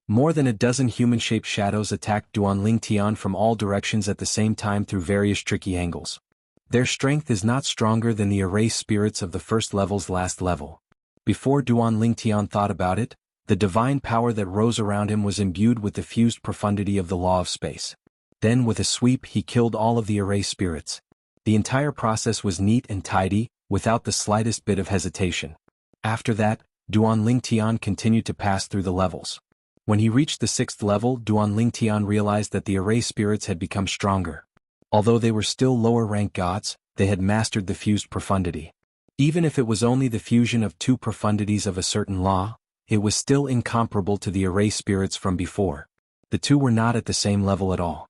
More than a dozen human-shaped shadows attacked Duan Tian from all directions at the same time through various tricky angles. Their strength is not stronger than the array spirits of the first level's last level. Before Duan Tian thought about it, the divine power that rose around him was imbued with the fused profundity of the law of space. Then with a sweep he killed all of the array spirits. The entire process was neat and tidy, without the slightest bit of hesitation. After that, Duan Tian continued to pass through the levels. When he reached the 6th level, Duan Tian realized that the array spirits had become stronger. Although they were still lower-ranked gods, they had mastered the fused profundity. Even if it was only the fusion of two profundities of a certain law, it was still incomparable to the array spirits from before. The two were not at the same level at all.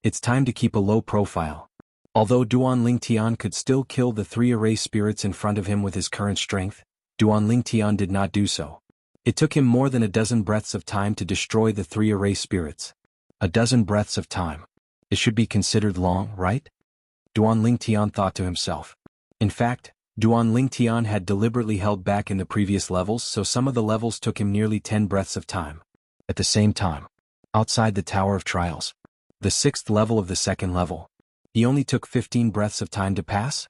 It's time to keep a low profile. Although Duan Tian could still kill the 3 array spirits in front of him with his current strength, Duan Tian did not do so. It took him more than a dozen breaths of time to destroy the 3 array spirits. A dozen breaths of time. It should be considered long, right? Duan Tian thought to himself. In fact, Duan Tian had deliberately held back in the previous levels, so some of the levels took him nearly 10 breaths of time. At the same time, outside the Tower of Trials, the 6th level of the second level, he only took 15 breaths of time to pass?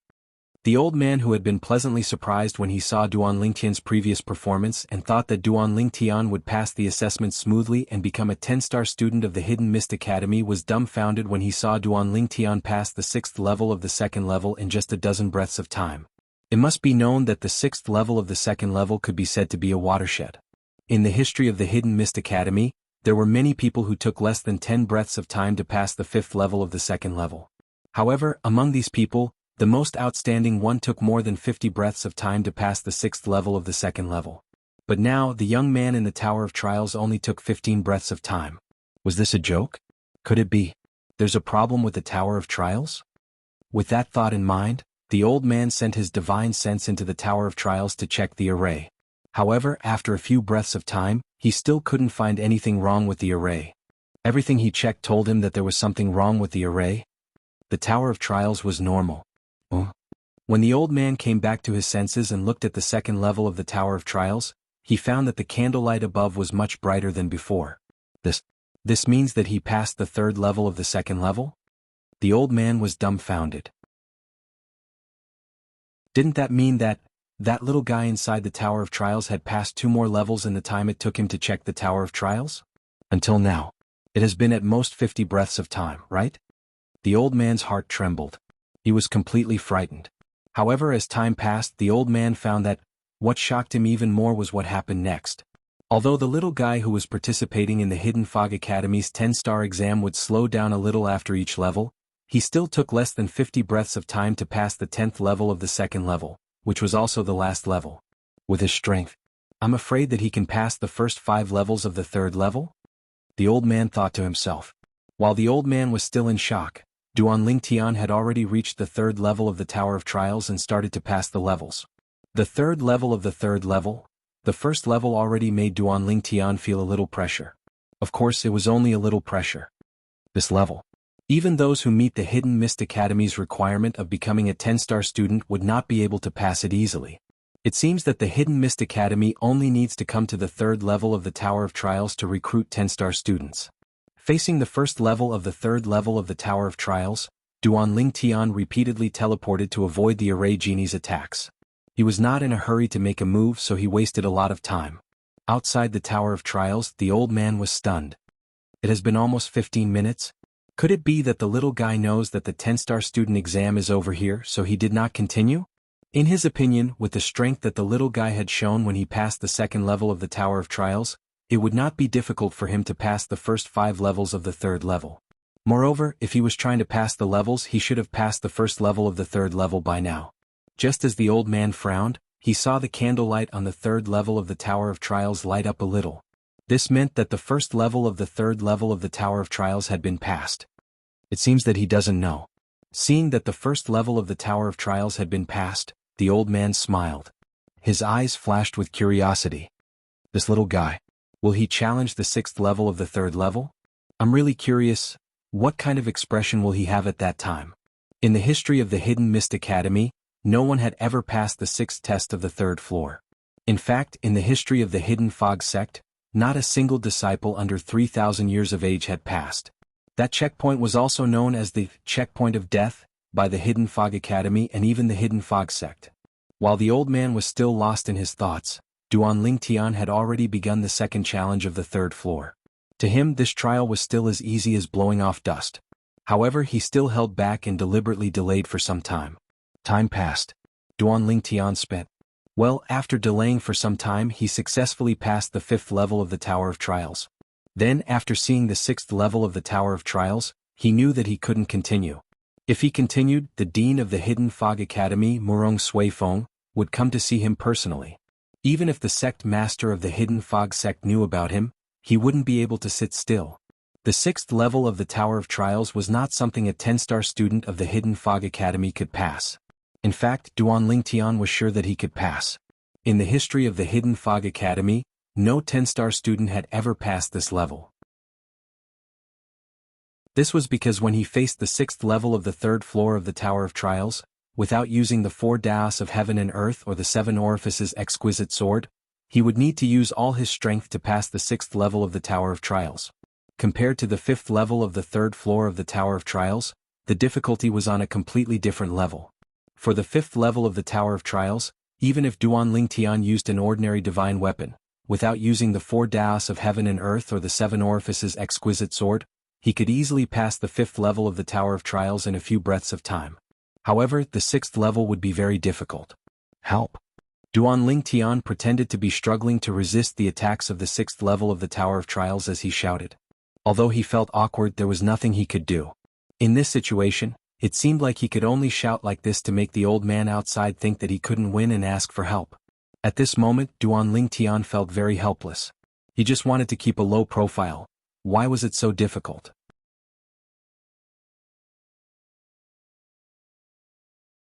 The old man, who had been pleasantly surprised when he saw Duan Tian's previous performance and thought that Duan Tian would pass the assessment smoothly and become a 10-star student of the Hidden Mist Academy, was dumbfounded when he saw Duan Tian pass the 6th level of the second level in just a dozen breaths of time. It must be known that the 6th level of the second level could be said to be a watershed. In the history of the Hidden Mist Academy, there were many people who took less than 10 breaths of time to pass the 5th level of the second level. However, among these people, the most outstanding one took more than 50 breaths of time to pass the 6th level of the second level. But now, the young man in the Tower of Trials only took 15 breaths of time. Was this a joke? Could it be? There's a problem with the Tower of Trials? With that thought in mind, the old man sent his divine sense into the Tower of Trials to check the array. However, after a few breaths of time, he still couldn't find anything wrong with the array. Everything he checked told him that there was something wrong with the array. The Tower of Trials was normal. When the old man came back to his senses and looked at the second level of the Tower of Trials, he found that the candlelight above was much brighter than before. This means that he passed the 3rd level of the second level? The old man was dumbfounded. Didn't that mean that little guy inside the Tower of Trials had passed 2 more levels in the time it took him to check the Tower of Trials? Until now, it has been at most 50 breaths of time, right? The old man's heart trembled. He was completely frightened. However, as time passed, the old man found that what shocked him even more was what happened next. Although the little guy who was participating in the Hidden Fog Academy's 10-star exam would slow down a little after each level, he still took less than 50 breaths of time to pass the 10th level of the second level, which was also the last level. With his strength, I'm afraid that he can pass the first 5 levels of the third level? The old man thought to himself. While the old man was still in shock, Duan Lingtian had already reached the third level of the Tower of Trials and started to pass the levels. The third level of the third level? The first level already made Duan Lingtian feel a little pressure. Of course, it was only a little pressure. This level. Even those who meet the Hidden Mist Academy's requirement of becoming a 10-star student would not be able to pass it easily. It seems that the Hidden Mist Academy only needs to come to the third level of the Tower of Trials to recruit 10-star students. Facing the first level of the third level of the Tower of Trials, Duan Lingtian repeatedly teleported to avoid the Array Genie's attacks. He was not in a hurry to make a move, so he wasted a lot of time. Outside the Tower of Trials, the old man was stunned. It has been almost 15 minutes? Could it be that the little guy knows that the 10-star student exam is over here, so he did not continue? In his opinion, with the strength that the little guy had shown when he passed the second level of the Tower of Trials, it would not be difficult for him to pass the first 5 levels of the third level. Moreover, if he was trying to pass the levels, he should have passed the first level of the third level by now. Just as the old man frowned, he saw the candlelight on the third level of the Tower of Trials light up a little. This meant that the first level of the third level of the Tower of Trials had been passed. It seems that he doesn't know. Seeing that the first level of the Tower of Trials had been passed, the old man smiled. His eyes flashed with curiosity. This little guy. Will he challenge the 6th level of the third level? I'm really curious, what kind of expression will he have at that time? In the history of the Hidden Mist Academy, no one had ever passed the 6th test of the third floor. In fact, in the history of the Hidden Fog sect, not a single disciple under 3,000 years of age had passed. That checkpoint was also known as the checkpoint of death by the Hidden Fog Academy and even the Hidden Fog sect. While the old man was still lost in his thoughts, Duan Lingtian had already begun the second challenge of the third floor. To him, this trial was still as easy as blowing off dust. However, he still held back and deliberately delayed for some time. Time passed. Duan Lingtian spent. Well, after delaying for some time, he successfully passed the 5th level of the Tower of Trials. Then, after seeing the 6th level of the Tower of Trials, he knew that he couldn't continue. If he continued, the Dean of the Hidden Fog Academy, Murong Suifeng, would come to see him personally. Even if the sect master of the Hidden Fog sect knew about him, he wouldn't be able to sit still. The 6th level of the Tower of Trials was not something a 10-star student of the Hidden Fog Academy could pass. In fact, Duan Lingtian was sure that he could pass. In the history of the Hidden Fog Academy, no 10-star student had ever passed this level. This was because when he faced the 6th level of the third floor of the Tower of Trials, without using the 4 Daos of Heaven and Earth or the 7 Orifices exquisite sword, he would need to use all his strength to pass the 6th level of the Tower of Trials. Compared to the 5th level of the third floor of the Tower of Trials, the difficulty was on a completely different level. For the 5th level of the Tower of Trials, even if Duan Lingtian used an ordinary divine weapon, without using the 4 Daos of Heaven and Earth or the 7 Orifices exquisite sword, he could easily pass the 5th level of the Tower of Trials in a few breaths of time. However, the 6th level would be very difficult. Help! Duan Lingtian pretended to be struggling to resist the attacks of the 6th level of the Tower of Trials as he shouted. Although he felt awkward, there was nothing he could do. In this situation, it seemed like he could only shout like this to make the old man outside think that he couldn't win and ask for help. At this moment, Duan Lingtian felt very helpless. He just wanted to keep a low profile. Why was it so difficult?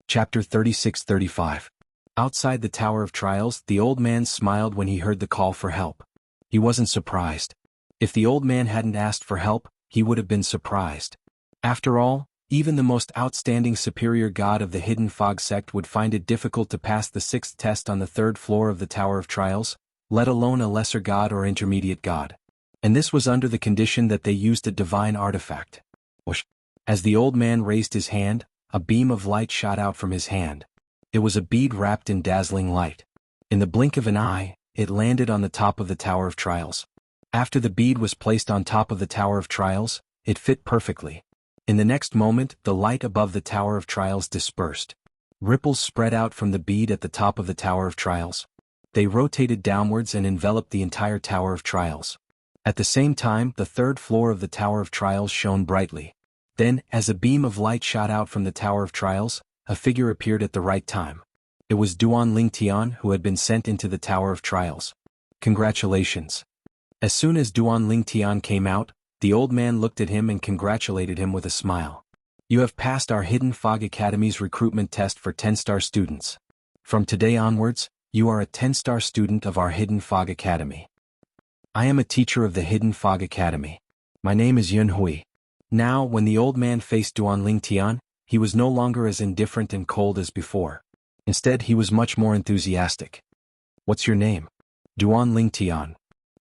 Chapter 36-35. Outside the Tower of Trials, the old man smiled when he heard the call for help. He wasn't surprised. If the old man hadn't asked for help, he would have been surprised. After all, even the most outstanding superior god of the Hidden Fog sect would find it difficult to pass the 6th test on the 3rd floor of the Tower of Trials, let alone a lesser god or intermediate god. And this was under the condition that they used a divine artifact. Whoosh! As the old man raised his hand, a beam of light shot out from his hand. It was a bead wrapped in dazzling light. In the blink of an eye, it landed on the top of the Tower of Trials. After the bead was placed on top of the Tower of Trials, it fit perfectly. In the next moment, the light above the Tower of Trials dispersed. Ripples spread out from the bead at the top of the Tower of Trials. They rotated downwards and enveloped the entire Tower of Trials. At the same time, the third floor of the Tower of Trials shone brightly. Then, as a beam of light shot out from the Tower of Trials, a figure appeared at the right time. It was Duan Lingtian, who had been sent into the Tower of Trials. Congratulations. As soon as Duan Lingtian came out, the old man looked at him and congratulated him with a smile. You have passed our Hidden Fog Academy's recruitment test for 10-star students. From today onwards, you are a 10-star student of our Hidden Fog Academy. I am a teacher of the Hidden Fog Academy. My name is Yun Hui. Now, when the old man faced Duan Lingtian, he was no longer as indifferent and cold as before. Instead, he was much more enthusiastic. What's your name? Duan Lingtian.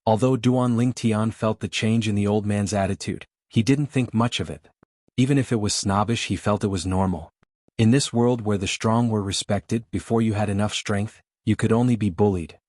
Although Duan Lingtian felt the change in the old man's attitude, he didn't think much of it. Even if it was snobbish, he felt it was normal. In this world where the strong were respected, before you had enough strength, you could only be bullied.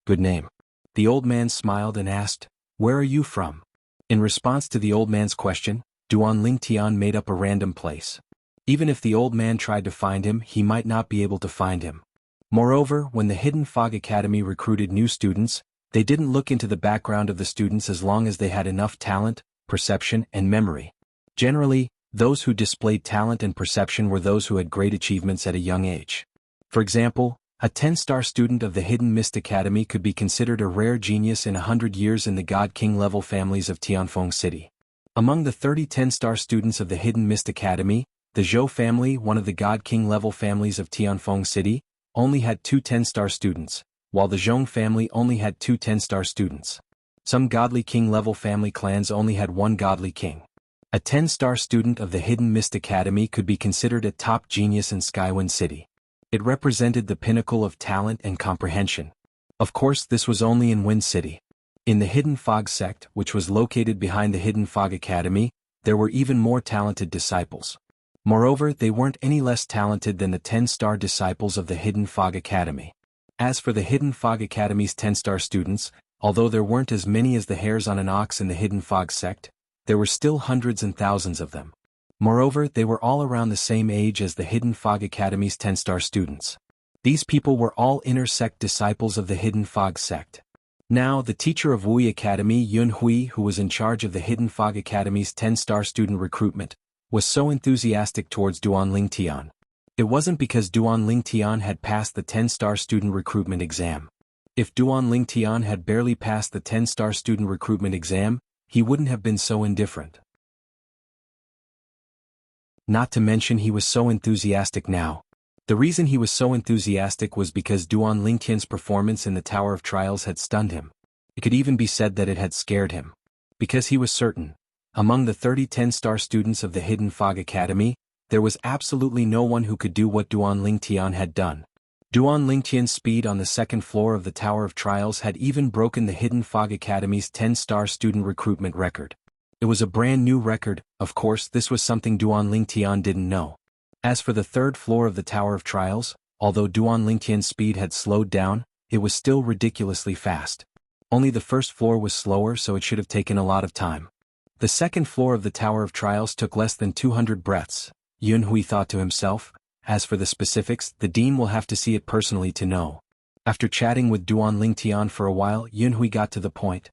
Good name. The old man smiled and asked, "Where are you from?" In response to the old man's question, Duan Lingtian made up a random place. Even if the old man tried to find him, he might not be able to find him. Moreover, when the Hidden Fog Academy recruited new students, they didn't look into the background of the students as long as they had enough talent, perception, and memory. Generally, those who displayed talent and perception were those who had great achievements at a young age. For example, a 10-star student of the Hidden Mist Academy could be considered a rare genius in 100 years in the God King level families of Tianfeng City. Among the 30 10-star students of the Hidden Mist Academy, the Zhou family, one of the God King level families of Tianfeng City, only had 2 10-star students, while the Zhong family only had 2 10-star students. Some Godly King level family clans only had 1 Godly King. A 10-star student of the Hidden Mist Academy could be considered a top genius in Skywind City. It represented the pinnacle of talent and comprehension. Of course, this was only in Wind City. In the Hidden Fog sect, which was located behind the Hidden Fog Academy, there were even more talented disciples. Moreover, they weren't any less talented than the 10-star disciples of the Hidden Fog Academy. As for the Hidden Fog Academy's 10-star students, although there weren't as many as the hairs on an ox in the Hidden Fog sect, there were still hundreds and thousands of them. Moreover, they were all around the same age as the Hidden Fog Academy's 10-star students. These people were all inner sect disciples of the Hidden Fog sect. Now, the teacher of Wuxia Academy, Yun Hui, who was in charge of the Hidden Fog Academy's 10-star student recruitment, was so enthusiastic towards Duan Lingtian. It wasn't because Duan Lingtian had passed the 10-star student recruitment exam. If Duan Lingtian had barely passed the 10-star student recruitment exam, he wouldn't have been so indifferent. Not to mention he was so enthusiastic now. The reason he was so enthusiastic was because Duan Lingtian's performance in the Tower of Trials had stunned him. It could even be said that it had scared him. Because he was certain, among the 30 10-star students of the Hidden Fog Academy, there was absolutely no one who could do what Duan Lingtian had done. Duan Lingtian's speed on the second floor of the Tower of Trials had even broken the Hidden Fog Academy's 10-star student recruitment record. It was a brand new record. Of course, this was something Duan Lingtian didn't know. As for the third floor of the Tower of Trials, although Duan Lingtian's speed had slowed down, it was still ridiculously fast. Only the first floor was slower, so it should have taken a lot of time. The second floor of the Tower of Trials took less than 200 breaths, Yun Hui thought to himself. As for the specifics, the dean will have to see it personally to know. After chatting with Duan Lingtian for a while, Yun Hui got to the point.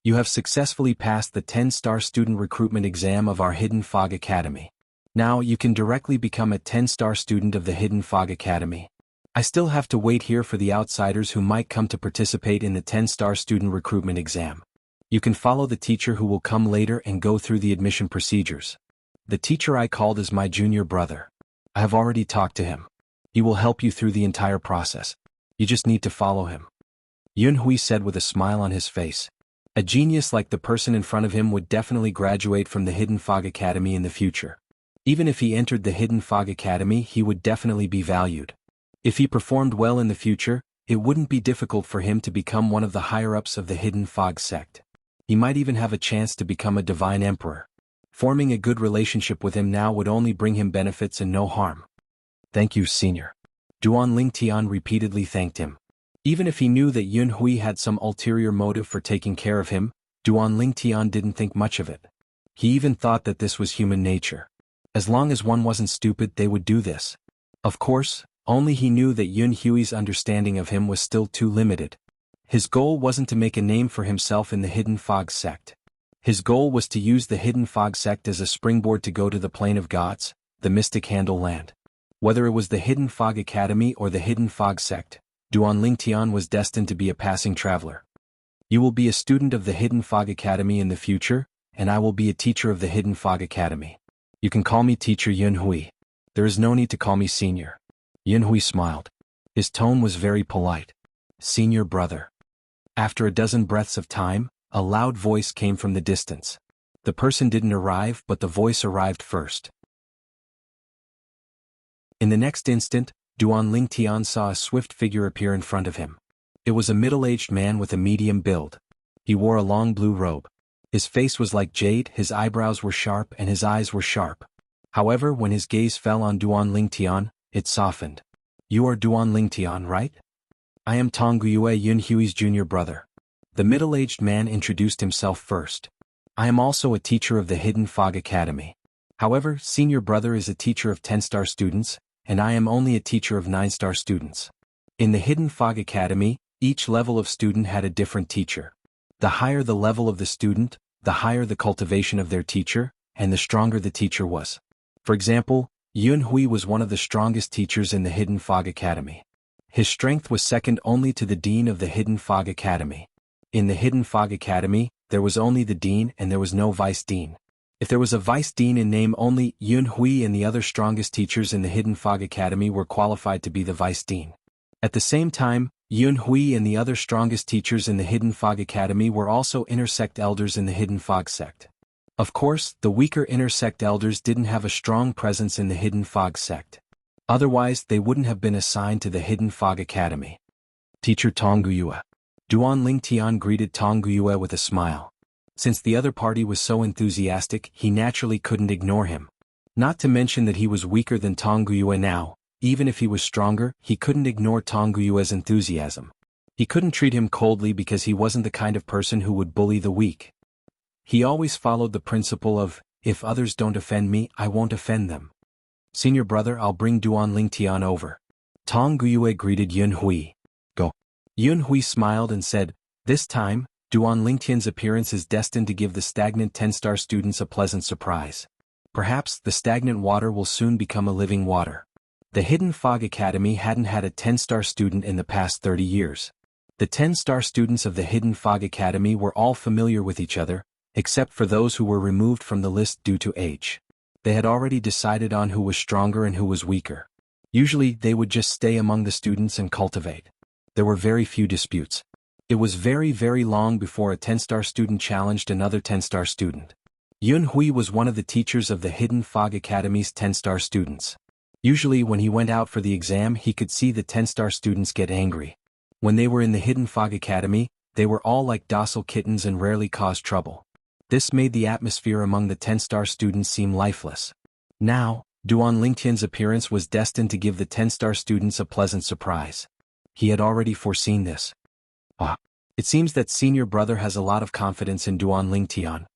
You have successfully passed the 10-star student recruitment exam of our Hidden Fog Academy. Now you can directly become a 10-star student of the Hidden Fog Academy. I still have to wait here for the outsiders who might come to participate in the 10-star student recruitment exam. You can follow the teacher who will come later and go through the admission procedures. The teacher I called is my junior brother. I have already talked to him. He will help you through the entire process. You just need to follow him. Yun Hui said with a smile on his face. A genius like the person in front of him would definitely graduate from the Hidden Fog Academy in the future. Even if he entered the Hidden Fog Academy, he would definitely be valued. If he performed well in the future, it wouldn't be difficult for him to become one of the higher-ups of the Hidden Fog sect. He might even have a chance to become a divine emperor. Forming a good relationship with him now would only bring him benefits and no harm. Thank you, senior. Duan Lingtian repeatedly thanked him. Even if he knew that Yun Hui had some ulterior motive for taking care of him, Duan Lingtian didn't think much of it. He even thought that this was human nature. As long as one wasn't stupid, they would do this. Of course, Only he knew that Yun Hui's understanding of him was still too limited. His goal wasn't to make a name for himself in the Hidden Fog sect. His goal was to use the Hidden Fog sect as a springboard to go to the Plane of Gods, the Mystic Handle land. Whether it was the Hidden Fog Academy or the Hidden Fog sect, Duan Lingtian was destined to be a passing traveler. You will be a student of the Hidden Fog Academy in the future, and I will be a teacher of the Hidden Fog Academy. You can call me Teacher Yun Hui. There is no need to call me Senior. Yun Hui smiled. His tone was very polite. Senior brother. After a dozen breaths of time, a loud voice came from the distance. The person didn't arrive, but the voice arrived first. In the next instant, Duan Lingtian saw a swift figure appear in front of him. It was a middle-aged man with a medium build. He wore a long blue robe. His face was like jade, his eyebrows were sharp and his eyes were sharp. However, when his gaze fell on Duan Lingtian, it softened. You are Duan Lingtian, right? I am Tongyue Yun Hui's junior brother. The middle-aged man introduced himself first. I am also a teacher of the Hidden Fog Academy. However, senior brother is a teacher of 10-star students, and I am only a teacher of 9-star students. In the Hidden Fog Academy, each level of student had a different teacher. The higher the level of the student, the higher the cultivation of their teacher, and the stronger the teacher was. For example, Yun Hui was one of the strongest teachers in the Hidden Fog Academy. His strength was second only to the Dean of the Hidden Fog Academy. In the Hidden Fog Academy, there was only the Dean and there was no Vice Dean. If there was a Vice Dean in name only, Yun Hui and the other strongest teachers in the Hidden Fog Academy were qualified to be the Vice Dean. At the same time, Yun Hui and the other strongest teachers in the Hidden Fog Academy were also inner sect elders in the Hidden Fog sect. Of course, the weaker inner sect elders didn't have a strong presence in the Hidden Fog sect. Otherwise, they wouldn't have been assigned to the Hidden Fog Academy. Teacher Tongyue. Duan Lingtian greeted Tongyue with a smile. Since the other party was so enthusiastic, he naturally couldn't ignore him. Not to mention that he was weaker than Tongyue now. Even if he was stronger, he couldn't ignore Tongyue's enthusiasm. He couldn't treat him coldly because he wasn't the kind of person who would bully the weak. He always followed the principle of, if others don't offend me, I won't offend them. Senior brother, I'll bring Duan Lingtian over. Tongyue greeted Yun Hui. Go. Yun Hui smiled and said, this time, Duan Lingtian's appearance is destined to give the stagnant 10-star students a pleasant surprise. Perhaps the stagnant water will soon become a living water. The Hidden Fog Academy hadn't had a 10-star student in the past 30 years. The 10-star students of the Hidden Fog Academy were all familiar with each other, except for those who were removed from the list due to age. They had already decided on who was stronger and who was weaker. Usually, they would just stay among the students and cultivate. There were very few disputes. It was very, very long before a 10-star student challenged another 10-star student. Yun Hui was one of the teachers of the Hidden Fog Academy's 10-star students. Usually when he went out for the exam, he could see the 10-star students get angry. When they were in the Hidden Fog Academy, they were all like docile kittens and rarely caused trouble. This made the atmosphere among the 10-star students seem lifeless. Now, Duan Lingtian's appearance was destined to give the 10-star students a pleasant surprise. He had already foreseen this. It seems that senior brother has a lot of confidence in Duan Lingtian.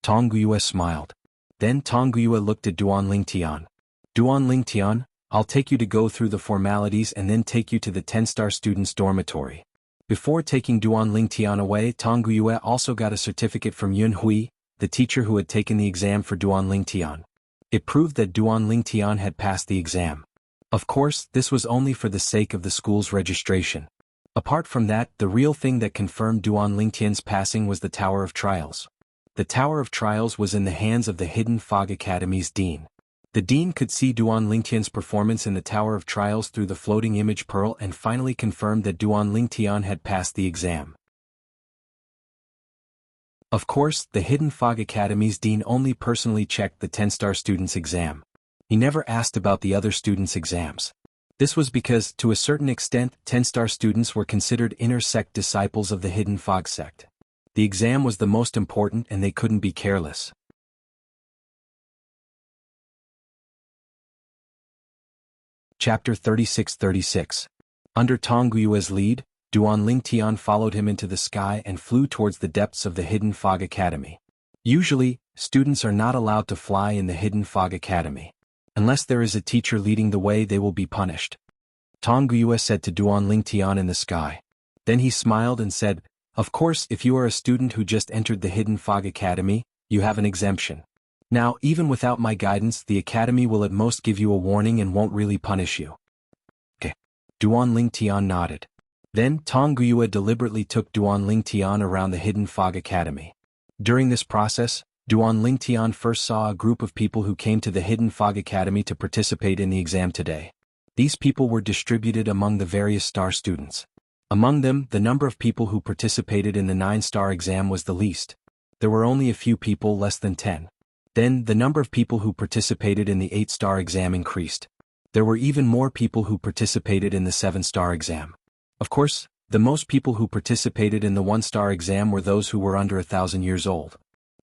Tongyue smiled. Then Tongyue looked at Duan Lingtian. Duan Lingtian, I'll take you to go through the formalities and then take you to the 10-star students' dormitory. Before taking Duan Lingtian away, Tongyue also got a certificate from Yun Hui, the teacher who had taken the exam for Duan Lingtian. It proved that Duan Lingtian had passed the exam. Of course, this was only for the sake of the school's registration. Apart from that, the real thing that confirmed Duan Lingtian's passing was the Tower of Trials. The Tower of Trials was in the hands of the Hidden Fog Academy's dean. The dean could see Duan Lingtian's performance in the Tower of Trials through the floating image pearl and finally confirmed that Duan Lingtian had passed the exam. Of course, the Hidden Fog Academy's dean only personally checked the 10-star students' exam. He never asked about the other students' exams. This was because, to a certain extent, 10-star students were considered inner sect disciples of the Hidden Fog sect. The exam was the most important and they couldn't be careless. Chapter 36-36. Under Tongyue's lead, Duan Lingtian followed him into the sky and flew towards the depths of the Hidden Fog Academy. Usually, students are not allowed to fly in the Hidden Fog Academy. Unless there is a teacher leading the way, they will be punished. Tong Guiyue said to Duan Lingtian in the sky. Then he smiled and said, "Of course, if you are a student who just entered the Hidden Fog Academy, you have an exemption. Now, even without my guidance, the academy will at most give you a warning and won't really punish you." Okay. Duan Lingtian nodded. Then, Tong Guiyue deliberately took Duan Lingtian around the Hidden Fog Academy. During this process, Duan Lingtian first saw a group of people who came to the Hidden Fog Academy to participate in the exam today. These people were distributed among the various star students. Among them, the number of people who participated in the 9-star exam was the least. There were only a few people, less than 10. Then, the number of people who participated in the 8-star exam increased. There were even more people who participated in the 7-star exam. Of course, the most people who participated in the 1-star exam were those who were under 1,000 years old.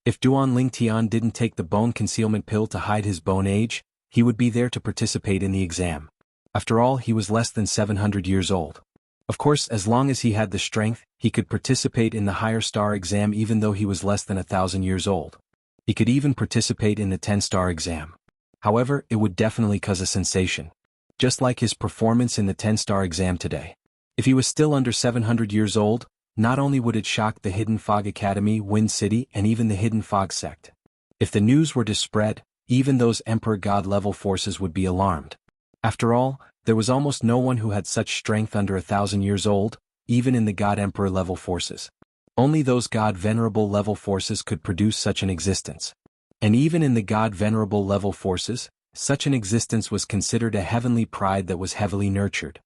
If Duan Lingtian didn't take the bone concealment pill to hide his bone age, he would be there to participate in the exam. After all, he was less than 700 years old. Of course, as long as he had the strength, he could participate in the higher star exam even though he was less than 1,000 years old. He could even participate in the 10-star exam. However, it would definitely cause a sensation. Just like his performance in the 10-star exam today. If he was still under 700 years old, not only would it shock the Hidden Fog Academy, Wind City, and even the Hidden Fog sect. If the news were to spread, even those Emperor God-level forces would be alarmed. After all, there was almost no one who had such strength under 1,000 years old, even in the God-Emperor level forces. Only those God-Venerable level forces could produce such an existence. And even in the God-Venerable level forces, such an existence was considered a heavenly pride that was heavily nurtured.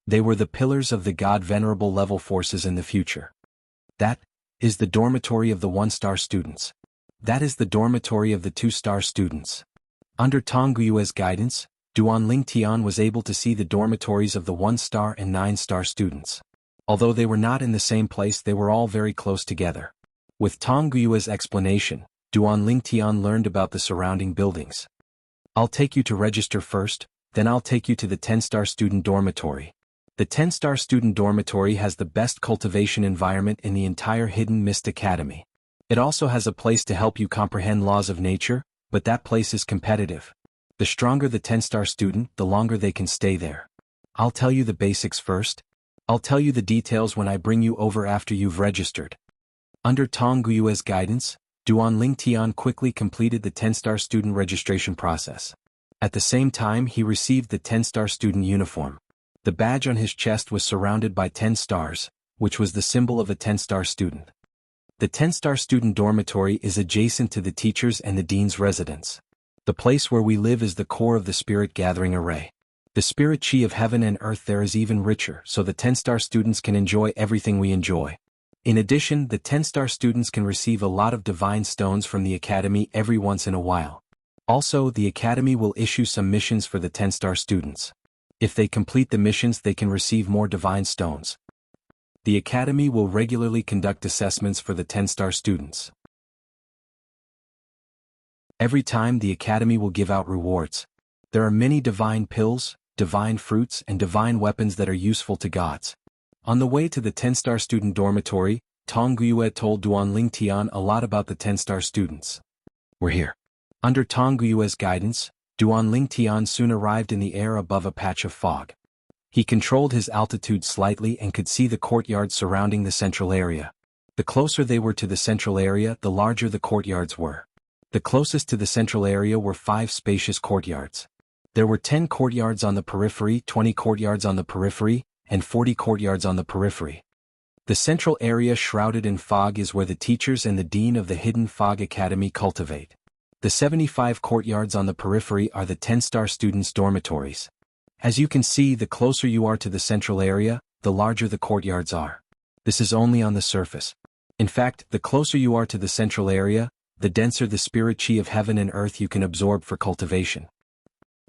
They were the pillars of the God-Venerable level forces in the future. That is the dormitory of the 1-star students. That is the dormitory of the 2-star students. Under Tong Guiyue's guidance, Duan Lingtian was able to see the dormitories of the 1-star and 9-star students. Although they were not in the same place, they were all very close together. With Tong Guiyue's explanation, Duan Lingtian learned about the surrounding buildings. "I'll take you to register first, then I'll take you to the 10-star student dormitory. The 10-star student dormitory has the best cultivation environment in the entire Hidden Mist Academy. It also has a place to help you comprehend laws of nature, but that place is competitive. The stronger the 10-star student, the longer they can stay there. I'll tell you the basics first. I'll tell you the details when I bring you over after you've registered." Under Tong Guiyue's guidance, Duan Lingtian quickly completed the 10-star student registration process. At the same time, he received the 10-star student uniform. The badge on his chest was surrounded by 10 stars, which was the symbol of a 10-star student. The 10-star student dormitory is adjacent to the teachers and the dean's residence. The place where we live is the core of the spirit gathering array. The spirit chi of heaven and earth there is even richer, so the 10-star students can enjoy everything we enjoy. In addition, the 10-star students can receive a lot of divine stones from the academy every once in a while. Also, the academy will issue some missions for the 10-star students. If they complete the missions, they can receive more divine stones. The academy will regularly conduct assessments for the 10-star students. Every time, the academy will give out rewards. There are many divine pills, divine fruits, and divine weapons that are useful to gods. On the way to the 10-star student dormitory, Tong Guiyue told Duan Lingtian a lot about the 10-star students. "We're here." Under Tong Guiyue's guidance, Duan Lingtian soon arrived in the air above a patch of fog. He controlled his altitude slightly and could see the courtyard surrounding the central area. The closer they were to the central area, the larger the courtyards were. The closest to the central area were 5 spacious courtyards. There were 10 courtyards on the periphery, 20 courtyards on the periphery, and 40 courtyards on the periphery. The central area shrouded in fog is where the teachers and the dean of the Hidden Fog Academy cultivate. The 75 courtyards on the periphery are the 10-star students' dormitories. As you can see, the closer you are to the central area, the larger the courtyards are. This is only on the surface. In fact, the closer you are to the central area, the denser the spirit chi of heaven and earth you can absorb for cultivation.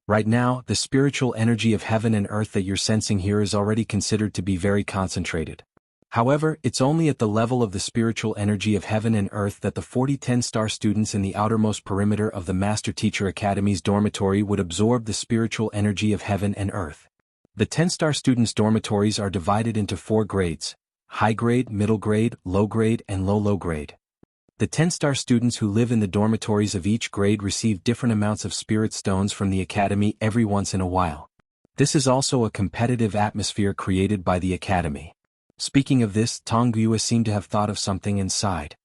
Right now, the spiritual energy of heaven and earth that you're sensing here is already considered to be very concentrated. However, it's only at the level of the spiritual energy of heaven and earth that the 40 10-star students in the outermost perimeter of the Master Teacher Academy's dormitory would absorb the spiritual energy of heaven and earth. The 10-star students' dormitories are divided into 4 grades: high grade, middle grade, low grade, and low grade. The 10-star students who live in the dormitories of each grade receive different amounts of spirit stones from the academy every once in a while. This is also a competitive atmosphere created by the academy. Speaking of this, Tong Yue seemed to have thought of something inside.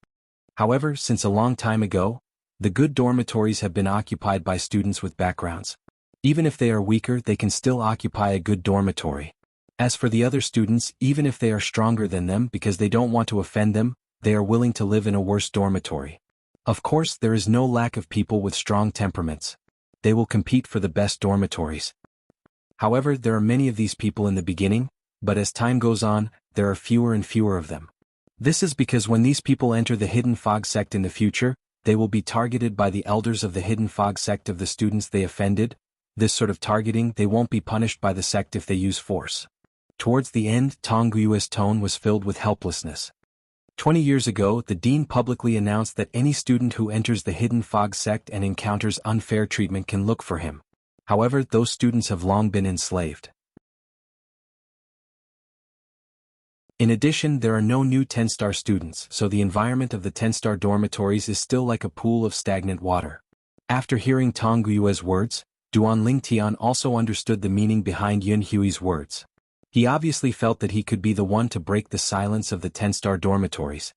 However, since a long time ago, the good dormitories have been occupied by students with backgrounds. Even if they are weaker, they can still occupy a good dormitory. As for the other students, even if they are stronger than them because they don't want to offend them, they are willing to live in a worse dormitory. Of course, there is no lack of people with strong temperaments. They will compete for the best dormitories. However, there are many of these people in the beginning, but as time goes on, there are fewer and fewer of them. This is because when these people enter the Hidden Fog sect in the future, they will be targeted by the elders of the Hidden Fog sect of the students they offended. This sort of targeting, they won't be punished by the sect if they use force. Towards the end, Tong Yue's tone was filled with helplessness. 20 years ago, the dean publicly announced that any student who enters the Hidden Fog sect and encounters unfair treatment can look for him. However, those students have long been enslaved. In addition, there are no new 10-star students, so the environment of the 10-star dormitories is still like a pool of stagnant water. After hearing Tong Yue's words, Duan Lingtian also understood the meaning behind Yun Hui's words. He obviously felt that he could be the one to break the silence of the 10-star dormitories.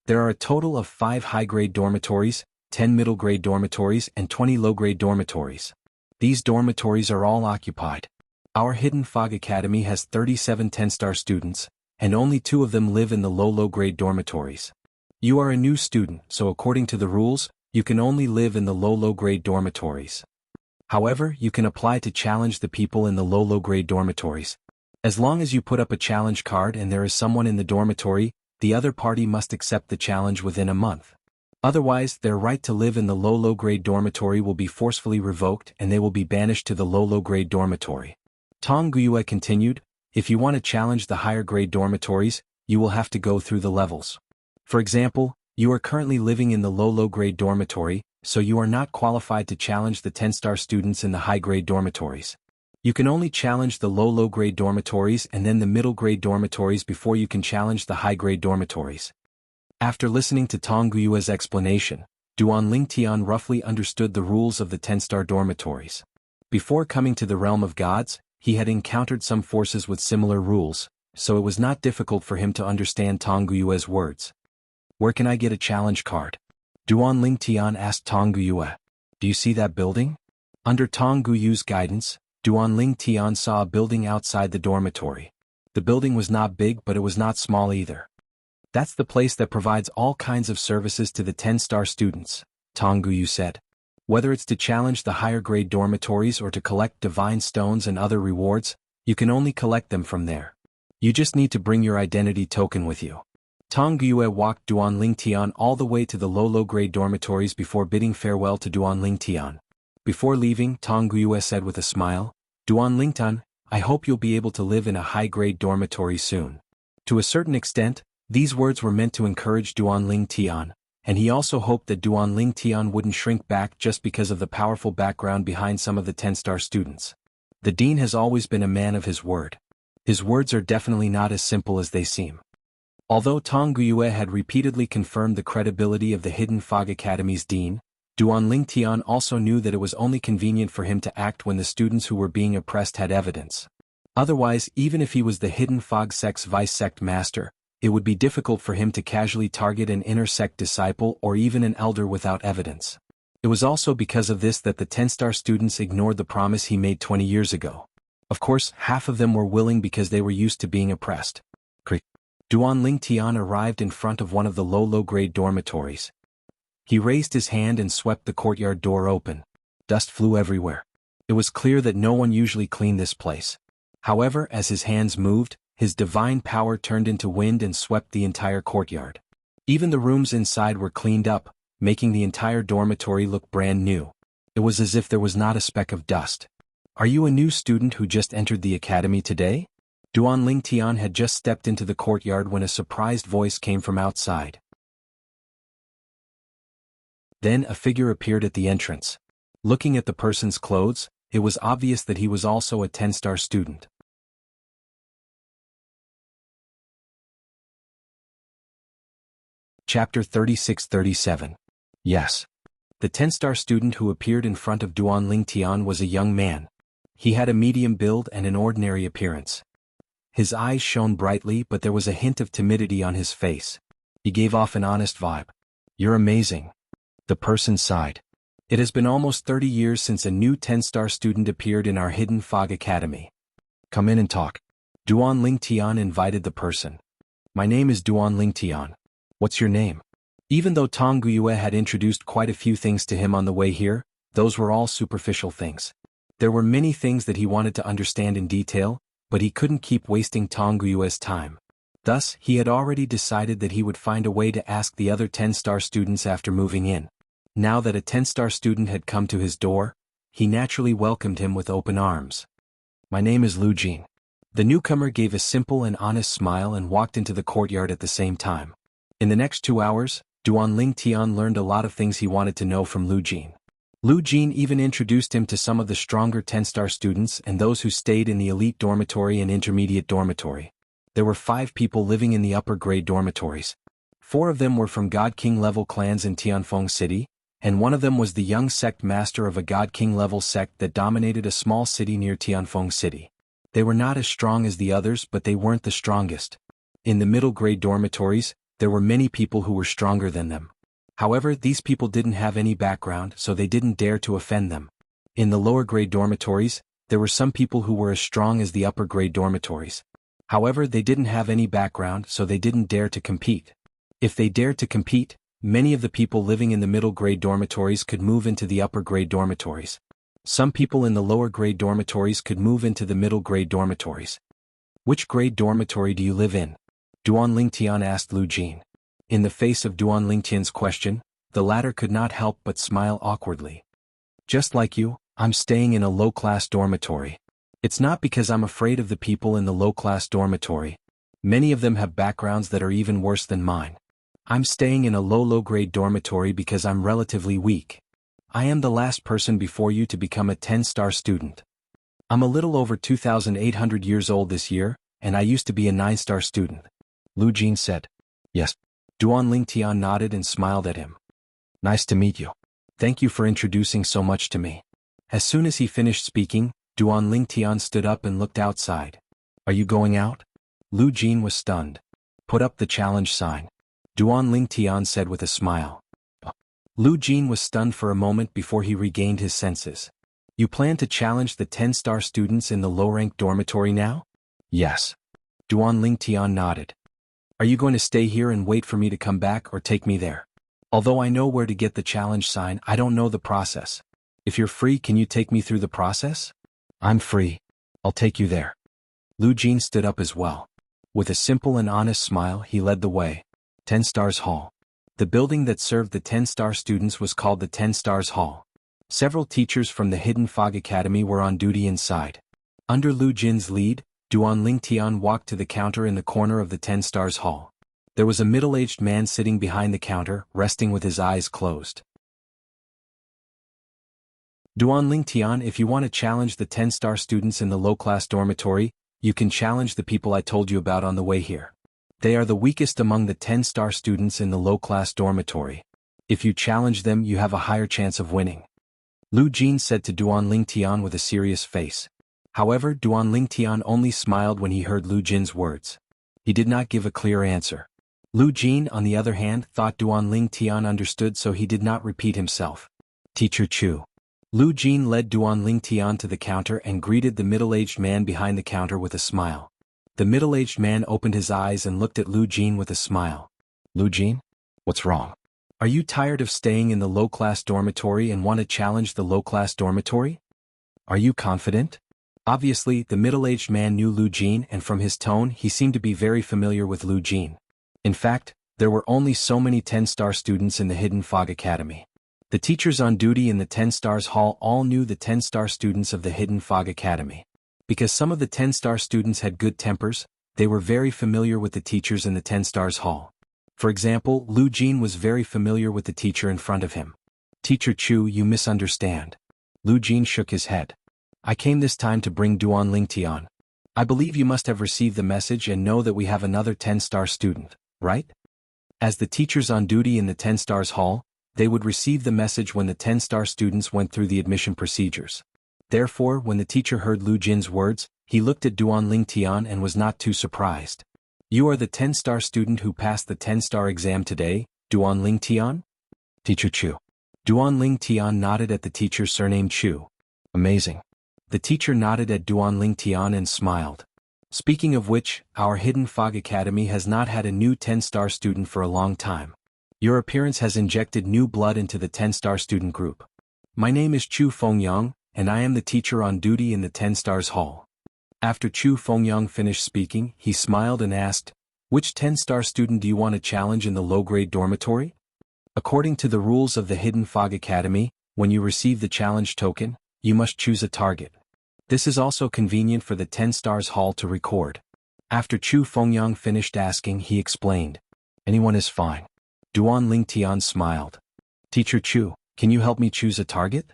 There are a total of 5 high-grade dormitories, 10 middle-grade dormitories and 20 low-grade dormitories. These dormitories are all occupied. Our Hidden Fog Academy has 37 10-star students, and only 2 of them live in the low-grade dormitories. You are a new student, so according to the rules, you can only live in the low-grade dormitories. However, you can apply to challenge the people in the low-grade dormitories. As long as you put up a challenge card and there is someone in the dormitory, the other party must accept the challenge within a month. Otherwise, their right to live in the low-grade dormitory will be forcefully revoked and they will be banished to the low-grade dormitory. Tong Yue continued, if you want to challenge the higher-grade dormitories, you will have to go through the levels. For example, you are currently living in the low-grade dormitory, so you are not qualified to challenge the 10-star students in the high-grade dormitories. You can only challenge the low-grade dormitories and then the middle-grade dormitories before you can challenge the high-grade dormitories. After listening to Tong Yue's explanation, Duan Lingtian roughly understood the rules of the 10-star dormitories. Before coming to the realm of gods, he had encountered some forces with similar rules, so it was not difficult for him to understand Tong Yue's words. Where can I get a challenge card? Duan Lingtian asked Tong Yue. Do you see that building? Under Tong Yue's guidance, Duan Lingtian saw a building outside the dormitory. The building was not big but it was not small either. That's the place that provides all kinds of services to the 10-star students, Tong Yue said. Whether it's to challenge the higher grade dormitories or to collect divine stones and other rewards, you can only collect them from there. You just need to bring your identity token with you. Tong Yue walked Duan Lingtian all the way to the low-grade dormitories before bidding farewell to Duan Lingtian. Before leaving, Tong Yue said with a smile, Duan Lingtian, I hope you'll be able to live in a high-grade dormitory soon. To a certain extent, these words were meant to encourage Duan Lingtian, and he also hoped that Duan Lingtian wouldn't shrink back just because of the powerful background behind some of the 10-star students. The dean has always been a man of his word. His words are definitely not as simple as they seem. Although Tong Yue had repeatedly confirmed the credibility of the Hidden Fog Academy's dean, Duan Lingtian also knew that it was only convenient for him to act when the students who were being oppressed had evidence. Otherwise, even if he was the Hidden Fog sect's vice-sect master, it would be difficult for him to casually target an inner-sect disciple or even an elder without evidence. It was also because of this that the 10-star students ignored the promise he made 20 years ago. Of course, half of them were willing because they were used to being oppressed. Duan Lingtian arrived in front of one of the low-grade dormitories. He raised his hand and swept the courtyard door open. Dust flew everywhere. It was clear that no one usually cleaned this place. However, as his hands moved, his divine power turned into wind and swept the entire courtyard. Even the rooms inside were cleaned up, making the entire dormitory look brand new. It was as if there was not a speck of dust. Are you a new student who just entered the academy today? Duan Lingtian had just stepped into the courtyard when a surprised voice came from outside. Then a figure appeared at the entrance. Looking at the person's clothes, it was obvious that he was also a 10-star student. Chapter 36-37. Yes. The 10-star student who appeared in front of Duan Lingtian was a young man. He had a medium build and an ordinary appearance. His eyes shone brightly, but there was a hint of timidity on his face. He gave off an honest vibe. "You're amazing." The person sighed. "It has been almost 30 years since a new 10-star student appeared in our hidden fog academy. Come in and talk." Duan Lingtian invited the person. "My name is Duan Lingtian. What's your name?" Even though Tong Guiyue had introduced quite a few things to him on the way here, those were all superficial things. There were many things that he wanted to understand in detail, but he couldn't keep wasting Tong Guiyue's time. Thus, he had already decided that he would find a way to ask the other 10-star students after moving in. Now that a 10-star student had come to his door, he naturally welcomed him with open arms. "My name is Lu Jin." The newcomer gave a simple and honest smile and walked into the courtyard at the same time. In the next 2 hours, Duan Lingtian learned a lot of things he wanted to know from Lu Jin. Lu Jin even introduced him to some of the stronger 10-star students and those who stayed in the elite dormitory and intermediate dormitory. There were 5 people living in the upper-grade dormitories. 4 of them were from God King-level clans in Tianfeng City, and one of them was the young sect master of a God King-level sect that dominated a small city near Tianfeng City. They were not as strong as the others, but they weren't the strongest. In the middle-grade dormitories, there were many people who were stronger than them. However, these people didn't have any background, so they didn't dare to offend them. In the lower-grade dormitories, there were some people who were as strong as the upper-grade dormitories. However, they didn't have any background, so they didn't dare to compete. If they dared to compete, many of the people living in the middle-grade dormitories could move into the upper-grade dormitories. Some people in the lower-grade dormitories could move into the middle-grade dormitories. "Which grade dormitory do you live in?" Duan Lingtian asked Lu Jin. In the face of Duan Lingtian's question, the latter could not help but smile awkwardly. "Just like you, I'm staying in a low-class dormitory. It's not because I'm afraid of the people in the low-class dormitory. Many of them have backgrounds that are even worse than mine. I'm staying in a low-grade dormitory because I'm relatively weak. I am the last person before you to become a 10-star student. I'm a little over 2,800 years old this year, and I used to be a 9-star student." Lu Jin said. "Yes." Duan Lingtian nodded and smiled at him. "Nice to meet you. Thank you for introducing so much to me." As soon as he finished speaking, Duan Lingtian stood up and looked outside. "Are you going out?" Lu Jin was stunned. "Put up the challenge sign," Duan Lingtian said with a smile. Lu Jin was stunned for a moment before he regained his senses. "You plan to challenge the 10-star students in the low-rank dormitory now?" "Yes." Duan Lingtian nodded. "Are you going to stay here and wait for me to come back or take me there? Although I know where to get the challenge sign, I don't know the process. If you're free, can you take me through the process?" "I'm free. I'll take you there." Lu Jin stood up as well. With a simple and honest smile, he led the way. 10 Stars Hall. The building that served the 10-star students was called the 10 Stars Hall. Several teachers from the Hidden Fog Academy were on duty inside. Under Lu Jin's lead, Duan Lingtian walked to the counter in the corner of the 10 Stars Hall. There was a middle-aged man sitting behind the counter, resting with his eyes closed. "Duan Lingtian, if you want to challenge the 10-star students in the low-class dormitory, you can challenge the people I told you about on the way here. They are the weakest among the 10-star students in the low-class dormitory. If you challenge them, you have a higher chance of winning," Lu Jin said to Duan Lingtian with a serious face. However, Duan Lingtian only smiled when he heard Lu Jin's words. He did not give a clear answer. Lu Jin, on the other hand, thought Duan Lingtian understood, so he did not repeat himself. "Teacher Chu." Lu Jin led Duan Lingtian to the counter and greeted the middle-aged man behind the counter with a smile. The middle-aged man opened his eyes and looked at Lu Jin with a smile. "Lu Jin? What's wrong? Are you tired of staying in the low-class dormitory and want to challenge the low-class dormitory? Are you confident?" Obviously, the middle-aged man knew Lu Jin, and from his tone he seemed to be very familiar with Lu Jin. In fact, there were only so many 10-star students in the Hidden Fog Academy. The teachers on duty in the 10 Stars Hall all knew the 10-star students of the Hidden Fog Academy. Because some of the 10-star students had good tempers, they were very familiar with the teachers in the 10 Stars Hall. For example, Lu Jin was very familiar with the teacher in front of him. "Teacher Chu, you misunderstand." Lu Jin shook his head. "I came this time to bring Duan Lingtian. I believe you must have received the message and know that we have another 10-star student, right?" As the teachers on duty in the 10 Stars Hall, they would receive the message when the 10-star students went through the admission procedures. Therefore, when the teacher heard Lu Jin's words, he looked at Duan Lingtian and was not too surprised. You are the 10-star student who passed the 10-star exam today, Duan Lingtian? Teacher Chu. Duan Lingtian nodded at the teacher's surname Chu. Amazing. The teacher nodded at Duan Lingtian and smiled. Speaking of which, our Hidden Fog Academy has not had a new 10-star student for a long time. Your appearance has injected new blood into the 10-star student group. My name is Chu Fengyang, and I am the teacher on duty in the 10 Stars Hall. After Chu Fengyang finished speaking, he smiled and asked, which 10-star student do you want to challenge in the low-grade dormitory? According to the rules of the Hidden Fog Academy, when you receive the challenge token, you must choose a target. This is also convenient for the 10 Stars Hall to record. After Chu Fengyang finished asking, he explained, anyone is fine. Duan Lingtian smiled. Teacher Chu, can you help me choose a target?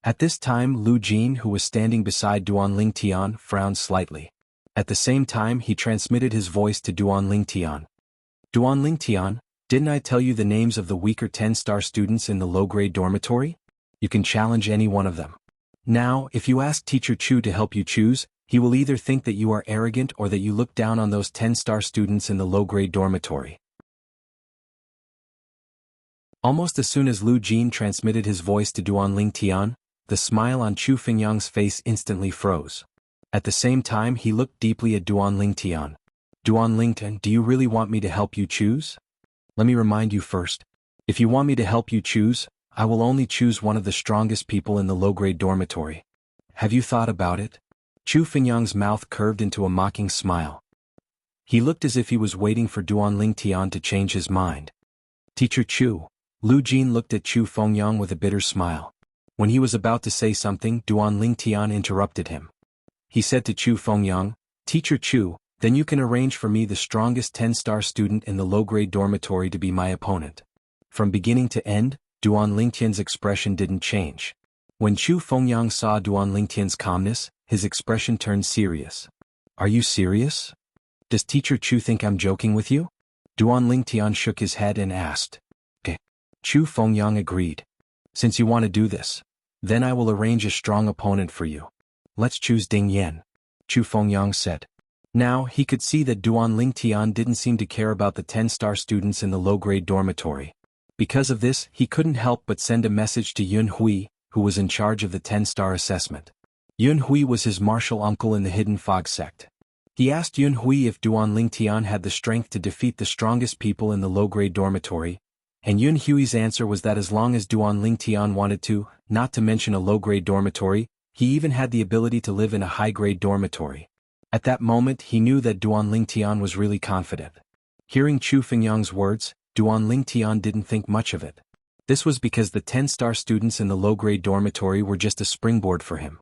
At this time, Lu Jin, who was standing beside Duan Lingtian, frowned slightly. At the same time, he transmitted his voice to Duan Lingtian. Duan Lingtian, didn't I tell you the names of the weaker 10-star students in the low-grade dormitory? You can challenge any one of them. Now, if you ask Teacher Chu to help you choose, he will either think that you are arrogant or that you look down on those 10-star students in the low-grade dormitory. Almost as soon as Lu Jin transmitted his voice to Duan Lingtian, the smile on Chu Fengyang's face instantly froze. At the same time, he looked deeply at Duan Lingtian. Duan Lingtian, do you really want me to help you choose? Let me remind you first. If you want me to help you choose, I will only choose one of the strongest people in the low-grade dormitory. Have you thought about it? Chu Fengyang's mouth curved into a mocking smile. He looked as if he was waiting for Duan Lingtian to change his mind. Teacher Chu. Lu Jin looked at Chu Fengyang with a bitter smile. When he was about to say something, Duan Lingtian interrupted him. He said to Chu Fengyang, Teacher Chu, then you can arrange for me the strongest 10-star student in the low-grade dormitory to be my opponent. From beginning to end, Duan Lingtian's expression didn't change. When Chu Fengyang saw Duan Lingtian's calmness, his expression turned serious. Are you serious? Does Teacher Chu think I'm joking with you? Duan Lingtian shook his head and asked. Okay. Chu Fengyang agreed. Since you want to do this, then I will arrange a strong opponent for you. Let's choose Ding Yan. Chu Fengyang said. Now, he could see that Duan Lingtian didn't seem to care about the 10-star students in the low-grade dormitory. Because of this, he couldn't help but send a message to Yun Hui, who was in charge of the 10-star assessment. Yun Hui was his martial uncle in the Hidden Fog sect. He asked Yun Hui if Duan Lingtian had the strength to defeat the strongest people in the low-grade dormitory, and Yun Hui's answer was that as long as Duan Lingtian wanted to, not to mention a low-grade dormitory, he even had the ability to live in a high-grade dormitory. At that moment, he knew that Duan Lingtian was really confident. Hearing Chu Fengyang's words, Duan Lingtian didn't think much of it. This was because the 10-star students in the low-grade dormitory were just a springboard for him.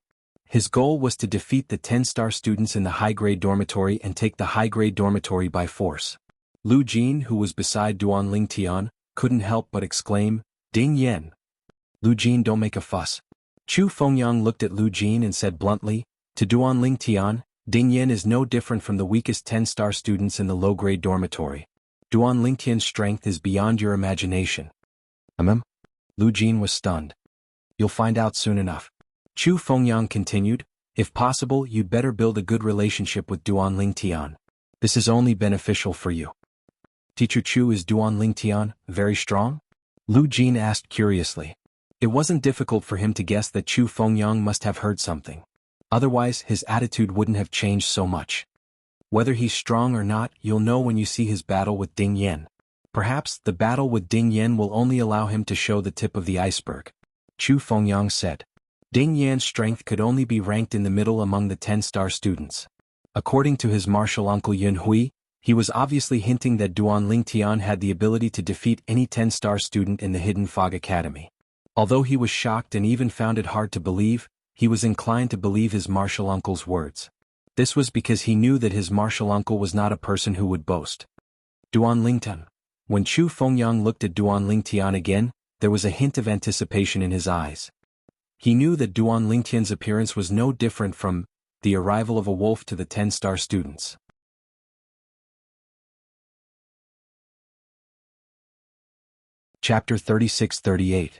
His goal was to defeat the 10-star students in the high-grade dormitory and take the high-grade dormitory by force. Lu Jin, who was beside Duan Lingtian, couldn't help but exclaim, Ding Yan. Lu Jin, don't make a fuss. Chu Fengyang looked at Lu Jin and said bluntly, to Duan Lingtian, Ding Yan is no different from the weakest 10-star students in the low-grade dormitory. Duan Lingtian's strength is beyond your imagination. Lu Jin was stunned. You'll find out soon enough. Chu Fengyang continued, if possible, you'd better build a good relationship with Duan Lingtian. This is only beneficial for you. Teacher Chu, is Duan Lingtian very strong? Lu Jin asked curiously. It wasn't difficult for him to guess that Chu Fengyang must have heard something. Otherwise, his attitude wouldn't have changed so much. Whether he's strong or not, you'll know when you see his battle with Ding Yan. Perhaps, the battle with Ding Yan will only allow him to show the tip of the iceberg. Chu Fengyang said. Ding Yan's strength could only be ranked in the middle among the 10-star students. According to his martial uncle Yun Hui, he was obviously hinting that Duan Lingtian had the ability to defeat any 10-star student in the Hidden Fog Academy. Although he was shocked and even found it hard to believe, he was inclined to believe his martial uncle's words. This was because he knew that his martial uncle was not a person who would boast. Duan Lingtian. When Chu Fengyang looked at Duan Lingtian again, there was a hint of anticipation in his eyes. He knew that Duan Lingtian's appearance was no different from the arrival of a wolf to the 10-star students. Chapter 36-38.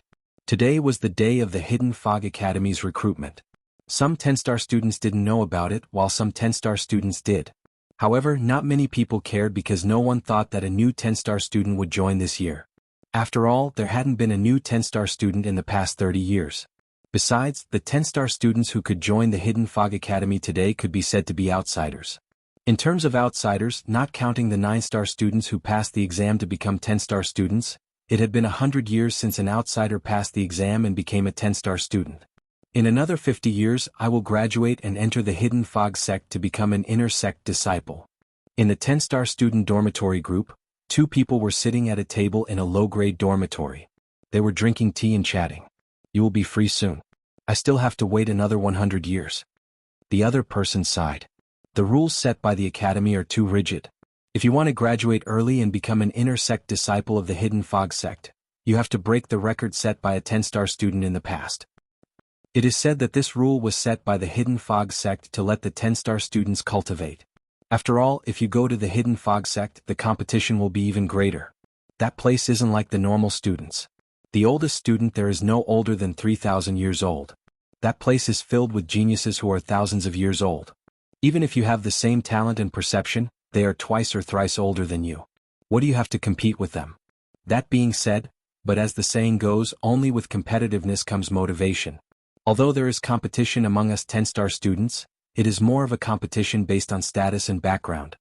Today was the day of the Hidden Fog Academy's recruitment. Some 10-star students didn't know about it, while some 10-star students did. However, not many people cared because no one thought that a new 10-star student would join this year. After all, there hadn't been a new 10-star student in the past 30 years. Besides, the 10-star students who could join the Hidden Fog Academy today could be said to be outsiders. In terms of outsiders, not counting the 9-star students who passed the exam to become 10-star students, it had been 100 years since an outsider passed the exam and became a 10-star student. In another 50 years, I will graduate and enter the Hidden Fog sect to become an inner sect disciple. In the 10-star student dormitory group, 2 people were sitting at a table in a low-grade dormitory. They were drinking tea and chatting. You will be free soon. I still have to wait another 100 years. The other person sighed. The rules set by the academy are too rigid. If you want to graduate early and become an inner sect disciple of the Hidden Fog sect, you have to break the record set by a 10-star student in the past. It is said that this rule was set by the Hidden Fog sect to let the 10-star students cultivate. After all, if you go to the Hidden Fog sect, the competition will be even greater. That place isn't like the normal students. The oldest student there is no older than 3,000 years old. That place is filled with geniuses who are thousands of years old. Even if you have the same talent and perception, they are twice or thrice older than you. What do you have to compete with them? That being said, but as the saying goes, only with competitiveness comes motivation. Although there is competition among us 10-star students, it is more of a competition based on status and background.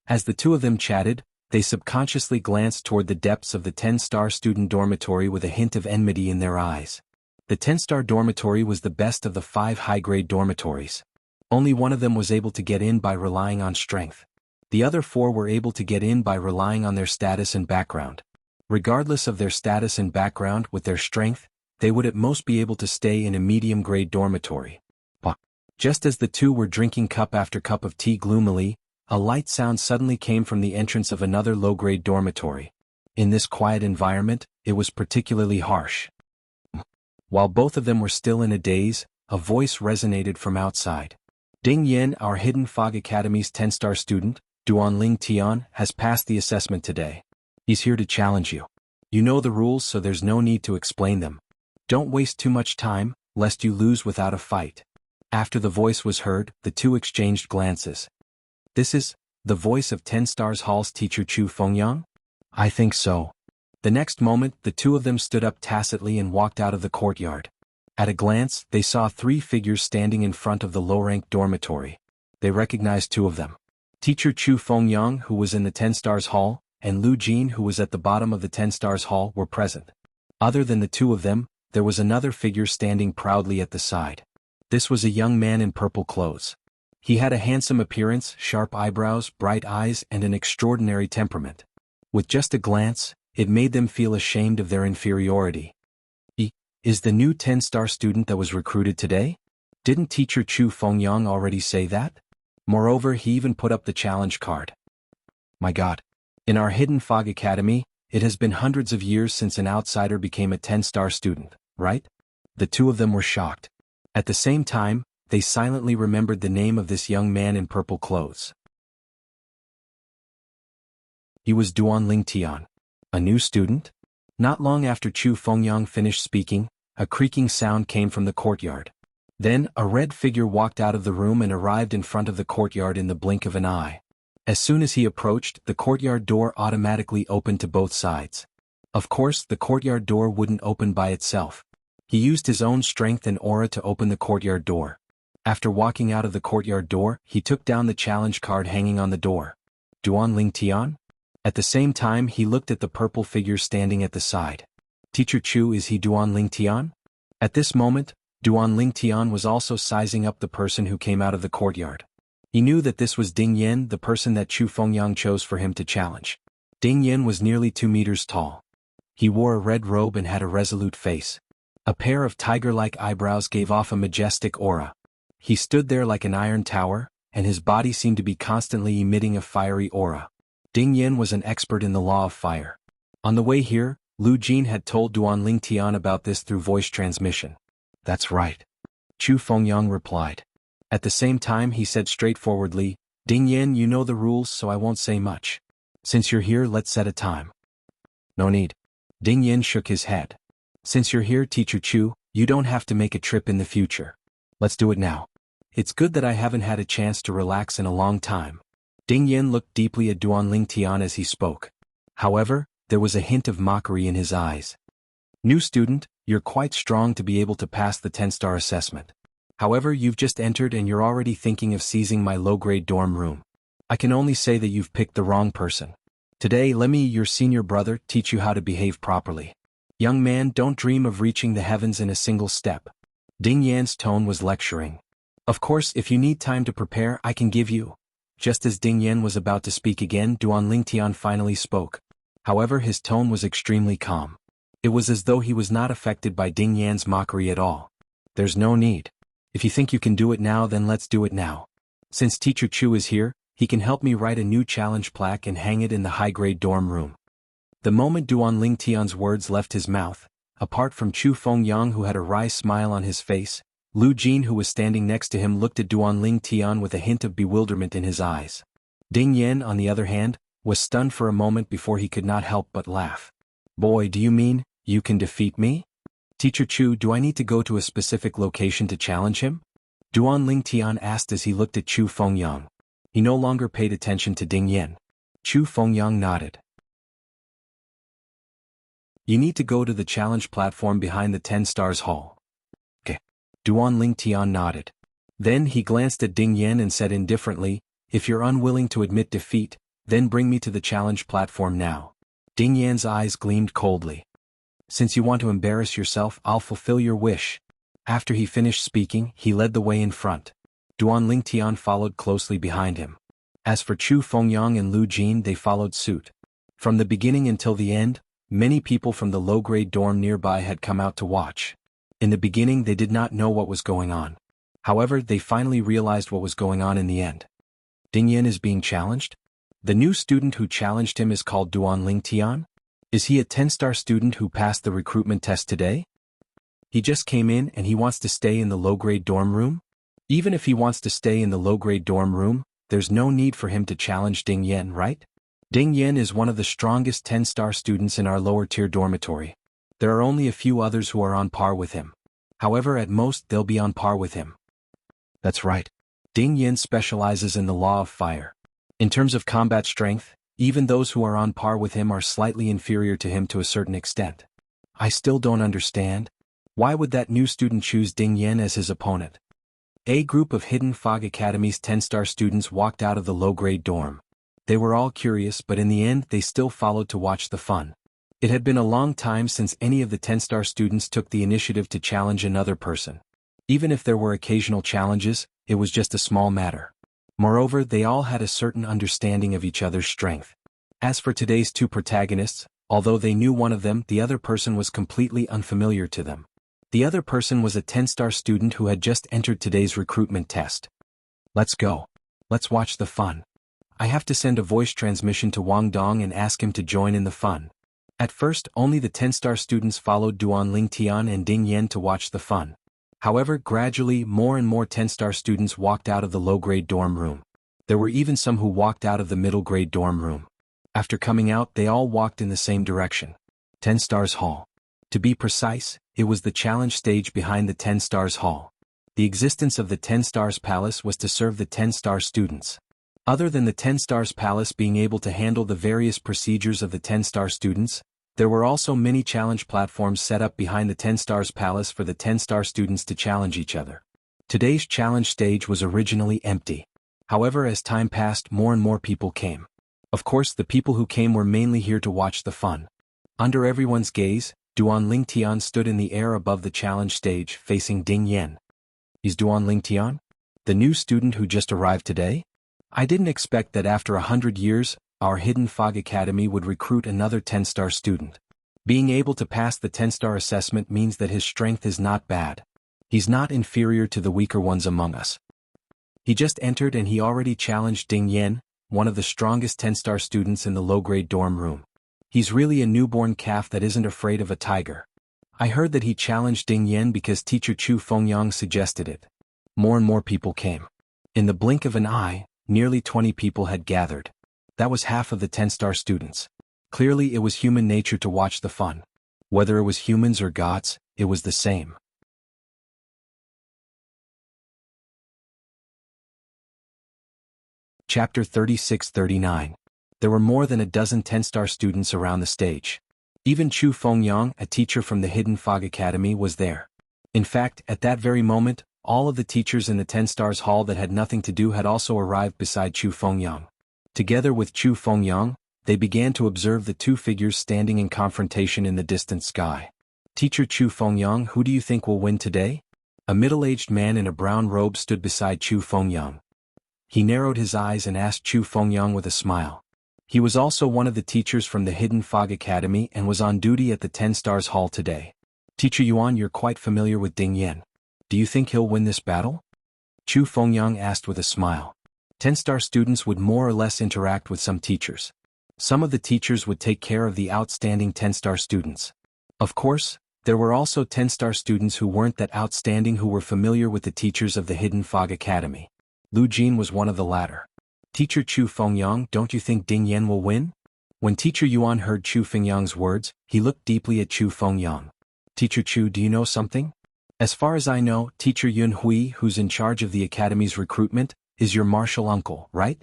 As the 2 of them chatted, they subconsciously glanced toward the depths of the 10-star student dormitory with a hint of enmity in their eyes. The 10-star dormitory was the best of the 5 high-grade dormitories. Only one of them was able to get in by relying on strength. The other 4 were able to get in by relying on their status and background. Regardless of their status and background, with their strength, they would at most be able to stay in a medium-grade dormitory. Just as the 2 were drinking cup after cup of tea gloomily, a light sound suddenly came from the entrance of another low-grade dormitory. In this quiet environment, it was particularly harsh. While both of them were still in a daze, a voice resonated from outside. Ding Yen, our Hidden Fog Academy's 10-star student, Duanling Tian, has passed the assessment today. He's here to challenge you. You know the rules, so there's no need to explain them. Don't waste too much time, lest you lose without a fight. After the voice was heard, the 2 exchanged glances. This is the voice of 10 Stars Hall's teacher Chu Fengyang? I think so. The next moment, the 2 of them stood up tacitly and walked out of the courtyard. At a glance, they saw 3 figures standing in front of the low-ranked dormitory. They recognized 2 of them. Teacher Chu Fengyang, who was in the 10 Stars Hall, and Lu Jin, who was at the bottom of the 10 Stars Hall, were present. Other than the 2 of them, there was another figure standing proudly at the side. This was a young man in purple clothes. He had a handsome appearance, sharp eyebrows, bright eyes, and an extraordinary temperament. With just a glance, it made them feel ashamed of their inferiority. He is the new 10-star student that was recruited today? Didn't teacher Chu Fengyang already say that? Moreover, he even put up the challenge card. My God. In our Hidden Fog Academy, it has been hundreds of years since an outsider became a 10-star student, right? The 2 of them were shocked. At the same time, they silently remembered the name of this young man in purple clothes. He was Duanling Tian. A new student? Not long after Chu Fengyang finished speaking, a creaking sound came from the courtyard. Then, a red figure walked out of the room and arrived in front of the courtyard in the blink of an eye. As soon as he approached, the courtyard door automatically opened to both sides. Of course, the courtyard door wouldn't open by itself. He used his own strength and aura to open the courtyard door. After walking out of the courtyard door, he took down the challenge card hanging on the door. Duanling Tian? At the same time, he looked at the purple figure standing at the side. Teacher Chu, is he Duanling Tian? At this moment, Duanling Tian was also sizing up the person who came out of the courtyard. He knew that this was Ding Yen, the person that Chu Fengyang chose for him to challenge. Ding Yen was nearly 2 meters tall. He wore a red robe and had a resolute face. A pair of tiger-like eyebrows gave off a majestic aura. He stood there like an iron tower, and his body seemed to be constantly emitting a fiery aura. Ding Yen was an expert in the law of fire. On the way here, Lu Jin had told Duanling Tian about this through voice transmission. That's right. Chu Fengyang replied. At the same time, he said straightforwardly, Ding Yen, you know the rules, so I won't say much. Since you're here, let's set a time. No need. Ding Yen shook his head. Since you're here, Teacher Chu, you don't have to make a trip in the future. Let's do it now. It's good that I haven't had a chance to relax in a long time. Ding Yan looked deeply at Duan Tian as he spoke. However, there was a hint of mockery in his eyes. New student, you're quite strong to be able to pass the 10-star assessment. However, you've just entered and you're already thinking of seizing my low-grade dorm room. I can only say that you've picked the wrong person. Today, let me, your senior brother, teach you how to behave properly. Young man, don't dream of reaching the heavens in a single step. Ding Yan's tone was lecturing. Of course, if you need time to prepare, I can give you. Just as Ding Yan was about to speak again, Duan Tian finally spoke. However, his tone was extremely calm. It was as though he was not affected by Ding Yan's mockery at all. There's no need. If you think you can do it now, then let's do it now. Since Teacher Chu is here, he can help me write a new challenge plaque and hang it in the high-grade dorm room. The moment Duan Tian's words left his mouth, apart from Chu Fengyang who had a wry smile on his face, Lu Jin who was standing next to him looked at Duan Tian with a hint of bewilderment in his eyes. Ding Yan, on the other hand, was stunned for a moment before he could not help but laugh. Boy, do you mean, you can defeat me? Teacher Chu, do I need to go to a specific location to challenge him? Duan Tian asked as he looked at Chu Fengyang. He no longer paid attention to Ding Yan. Chu Fengyang nodded. You need to go to the challenge platform behind the 10 Stars Hall. Okay. Duan Tian nodded. Then he glanced at Ding Yan and said indifferently, if you're unwilling to admit defeat, then bring me to the challenge platform now. Ding Yan's eyes gleamed coldly. Since you want to embarrass yourself, I'll fulfill your wish. After he finished speaking, he led the way in front. Duan Tian followed closely behind him. As for Chu Fengyang and Lu Jin, they followed suit. From the beginning until the end, many people from the low-grade dorm nearby had come out to watch. In the beginning they did not know what was going on. However, they finally realized what was going on in the end. Ding Yan is being challenged? The new student who challenged him is called Duan Tian? Is he a 10-star student who passed the recruitment test today? He just came in and he wants to stay in the low-grade dorm room? Even if he wants to stay in the low-grade dorm room, there's no need for him to challenge Ding Yan, right? Ding Yan is one of the strongest 10-star students in our lower-tier dormitory. There are only a few others who are on par with him. However, at most they'll be on par with him. That's right. Ding Yan specializes in the law of fire. In terms of combat strength, even those who are on par with him are slightly inferior to him to a certain extent. I still don't understand. Why would that new student choose Ding Yan as his opponent? A group of Hidden Fog Academy's 10-star students walked out of the low-grade dorm. They were all curious, but in the end they still followed to watch the fun. It had been a long time since any of the 10-star students took the initiative to challenge another person. Even if there were occasional challenges, it was just a small matter. Moreover, they all had a certain understanding of each other's strength. As for today's two protagonists, although they knew one of them, the other person was completely unfamiliar to them. The other person was a 10-star student who had just entered today's recruitment test. Let's go. Let's watch the fun. I have to send a voice transmission to Wang Dong and ask him to join in the fun. At first, only the 10-star students followed Duan Tian and Ding Yan to watch the fun. However, gradually more and more 10-star students walked out of the low-grade dorm room. There were even some who walked out of the middle-grade dorm room. After coming out, they all walked in the same direction. 10 Stars Hall. To be precise, it was the challenge stage behind the 10 Stars Hall. The existence of the 10 Stars Palace was to serve the 10-star students. Other than the 10 Stars Palace being able to handle the various procedures of the 10-star students, there were also many challenge platforms set up behind the 10 Stars Palace for the 10-star students to challenge each other. Today's challenge stage was originally empty. However, as time passed, more and more people came. Of course, the people who came were mainly here to watch the fun. Under everyone's gaze, Duan Tian stood in the air above the challenge stage, facing Ding Yan. Is Duan Tian the new student who just arrived today? I didn't expect that after 100 years, our Hidden Fog Academy would recruit another 10-star student. Being able to pass the 10-star assessment means that his strength is not bad. He's not inferior to the weaker ones among us. He just entered and he already challenged Ding Yan, one of the strongest 10-star students in the low-grade dorm room. He's really a newborn calf that isn't afraid of a tiger. I heard that he challenged Ding Yan because teacher Chu Fengyang suggested it. More and more people came. In the blink of an eye, nearly 20 people had gathered. That was half of the 10-star students. Clearly it was human nature to watch the fun. Whether it was humans or gods, it was the same. Chapter 36-39. There were more than a dozen 10-star students around the stage. Even Chu Fengyang, a teacher from the Hidden Fog Academy, was there. In fact, at that very moment, all of the teachers in the 10 Stars Hall that had nothing to do had also arrived beside Chu Fengyang. Together with Chu Fengyang, they began to observe the two figures standing in confrontation in the distant sky. Teacher Chu Fengyang, who do you think will win today? A middle-aged man in a brown robe stood beside Chu Fengyang. He narrowed his eyes and asked Chu Fengyang with a smile. He was also one of the teachers from the Hidden Fog Academy and was on duty at the 10 Stars Hall today. Teacher Yuan, you're quite familiar with Ding Yan. Do you think he'll win this battle? Chu Fengyang asked with a smile. 10-star students would more or less interact with some teachers. Some of the teachers would take care of the outstanding 10-star students. Of course, there were also 10-star students who weren't that outstanding who were familiar with the teachers of the Hidden Fog Academy. Lu Jin was one of the latter. Teacher Chu Fengyang, don't you think Ding Yan will win? When Teacher Yuan heard Chu Fengyang's words, he looked deeply at Chu Fengyang. Teacher Chu, do you know something? As far as I know, Teacher Yun Hui, who's in charge of the academy's recruitment, is your martial uncle, right?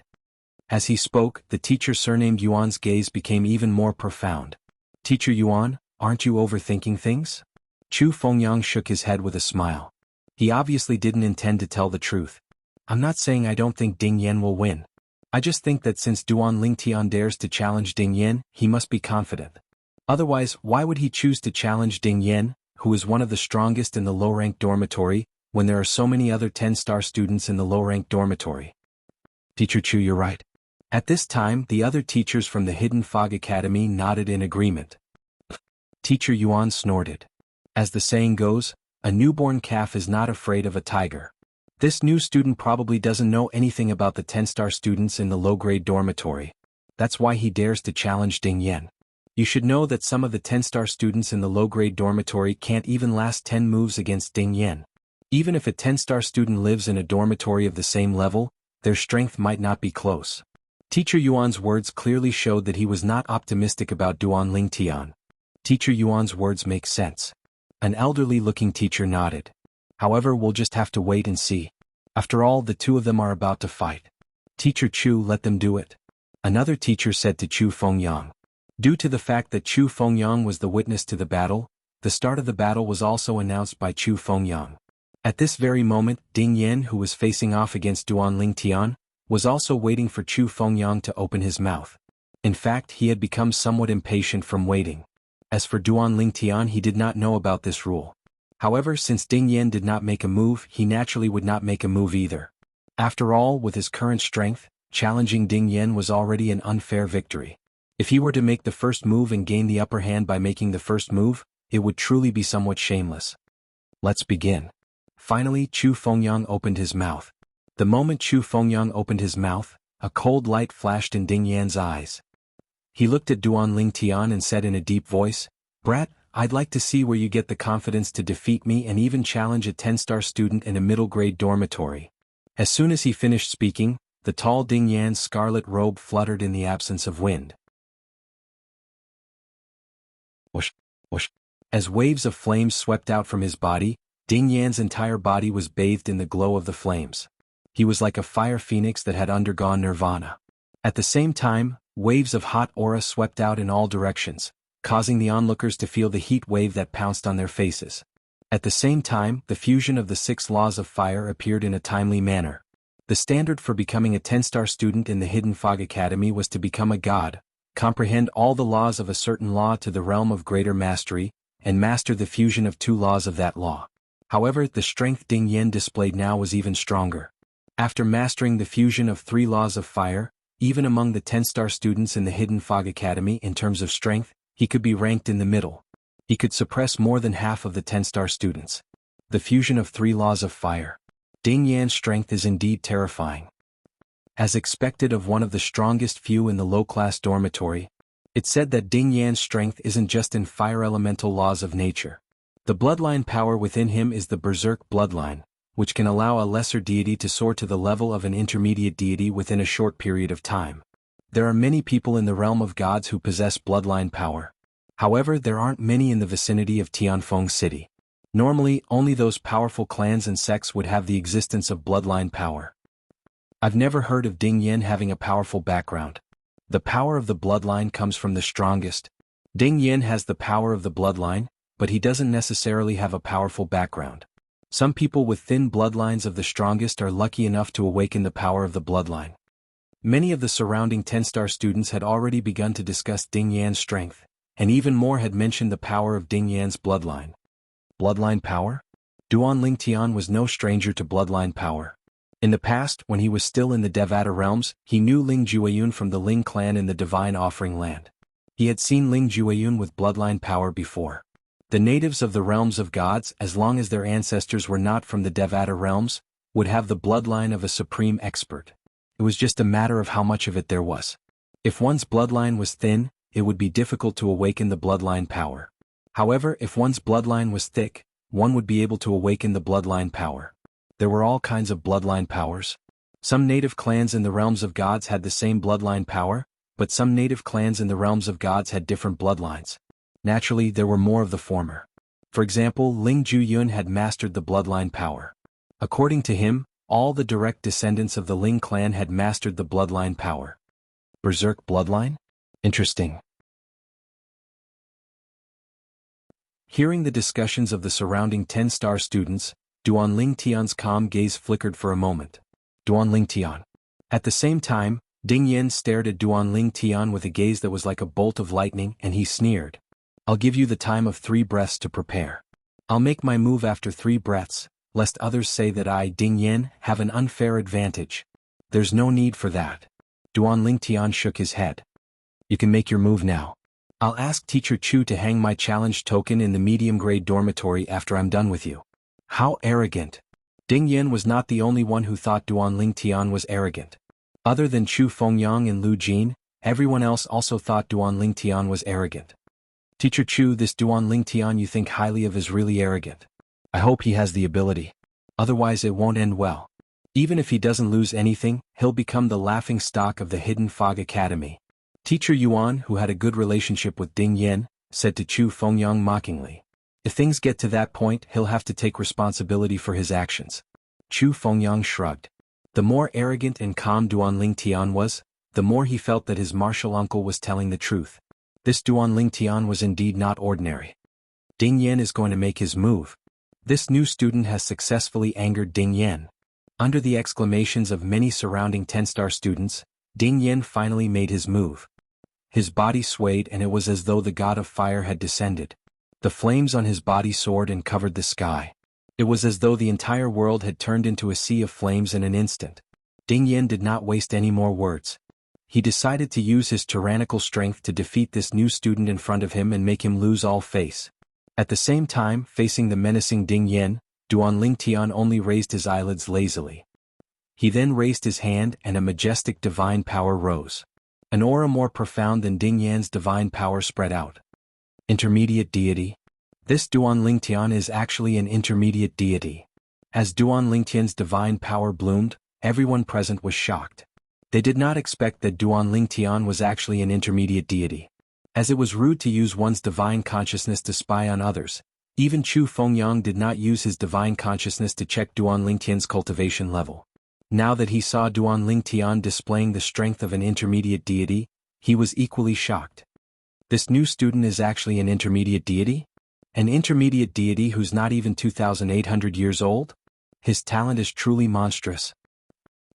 As he spoke, the teacher surnamed Yuan's gaze became even more profound. Teacher Yuan, aren't you overthinking things? Chu Fengyang shook his head with a smile. He obviously didn't intend to tell the truth. I'm not saying I don't think Ding Yan will win. I just think that since Duan Lingtian dares to challenge Ding Yan, he must be confident. Otherwise, why would he choose to challenge Ding Yan, who is one of the strongest in the low-ranked dormitory, when there are so many other 10-star students in the low-ranked dormitory? Teacher Chu, you're right. At this time, the other teachers from the Hidden Fog Academy nodded in agreement. Teacher Yuan snorted. As the saying goes, a newborn calf is not afraid of a tiger. This new student probably doesn't know anything about the 10-star students in the low-grade dormitory. That's why he dares to challenge Ding Yan. You should know that some of the 10-star students in the low-grade dormitory can't even last 10 moves against Ding Yan. Even if a 10-star student lives in a dormitory of the same level, their strength might not be close. Teacher Yuan's words clearly showed that he was not optimistic about Duan Lingtian. Teacher Yuan's words make sense. An elderly-looking teacher nodded. However, we'll just have to wait and see. After all, the two of them are about to fight. Teacher Chu, let them do it. Another teacher said to Chu Fengyang. Due to the fact that Chu Fengyang was the witness to the battle, the start of the battle was also announced by Chu Fengyang. At this very moment, Ding Yan, who was facing off against Duan Lingtian, was also waiting for Chu Fengyang to open his mouth. In fact, he had become somewhat impatient from waiting. As for Duan Lingtian, he did not know about this rule. However, since Ding Yan did not make a move, he naturally would not make a move either. After all, with his current strength, challenging Ding Yan was already an unfair victory. If he were to make the first move and gain the upper hand by making the first move, it would truly be somewhat shameless. Let's begin. Finally, Chu Fengyang opened his mouth. The moment Chu Fengyang opened his mouth, a cold light flashed in Ding Yan's eyes. He looked at Duan Lingtian and said in a deep voice, "Brat, I'd like to see where you get the confidence to defeat me and even challenge a 10-star student in a middle-grade dormitory." As soon as he finished speaking, the tall Ding Yan's scarlet robe fluttered in the absence of wind. Whoosh, whoosh. As waves of flames swept out from his body, Ding Yan's entire body was bathed in the glow of the flames. He was like a fire phoenix that had undergone nirvana. At the same time, waves of hot aura swept out in all directions, causing the onlookers to feel the heat wave that pounced on their faces. At the same time, the fusion of the 6 laws of fire appeared in a timely manner. The standard for becoming a 10-star student in the Hidden Fog Academy was to become a god, comprehend all the laws of a certain law to the realm of greater mastery, and master the fusion of 2 laws of that law. However, the strength Ding Yan displayed now was even stronger. After mastering the fusion of 3 laws of fire, even among the 10-star students in the Hidden Fog Academy in terms of strength, he could be ranked in the middle. He could suppress more than half of the 10-star students. The fusion of 3 laws of fire. Ding Yan's strength is indeed terrifying. As expected of one of the strongest few in the low-class dormitory, it said that Ding Yan's strength isn't just in fire elemental laws of nature. The bloodline power within him is the Berserk bloodline, which can allow a lesser deity to soar to the level of an intermediate deity within a short period of time. There are many people in the realm of gods who possess bloodline power. However, there aren't many in the vicinity of Tianfeng City. Normally, only those powerful clans and sects would have the existence of bloodline power. I've never heard of Ding Yen having a powerful background. The power of the bloodline comes from the strongest. Ding Yen has the power of the bloodline, but he doesn't necessarily have a powerful background. Some people with thin bloodlines of the strongest are lucky enough to awaken the power of the bloodline. Many of the surrounding 10-star students had already begun to discuss Ding Yan's strength, and even more had mentioned the power of Ding Yan's bloodline. Bloodline power? Duan Lingtian was no stranger to bloodline power. In the past, when he was still in the Devata realms, he knew Ling Jueyun from the Ling clan in the Divine Offering Land. He had seen Ling Jueyun with bloodline power before. The natives of the realms of gods, as long as their ancestors were not from the Devata realms, would have the bloodline of a supreme expert. It was just a matter of how much of it there was. If one's bloodline was thin, it would be difficult to awaken the bloodline power. However, if one's bloodline was thick, one would be able to awaken the bloodline power. There were all kinds of bloodline powers. Some native clans in the realms of gods had the same bloodline power, but some native clans in the realms of gods had different bloodlines. Naturally, there were more of the former. For example, Ling Jueyun had mastered the bloodline power. According to him, all the direct descendants of the Ling clan had mastered the bloodline power. Berserk bloodline? Interesting. Hearing the discussions of the surrounding 10-star students, Duan Lingtian's calm gaze flickered for a moment. Duan Lingtian. At the same time, Ding Yen stared at Duan Lingtian with a gaze that was like a bolt of lightning, and he sneered. I'll give you the time of 3 breaths to prepare. I'll make my move after 3 breaths, lest others say that I, Ding Yen, have an unfair advantage. There's no need for that. Duan Lingtian shook his head. You can make your move now. I'll ask Teacher Chu to hang my challenge token in the medium-grade dormitory after I'm done with you. How arrogant. Ding Yen was not the only one who thought Duan Lingtian was arrogant. Other than Chu Fengyang and Lu Jin, everyone else also thought Duan Lingtian was arrogant. Teacher Chu, this Duan Lingtian you think highly of is really arrogant. I hope he has the ability. Otherwise it won't end well. Even if he doesn't lose anything, he'll become the laughing stock of the Hidden Fog Academy. Teacher Yuan, who had a good relationship with Ding Yen, said to Chu Fengyang mockingly. If things get to that point, he'll have to take responsibility for his actions. Chu Fengyang shrugged. The more arrogant and calm Duan Lingtian was, the more he felt that his martial uncle was telling the truth. This Duan Lingtian was indeed not ordinary. Ding Yen is going to make his move. This new student has successfully angered Ding Yen. Under the exclamations of many surrounding 10-star students, Ding Yen finally made his move. His body swayed and it was as though the god of fire had descended. The flames on his body soared and covered the sky. It was as though the entire world had turned into a sea of flames in an instant. Ding Yen did not waste any more words. He decided to use his tyrannical strength to defeat this new student in front of him and make him lose all face. At the same time, facing the menacing Ding Yen, Duan Lingtian only raised his eyelids lazily. He then raised his hand and a majestic divine power rose. An aura more profound than Ding Yan's divine power spread out. Intermediate deity? This Duan Lingtian is actually an intermediate deity. As Duan Lingtian's divine power bloomed, everyone present was shocked. They did not expect that Duan Lingtian was actually an intermediate deity. As it was rude to use one's divine consciousness to spy on others, even Chu Fengyang did not use his divine consciousness to check Duan Lingtian's cultivation level. Now that he saw Duan Lingtian displaying the strength of an intermediate deity, he was equally shocked. This new student is actually an intermediate deity? An intermediate deity who's not even 2,800 years old? His talent is truly monstrous.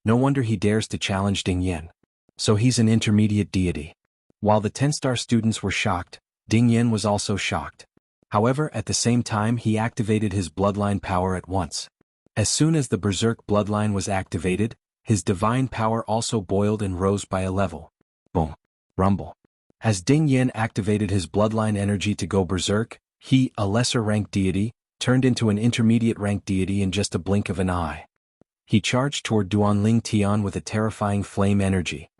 No wonder he dares to challenge Ding Yen. So he's an intermediate deity. While the 10-star students were shocked, Ding Yen was also shocked. However, at the same time he activated his bloodline power at once. As soon as the Berserk bloodline was activated, his divine power also boiled and rose by a level. Boom. Rumble. As Ding Yen activated his bloodline energy to go berserk, he, a lesser-ranked deity, turned into an intermediate-ranked deity in just a blink of an eye. He charged toward Duan Lingtian with a terrifying flame energy.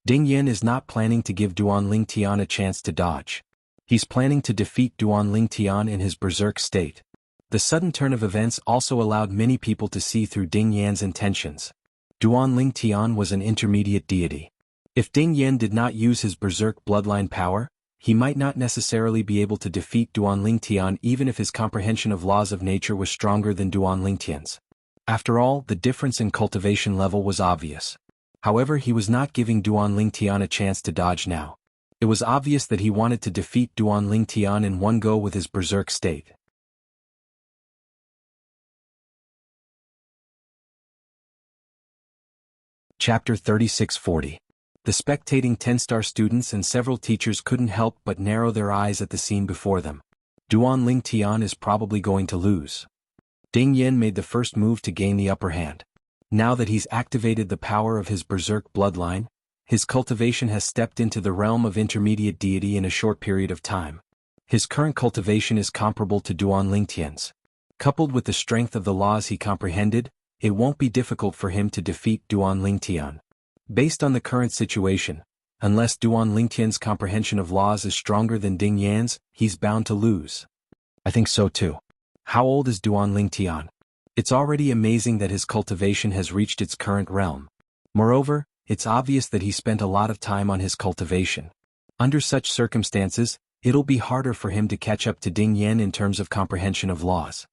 Ding Yen is not planning to give Duan Lingtian a chance to dodge. He's planning to defeat Duan Lingtian in his berserk state. The sudden turn of events also allowed many people to see through Ding Yan's intentions. Duan Lingtian was an intermediate deity. If Ding Yen did not use his berserk bloodline power, he might not necessarily be able to defeat Duan Lingtian even if his comprehension of laws of nature was stronger than Duan Lingtian's. After all, the difference in cultivation level was obvious. However, he was not giving Duan Lingtian a chance to dodge now. It was obvious that he wanted to defeat Duan Lingtian in one go with his berserk state. Chapter 3640. The spectating 10-star students and several teachers couldn't help but narrow their eyes at the scene before them. Duan Lingtian is probably going to lose. Ding Yan made the first move to gain the upper hand. Now that he's activated the power of his berserk bloodline, his cultivation has stepped into the realm of intermediate deity in a short period of time. His current cultivation is comparable to Duan Lingtian's. Coupled with the strength of the laws he comprehended, it won't be difficult for him to defeat Duan Lingtian. Based on the current situation, unless Duan Lingtian's comprehension of laws is stronger than Ding Yan's, he's bound to lose. I think so too. How old is Duan Lingtian? It's already amazing that his cultivation has reached its current realm. Moreover, it's obvious that he spent a lot of time on his cultivation. Under such circumstances, it'll be harder for him to catch up to Ding Yan in terms of comprehension of laws.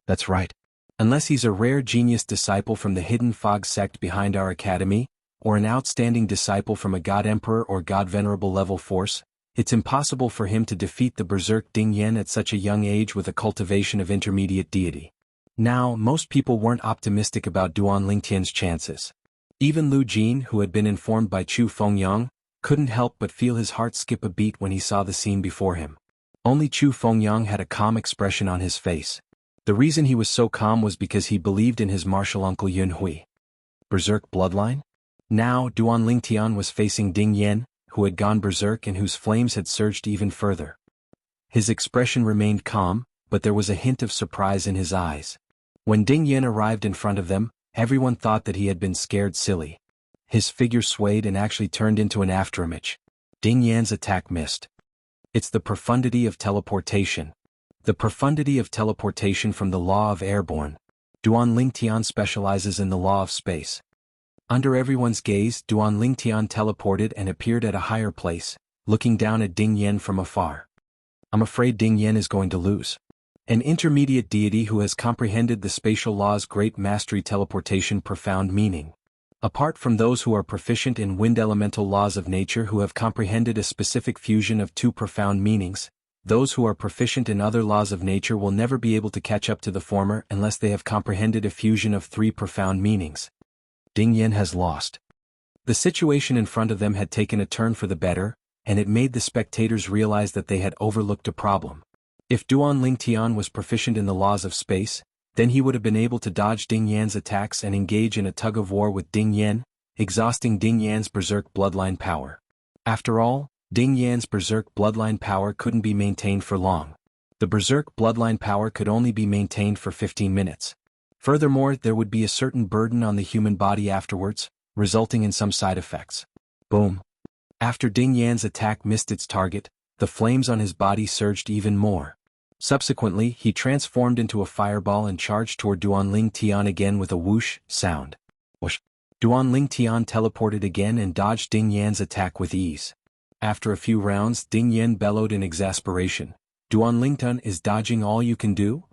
That's right. Unless he's a rare genius disciple from the hidden fog sect behind our academy, or an outstanding disciple from a god emperor or god venerable level force, it's impossible for him to defeat the berserk Ding Yan at such a young age with a cultivation of intermediate deity. Now, most people weren't optimistic about Duan Lingtian's chances. Even Lu Jin, who had been informed by Chu Fengyang, couldn't help but feel his heart skip a beat when he saw the scene before him. Only Chu Fengyang had a calm expression on his face. The reason he was so calm was because he believed in his martial uncle Yun Hui. Berserk bloodline? Now, Duan Lingtian was facing Ding Yan, who had gone berserk and whose flames had surged even further. His expression remained calm, but there was a hint of surprise in his eyes. When Ding Yan arrived in front of them, everyone thought that he had been scared silly. His figure swayed and actually turned into an afterimage. Ding Yan's attack missed. It's the profundity of teleportation. The profundity of teleportation from the law of airborne. Duan Lingtian specializes in the law of space. Under everyone's gaze, Duan Lingtian teleported and appeared at a higher place, looking down at Ding Yan from afar. I'm afraid Ding Yan is going to lose. An intermediate deity who has comprehended the spatial law's great mastery teleportation profound meaning. Apart from those who are proficient in wind elemental laws of nature who have comprehended a specific fusion of two profound meanings, those who are proficient in other laws of nature will never be able to catch up to the former unless they have comprehended a fusion of three profound meanings. Ding Yan has lost. The situation in front of them had taken a turn for the better, and it made the spectators realize that they had overlooked a problem. If Duan Lingtian was proficient in the laws of space, then he would have been able to dodge Ding Yan's attacks and engage in a tug-of-war with Ding Yan, exhausting Ding Yan's berserk bloodline power. After all, Ding Yan's berserk bloodline power couldn't be maintained for long. The berserk bloodline power could only be maintained for 15 minutes. Furthermore, there would be a certain burden on the human body afterwards, resulting in some side effects. Boom. After Ding Yan's attack missed its target, the flames on his body surged even more. Subsequently, he transformed into a fireball and charged toward Duan Lingtian again with a whoosh sound. Whoosh. Duan Lingtian teleported again and dodged Ding Yan's attack with ease. After a few rounds, Ding Yan bellowed in exasperation. Duan Lingtian is dodging all you can do?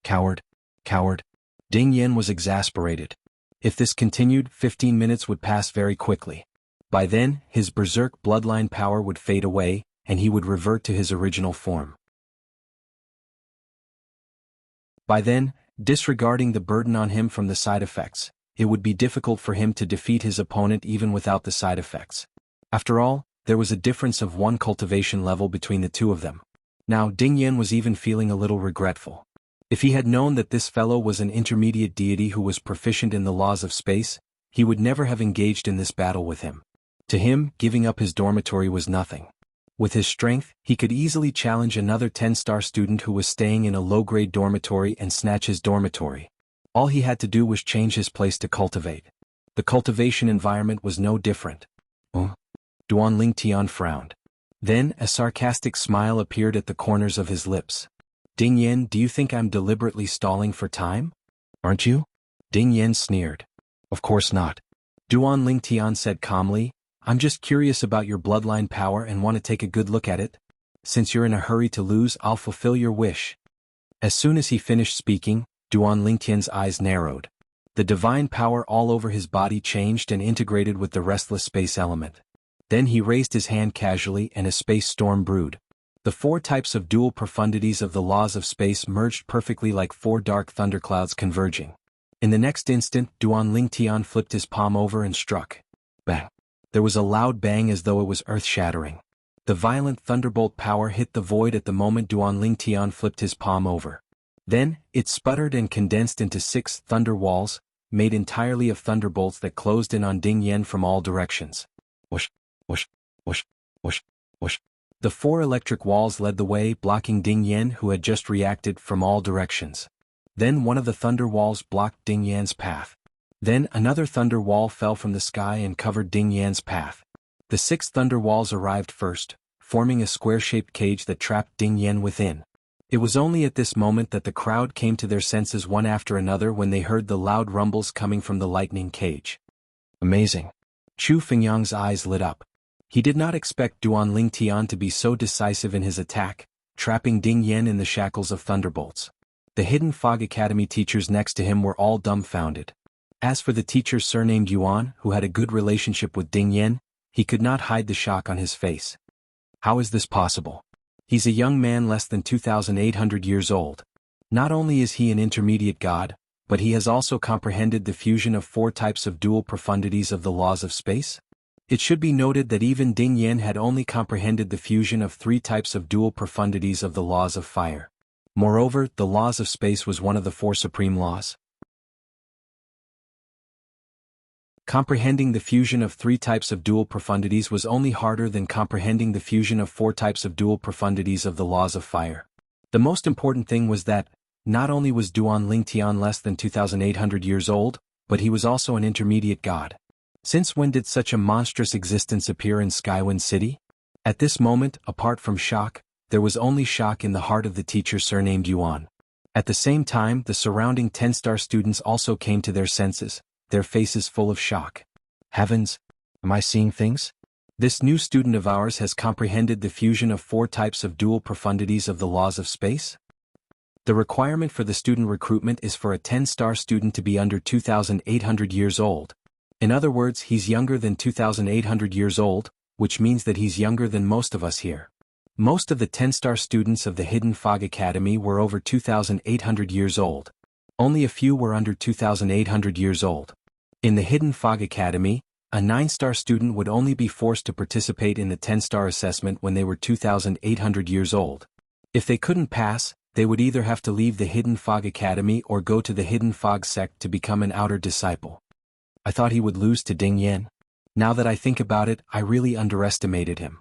Coward. Coward. Ding Yan was exasperated. If this continued, 15 minutes would pass very quickly. By then, his berserk bloodline power would fade away, and he would revert to his original form. By then, disregarding the burden on him from the side effects, it would be difficult for him to defeat his opponent even without the side effects. After all, there was a difference of one cultivation level between the two of them. Now Ding Yan was even feeling a little regretful. If he had known that this fellow was an intermediate deity who was proficient in the laws of space, he would never have engaged in this battle with him. To him, giving up his dormitory was nothing. With his strength, he could easily challenge another 10-star student who was staying in a low-grade dormitory and snatch his dormitory. All he had to do was change his place to cultivate. The cultivation environment was no different. Duan Lingtian frowned. Then, a sarcastic smile appeared at the corners of his lips. Ding Yan, do you think I'm deliberately stalling for time? Aren't you? Ding Yan sneered. Of course not. Duan Lingtian said calmly, I'm just curious about your bloodline power and want to take a good look at it. Since you're in a hurry to lose, I'll fulfill your wish. As soon as he finished speaking, Duan Lingtian's eyes narrowed. The divine power all over his body changed and integrated with the restless space element. Then he raised his hand casually and a space storm brewed. The 4 types of dual profundities of the laws of space merged perfectly like 4 dark thunderclouds converging. In the next instant, Duan Lingtian flipped his palm over and struck. Bang! There was a loud bang as though it was earth-shattering. The violent thunderbolt power hit the void at the moment Duan Lingtian flipped his palm over. Then, it sputtered and condensed into 6 thunder walls, made entirely of thunderbolts that closed in on Ding Yen from all directions. Whoosh, whoosh, whoosh, whoosh, whoosh. The 4 electric walls led the way, blocking Ding Yen, who had just reacted, from all directions. Then one of the thunder walls blocked Ding Yan's path. Then another thunder wall fell from the sky and covered Ding Yan's path. The 6 thunder walls arrived first, forming a square-shaped cage that trapped Ding Yen within. It was only at this moment that the crowd came to their senses one after another when they heard the loud rumbles coming from the lightning cage. Amazing. Chu Fengyang's eyes lit up. He did not expect Duan Lingtian to be so decisive in his attack, trapping Ding Yen in the shackles of thunderbolts. The Hidden Fog Academy teachers next to him were all dumbfounded. As for the teacher surnamed Yuan, who had a good relationship with Ding Yen, he could not hide the shock on his face. How is this possible? He's a young man less than 2,800 years old. Not only is he an intermediate god, but he has also comprehended the fusion of 4 types of dual profundities of the laws of space. It should be noted that even Ding Yen had only comprehended the fusion of 3 types of dual profundities of the laws of fire. Moreover, the laws of space was one of the 4 supreme laws. Comprehending the fusion of 3 types of dual profundities was only harder than comprehending the fusion of 4 types of dual profundities of the laws of fire. The most important thing was that, not only was Duan Lingtian less than 2,800 years old, but he was also an intermediate god. Since when did such a monstrous existence appear in Skywind City? At this moment, apart from shock, there was only shock in the heart of the teacher surnamed Yuan. At the same time, the surrounding 10-star students also came to their senses, their faces full of shock. Heavens! Am I seeing things? This new student of ours has comprehended the fusion of 4 types of dual profundities of the laws of space? The requirement for the student recruitment is for a 10-star student to be under 2,800 years old. In other words, he's younger than 2,800 years old, which means that he's younger than most of us here. Most of the 10-star students of the Hidden Fog Academy were over 2,800 years old. Only a few were under 2,800 years old. In the Hidden Fog Academy, a 9-star student would only be forced to participate in the 10-star assessment when they were 2,800 years old. If they couldn't pass, they would either have to leave the Hidden Fog Academy or go to the Hidden Fog sect to become an outer disciple. I thought he would lose to Ding Yen. Now that I think about it, I really underestimated him.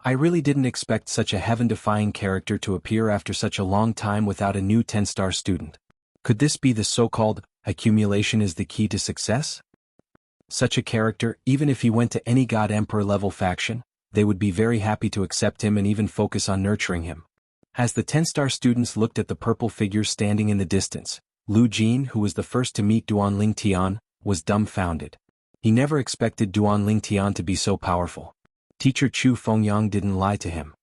I really didn't expect such a heaven-defying character to appear after such a long time without a new 10-star student. Could this be the so-called accumulation is the key to success? Such a character, even if he went to any God-Emperor level faction, they would be very happy to accept him and even focus on nurturing him. As the 10-star students looked at the purple figure standing in the distance, Lu Jin, who was the first to meet Duan Lingtian, was dumbfounded. He never expected Duan Lingtian to be so powerful. Teacher Chu Fengyang didn't lie to him.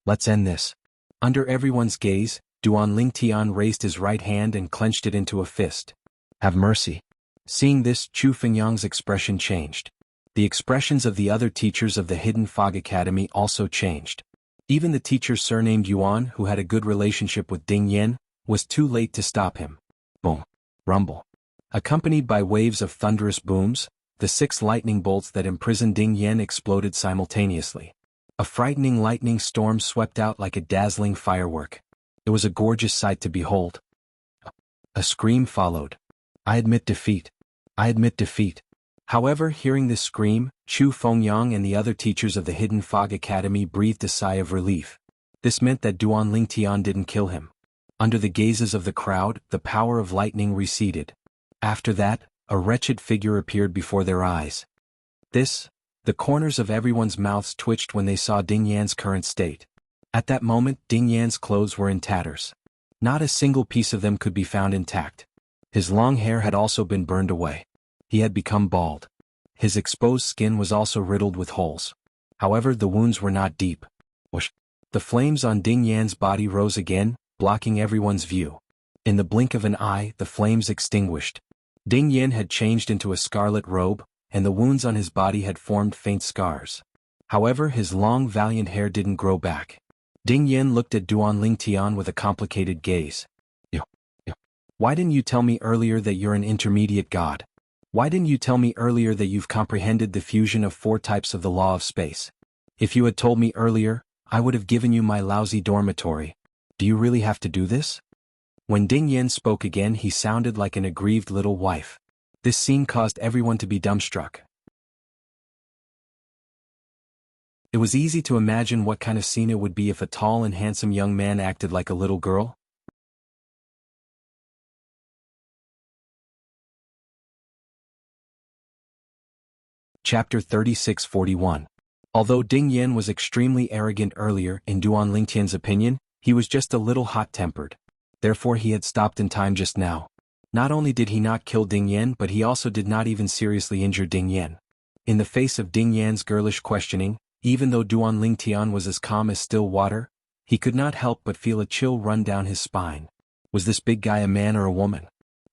Let's end this. Under everyone's gaze, Duan Lingtian raised his right hand and clenched it into a fist. Have mercy. Seeing this, Chu Fengyang's expression changed. The expressions of the other teachers of the Hidden Fog Academy also changed. Even the teacher surnamed Yuan, who had a good relationship with Ding Yen, was too late to stop him. Boom. Rumble. Accompanied by waves of thunderous booms, the 6 lightning bolts that imprisoned Ding Yen exploded simultaneously. A frightening lightning storm swept out like a dazzling firework. It was a gorgeous sight to behold. A scream followed. I admit defeat. I admit defeat. However, hearing this scream, Chu Fengyang and the other teachers of the Hidden Fog Academy breathed a sigh of relief. This meant that Duan Lingtian didn't kill him. Under the gazes of the crowd, the power of lightning receded. After that, a wretched figure appeared before their eyes. The corners of everyone's mouths twitched when they saw Ding Yan's current state. At that moment, Ding Yan's clothes were in tatters. Not a single piece of them could be found intact. His long hair had also been burned away. He had become bald. His exposed skin was also riddled with holes. However, the wounds were not deep. Whoosh. The flames on Ding Yan's body rose again, blocking everyone's view. In the blink of an eye, the flames extinguished. Ding Yen had changed into a scarlet robe, and the wounds on his body had formed faint scars. However, his long valiant hair didn't grow back. Ding Yen looked at Duan Lingtian with a complicated gaze. "You. Why didn't you tell me earlier that you're an intermediate god? Why didn't you tell me earlier that you've comprehended the fusion of 4 types of the law of space? If you had told me earlier, I would have given you my lousy dormitory. Do you really have to do this?" When Ding Yen spoke again, he sounded like an aggrieved little wife. This scene caused everyone to be dumbstruck. It was easy to imagine what kind of scene it would be if a tall and handsome young man acted like a little girl. Chapter 36-41. Although Ding Yen was extremely arrogant earlier, in Duan Lingtian's opinion, he was just a little hot-tempered. Therefore he had stopped in time just now. Not only did he not kill Ding Yen, but he also did not even seriously injure Ding Yen. In the face of Ding Yan's girlish questioning, even though Duan Lingtian was as calm as still water, he could not help but feel a chill run down his spine. Was this big guy a man or a woman?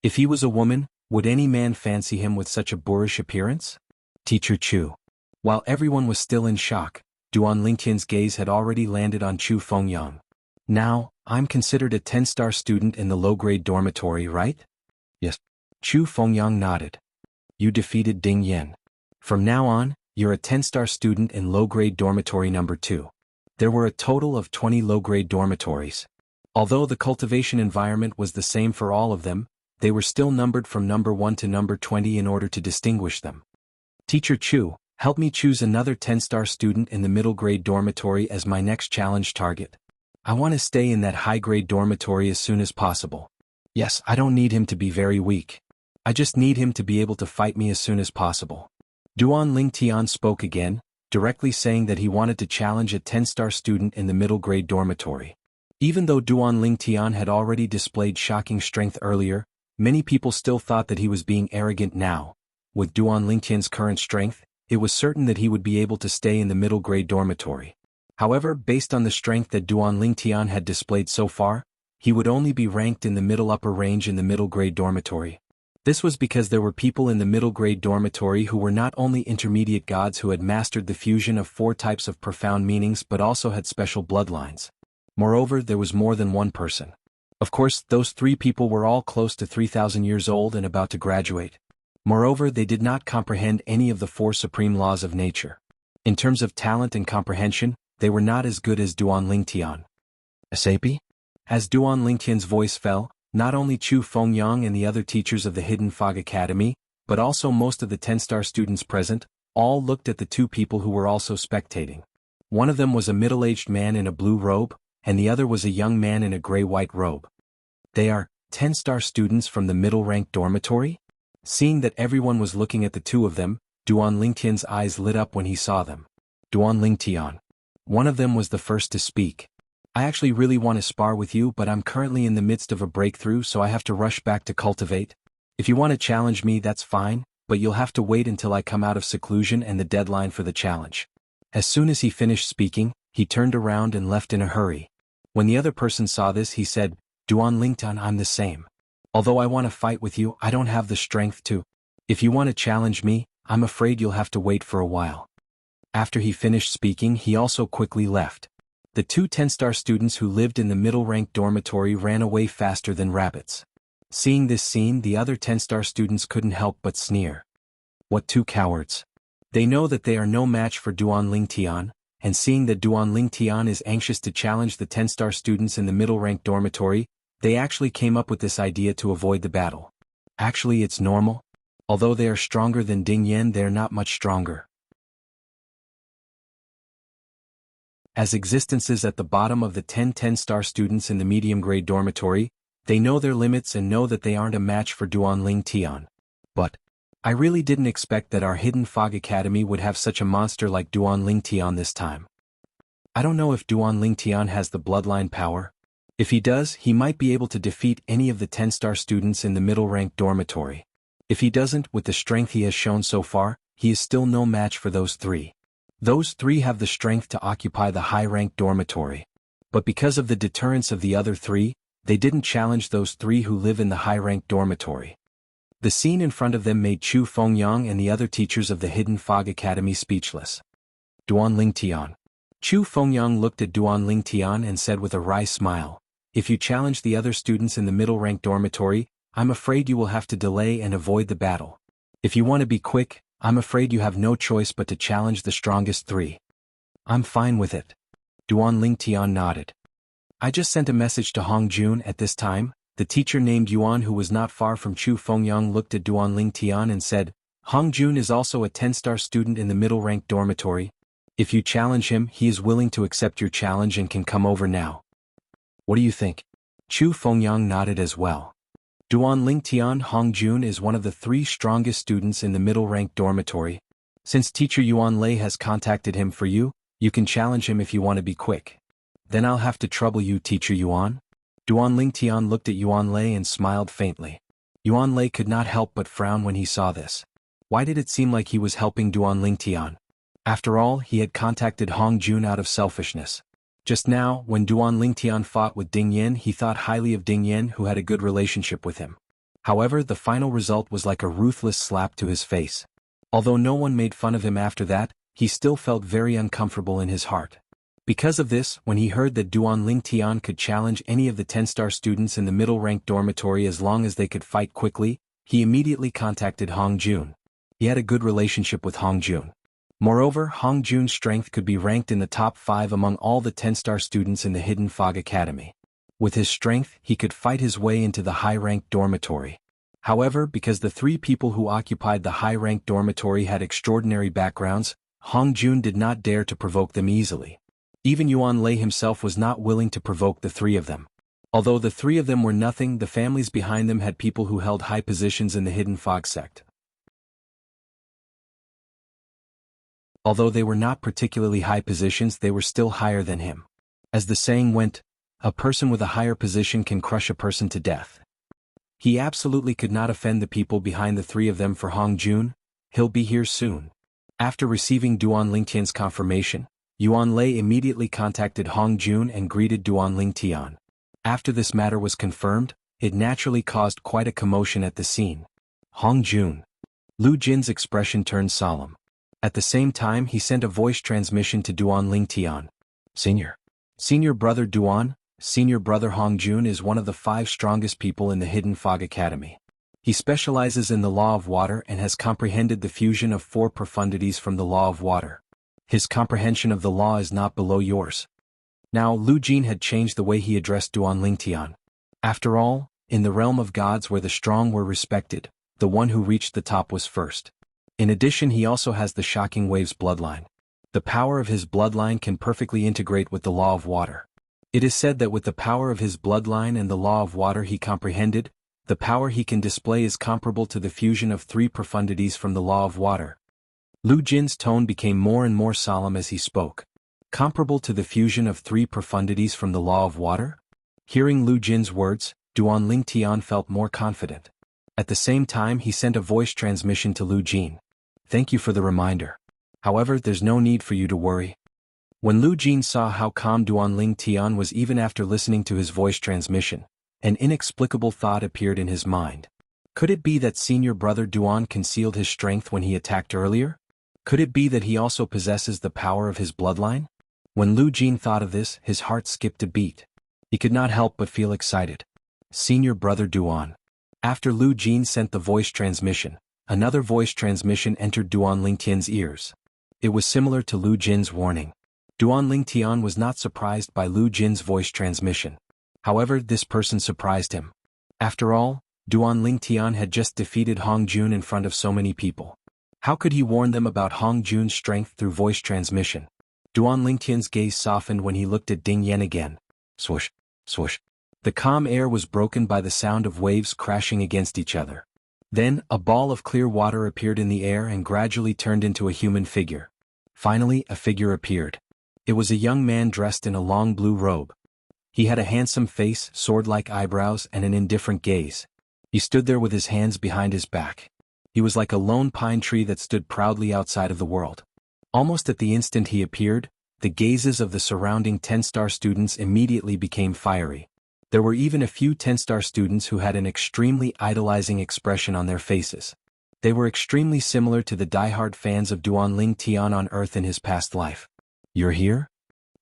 If he was a woman, would any man fancy him with such a boorish appearance? Teacher Chu. While everyone was still in shock, Duan Lingtian's gaze had already landed on Chu Fengyang. "Now, I'm considered a 10-star student in the low-grade dormitory, right?" "Yes." Chu Fengyang nodded. "You defeated Ding Yen. From now on, you're a 10-star student in low-grade dormitory number 2. There were a total of 20 low-grade dormitories. Although the cultivation environment was the same for all of them, they were still numbered from number 1 to number 20 in order to distinguish them. Teacher Chu, help me choose another 10-star student in the middle-grade dormitory as my next challenge target. I want to stay in that high-grade dormitory as soon as possible. Yes, I don't need him to be very weak. I just need him to be able to fight me as soon as possible." Duan Lingtian spoke again, directly saying that he wanted to challenge a 10-star student in the middle-grade dormitory. Even though Duan Lingtian had already displayed shocking strength earlier, many people still thought that he was being arrogant now. With Duan Lingtian's current strength, it was certain that he would be able to stay in the middle-grade dormitory. However, based on the strength that Duan Lingtian had displayed so far, he would only be ranked in the middle-upper range in the middle-grade dormitory. This was because there were people in the middle-grade dormitory who were not only intermediate gods who had mastered the fusion of 4 types of profound meanings but also had special bloodlines. Moreover, there was more than one person. Of course, those 3 people were all close to 3,000 years old and about to graduate. Moreover, they did not comprehend any of the 4 supreme laws of nature. In terms of talent and comprehension, they were not as good as Duan Lingtian. "Asapi?" As Duan Lingtian's voice fell, not only Chu Fengyang and the other teachers of the Hidden Fog Academy, but also most of the 10-star students present, all looked at the 2 people who were also spectating. One of them was a middle-aged man in a blue robe, and the other was a young man in a gray-white robe. They are 10-star students from the middle-ranked dormitory? Seeing that everyone was looking at the 2 of them, Duan Lingtian's eyes lit up when he saw them. Duan Lingtian. One of them was the first to speak. "I actually really want to spar with you, but I'm currently in the midst of a breakthrough, so I have to rush back to cultivate. If you want to challenge me, that's fine, but you'll have to wait until I come out of seclusion and the deadline for the challenge." As soon as he finished speaking, he turned around and left in a hurry. When the other person saw this, he said, "Duan Lingtian, I'm the same. Although I want to fight with you, I don't have the strength to. If you want to challenge me, I'm afraid you'll have to wait for a while." After he finished speaking, he also quickly left. The 2 10-star students who lived in the middle-ranked dormitory ran away faster than rabbits. Seeing this scene, the other 10-star students couldn't help but sneer. What 2 cowards! They know that they are no match for Duan Lingtian, and seeing that Duan Lingtian is anxious to challenge the 10-star students in the middle-ranked dormitory, they actually came up with this idea to avoid the battle. Actually, it's normal. Although they are stronger than Ding Yen, they're not much stronger. As existences at the bottom of the 10-star students in the medium-grade dormitory, they know their limits and know that they aren't a match for Duan Lingtian. But I really didn't expect that our Hidden Fog Academy would have such a monster like Duan Lingtian this time. I don't know if Duan Lingtian has the bloodline power. If he does, he might be able to defeat any of the 10-star students in the middle-ranked dormitory. If he doesn't, with the strength he has shown so far, he is still no match for those 3. Those 3 have the strength to occupy the high-ranked dormitory. But because of the deterrence of the other 3, they didn't challenge those 3 who live in the high-ranked dormitory. The scene in front of them made Chu Fengyang and the other teachers of the Hidden Fog Academy speechless. Duanling Tian. Chu Fengyang looked at Duanling Tian and said with a wry smile, "If you challenge the other students in the middle-rank dormitory, I'm afraid you will have to delay and avoid the battle. If you want to be quick, I'm afraid you have no choice but to challenge the strongest three." "I'm fine with it." Duanling Tian nodded. "I just sent a message to Hong Jun at this time." The teacher named Yuan, who was not far from Chu Fengyang, looked at Duanling Tian and said, "Hong Jun is also a 10-star student in the middle-rank dormitory. If you challenge him, he is willing to accept your challenge and can come over now. What do you think?" Chu Fengyang nodded as well. Duanling Tian. "Hong Jun is one of the 3 strongest students in the middle-rank dormitory. Since teacher Yuan Lei has contacted him for you, you can challenge him if you want to be quick." "Then I'll have to trouble you, teacher Yuan." Duanling Tian looked at Yuan Lei and smiled faintly. Yuan Lei could not help but frown when he saw this. Why did it seem like he was helping Duanling Tian? After all, he had contacted Hong Jun out of selfishness. Just now, when Duanling Tian fought with Ding Yen, he thought highly of Ding Yen, who had a good relationship with him. However, the final result was like a ruthless slap to his face. Although no one made fun of him after that, he still felt very uncomfortable in his heart. Because of this, when he heard that Duanling Tian could challenge any of the 10-star students in the middle-rank dormitory as long as they could fight quickly, he immediately contacted Hong Jun. He had a good relationship with Hong Jun. Moreover, Hong Jun's strength could be ranked in the top 5 among all the 10-star students in the Hidden Fog Academy. With his strength, he could fight his way into the high-ranked dormitory. However, because the 3 people who occupied the high-ranked dormitory had extraordinary backgrounds, Hong Jun did not dare to provoke them easily. Even Yuan Lei himself was not willing to provoke the 3 of them. Although the 3 of them were nothing, the families behind them had people who held high positions in the Hidden Fog sect. Although they were not particularly high positions, they were still higher than him. As the saying went, a person with a higher position can crush a person to death. He absolutely could not offend the people behind the 3 of them. For Hong Jun, he'll be here soon. After receiving Duanling Tian's confirmation, Yuan Lei immediately contacted Hong Jun and greeted Duanling Tian. After this matter was confirmed, it naturally caused quite a commotion at the scene. Hong Jun. Lu Jin's expression turned solemn. At the same time, he sent a voice transmission to Duanling Tian. Senior brother Duan, senior brother Hong Jun is one of the 5 strongest people in the Hidden Fog Academy. He specializes in the law of water and has comprehended the fusion of 4 profundities from the law of water. His comprehension of the law is not below yours. Now Lu Jin had changed the way he addressed Duanling Tian. After all, in the realm of gods where the strong were respected, the one who reached the top was first. In addition, he also has the Shocking Waves bloodline. The power of his bloodline can perfectly integrate with the law of water. It is said that with the power of his bloodline and the law of water he comprehended, the power he can display is comparable to the fusion of 3 profundities from the law of water. Lu Jin's tone became more and more solemn as he spoke. Comparable to the fusion of 3 profundities from the law of water? Hearing Lu Jin's words, Duanling Tian felt more confident. At the same time, he sent a voice transmission to Lu Jin. "Thank you for the reminder. However, there's no need for you to worry." When Lu Jin saw how calm Duanling Tian was even after listening to his voice transmission, an inexplicable thought appeared in his mind. Could it be that senior brother Duan concealed his strength when he attacked earlier? Could it be that he also possesses the power of his bloodline? When Lu Jin thought of this, his heart skipped a beat. He could not help but feel excited. Senior brother Duan. After Lu Jin sent the voice transmission, another voice transmission entered Duanling Tian's ears. It was similar to Lu Jin's warning. Duanling Tian was not surprised by Lu Jin's voice transmission. However, this person surprised him. After all, Duanling Tian had just defeated Hong Jun in front of so many people. How could he warn them about Hong Jun's strength through voice transmission? Duanling Tian's gaze softened when he looked at Ding Yen again. Swoosh, swoosh. The calm air was broken by the sound of waves crashing against each other. Then, a ball of clear water appeared in the air and gradually turned into a human figure. Finally, a figure appeared. It was a young man dressed in a long blue robe. He had a handsome face, sword-like eyebrows, and an indifferent gaze. He stood there with his hands behind his back. He was like a lone pine tree that stood proudly outside of the world. Almost at the instant he appeared, the gazes of the surrounding 10-star students immediately became fiery. There were even a few 10-star students who had an extremely idolizing expression on their faces. They were extremely similar to the die-hard fans of Duanling Tian on Earth in his past life. "You're here?"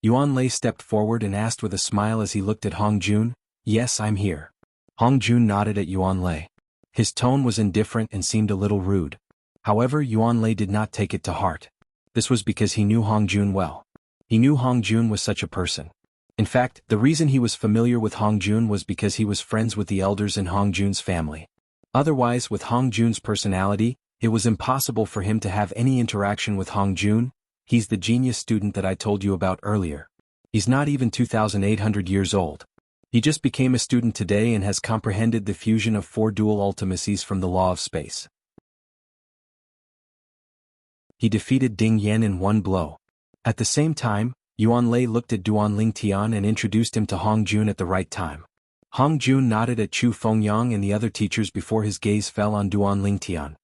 Yuan Lei stepped forward and asked with a smile as he looked at Hong Jun. "Yes, I'm here." Hong Jun nodded at Yuan Lei. His tone was indifferent and seemed a little rude. However, Yuan Lei did not take it to heart. This was because he knew Hong Jun well. He knew Hong Jun was such a person. In fact, the reason he was familiar with Hong Jun was because he was friends with the elders in Hong Jun's family. Otherwise, with Hong Jun's personality, it was impossible for him to have any interaction with Hong Jun. He's the genius student that I told you about earlier. He's not even 2,800 years old. He just became a student today and has comprehended the fusion of 4 dual ultimacies from the law of space. He defeated Ding Yan in one blow. At the same time, Yuan Lei looked at Duanling Tian and introduced him to Hong Jun at the right time. Hong Jun nodded at Chu Fengyang and the other teachers before his gaze fell on Duanling Tian.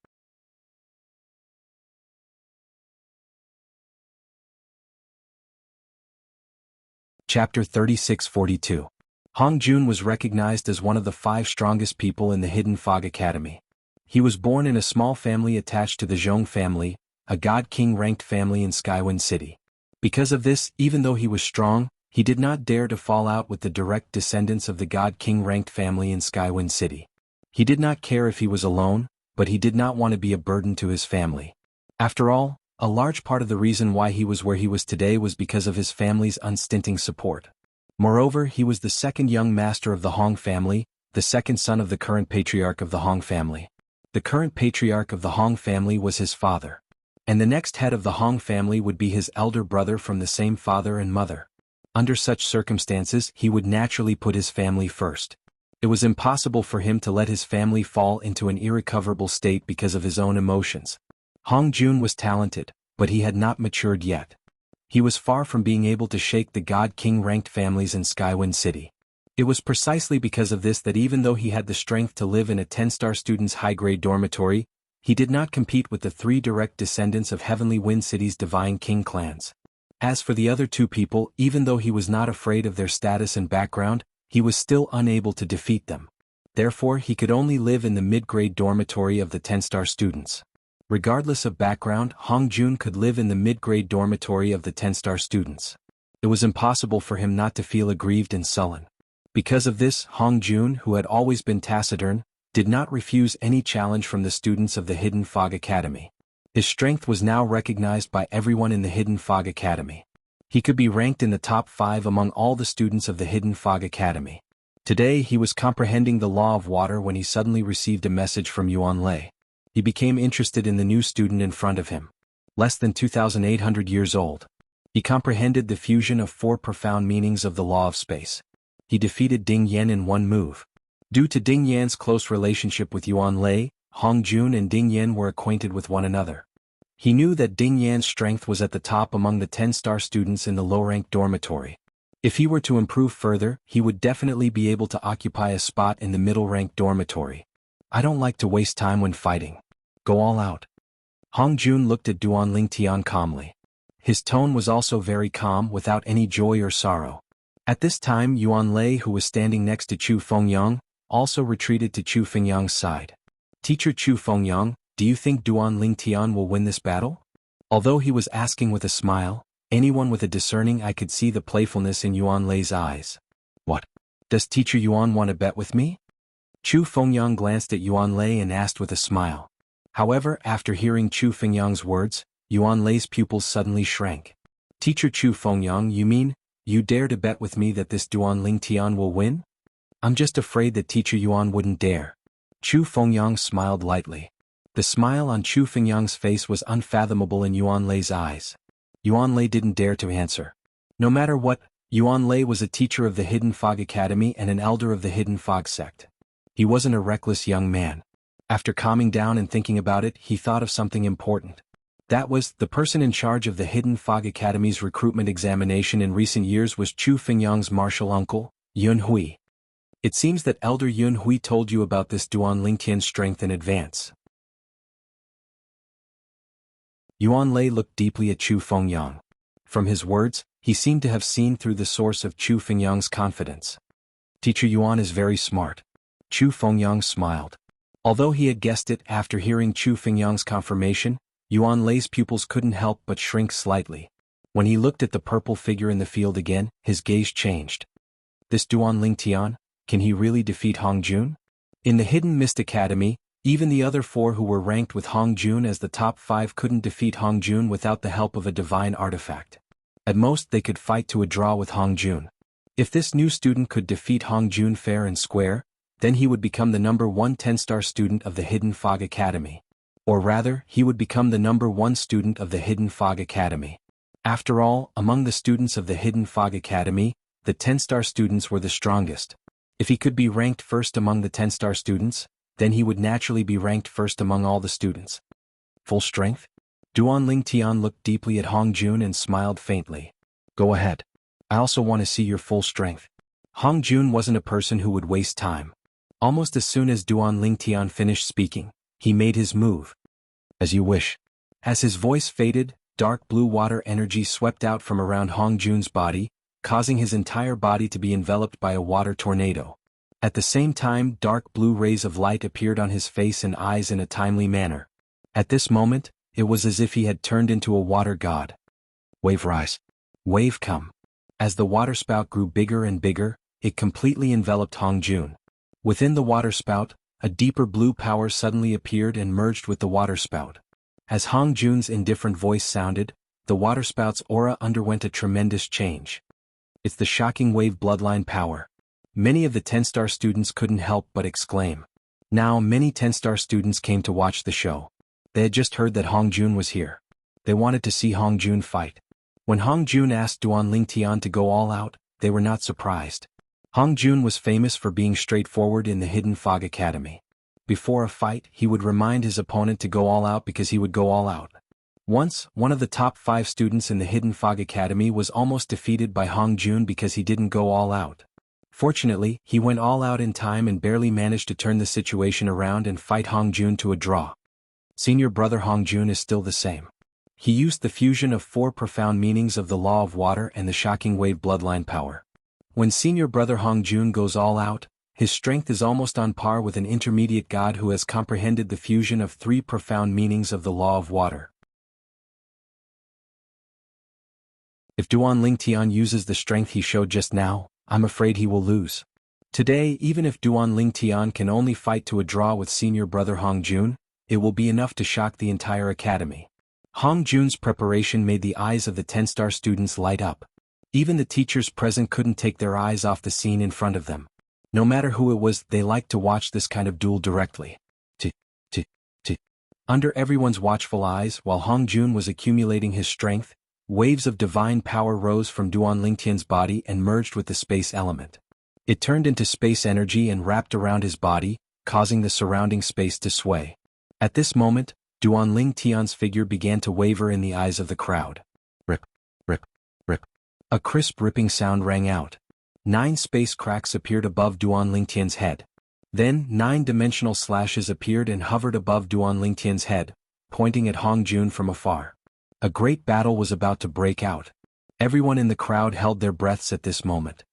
Chapter 3642. Hong Jun was recognized as one of the 5 strongest people in the Hidden Fog Academy. He was born in a small family attached to the Zhong family, a God King-ranked family in Skywind City. Because of this, even though he was strong, he did not dare to fall out with the direct descendants of the God King-ranked family in Skywind City. He did not care if he was alone, but he did not want to be a burden to his family. After all, a large part of the reason why he was where he was today was because of his family's unstinting support. Moreover, he was the second young master of the Hong family, the second son of the current patriarch of the Hong family. The current patriarch of the Hong family was his father. And the next head of the Hong family would be his elder brother from the same father and mother. Under such circumstances, he would naturally put his family first. It was impossible for him to let his family fall into an irrecoverable state because of his own emotions. Hong Jun was talented, but he had not matured yet. He was far from being able to shake the God King-ranked families in Skywind City. It was precisely because of this that even though he had the strength to live in a 10-star student's high-grade dormitory, he did not compete with the 3 direct descendants of Heavenly Wind City's Divine King clans. As for the other 2 people, even though he was not afraid of their status and background, he was still unable to defeat them. Therefore, he could only live in the mid-grade dormitory of the 10-star students. Regardless of background, Hong Jun could live in the mid-grade dormitory of the 10-star students. It was impossible for him not to feel aggrieved and sullen. Because of this, Hong Jun, who had always been taciturn, did not refuse any challenge from the students of the Hidden Fog Academy. His strength was now recognized by everyone in the Hidden Fog Academy. He could be ranked in the top 5 among all the students of the Hidden Fog Academy. Today he was comprehending the law of water when he suddenly received a message from Yuan Lei. He became interested in the new student in front of him. Less than 2,800 years old. He comprehended the fusion of 4 profound meanings of the law of space. He defeated Ding Yan in one move. Due to Ding Yan's close relationship with Yuan Lei, Hong Jun and Ding Yan were acquainted with one another. He knew that Ding Yan's strength was at the top among the 10-star students in the low-ranked dormitory. If he were to improve further, he would definitely be able to occupy a spot in the middle-ranked dormitory. I don't like to waste time when fighting. Go all out. Hong Jun looked at Duanling Tian calmly. His tone was also very calm, without any joy or sorrow. At this time, Yuan Lei, who was standing next to Chu Fengyang, also retreated to Chu Fengyang's side. "Teacher Chu Fengyang, do you think Duanling Tian will win this battle?" Although he was asking with a smile, anyone with a discerning eye could see the playfulness in Yuan Lei's eyes. "What? Does Teacher Yuan want to bet with me?" Chu Fengyang glanced at Yuan Lei and asked with a smile. However, after hearing Chu Fengyang's words, Yuan Lei's pupils suddenly shrank. "Teacher Chu Fengyang, you mean, you dare to bet with me that this Duanling Tian will win?" "I'm just afraid that Teacher Yuan wouldn't dare." Chu Fengyang smiled lightly. The smile on Chu Fengyang's face was unfathomable in Yuan Lei's eyes. Yuan Lei didn't dare to answer. No matter what, Yuan Lei was a teacher of the Hidden Fog Academy and an elder of the Hidden Fog sect. He wasn't a reckless young man. After calming down and thinking about it, he thought of something important. That was, the person in charge of the Hidden Fog Academy's recruitment examination in recent years was Chu Fengyang's martial uncle, Yun Hui. It seems that Elder Yun Hui told you about this Duanling Tian's strength in advance. Yuan Lei looked deeply at Chu Fengyang. From his words, he seemed to have seen through the source of Chu Fengyang's confidence. Teacher Yuan is very smart. Chu Fengyang smiled. Although he had guessed it after hearing Chu Fengyang's confirmation, Yuan Lei's pupils couldn't help but shrink slightly. When he looked at the purple figure in the field again, his gaze changed. This Duan Ling Tian, can he really defeat Hong Jun? In the Hidden Mist Academy, even the other 4 who were ranked with Hong Jun as the top 5 couldn't defeat Hong Jun without the help of a divine artifact. At most they could fight to a draw with Hong Jun. If this new student could defeat Hong Jun fair and square, then he would become the number 1 10-star student of the Hidden Fog Academy. Or rather, he would become the number 1 student of the Hidden Fog Academy. After all, among the students of the Hidden Fog Academy, the 10-star students were the strongest. If he could be ranked first among the 10-star students, then he would naturally be ranked first among all the students. Full strength? Duan Ling Tian looked deeply at Hong Jun and smiled faintly. Go ahead. I also want to see your full strength. Hong Jun wasn't a person who would waste time. Almost as soon as Duan Ling Tian finished speaking, he made his move. As you wish. As his voice faded, dark blue water energy swept out from around Hong Jun's body, causing his entire body to be enveloped by a water tornado. At the same time, dark blue rays of light appeared on his face and eyes in a timely manner. At this moment, it was as if he had turned into a water god. Wave rise. Wave come. As the waterspout grew bigger and bigger, it completely enveloped Hong Jun. Within the waterspout, a deeper blue power suddenly appeared and merged with the waterspout. As Hong Jun's indifferent voice sounded, the waterspout's aura underwent a tremendous change. It's the shocking wave bloodline power. Many of the 10-star students couldn't help but exclaim. Now many 10-star students came to watch the show. They had just heard that Hong Jun was here. They wanted to see Hong Jun fight. When Hong Jun asked Duan Ling Tian to go all out, they were not surprised. Hong Jun was famous for being straightforward in the Hidden Fog Academy. Before a fight, he would remind his opponent to go all out because he would go all out. Once, one of the top 5 students in the Hidden Fog Academy was almost defeated by Hong Jun because he didn't go all out. Fortunately, he went all out in time and barely managed to turn the situation around and fight Hong Jun to a draw. Senior brother Hong Jun is still the same. He used the fusion of 4 profound meanings of the law of water and the shocking wave bloodline power. When senior brother Hong Jun goes all out, his strength is almost on par with an intermediate god who has comprehended the fusion of 3 profound meanings of the law of water. If Duan Ling Tian uses the strength he showed just now, I'm afraid he will lose. Today, even if Duan Ling Tian can only fight to a draw with senior brother Hong Jun, it will be enough to shock the entire academy. Hong Jun's preparation made the eyes of the 10-star students light up. Even the teachers present couldn't take their eyes off the scene in front of them. No matter who it was, they liked to watch this kind of duel directly. Under everyone's watchful eyes, while Hong Jun was accumulating his strength, waves of divine power rose from Duan Ling Tian's body and merged with the space element. It turned into space energy and wrapped around his body, causing the surrounding space to sway. At this moment, Duan Ling Tian's figure began to waver in the eyes of the crowd. Rip, rip, rip. A crisp ripping sound rang out. 9 space cracks appeared above Duan Ling Tian's head. Then 9 dimensional slashes appeared and hovered above Duan Ling Tian's head, pointing at Hong Jun from afar. A great battle was about to break out. Everyone in the crowd held their breaths at this moment.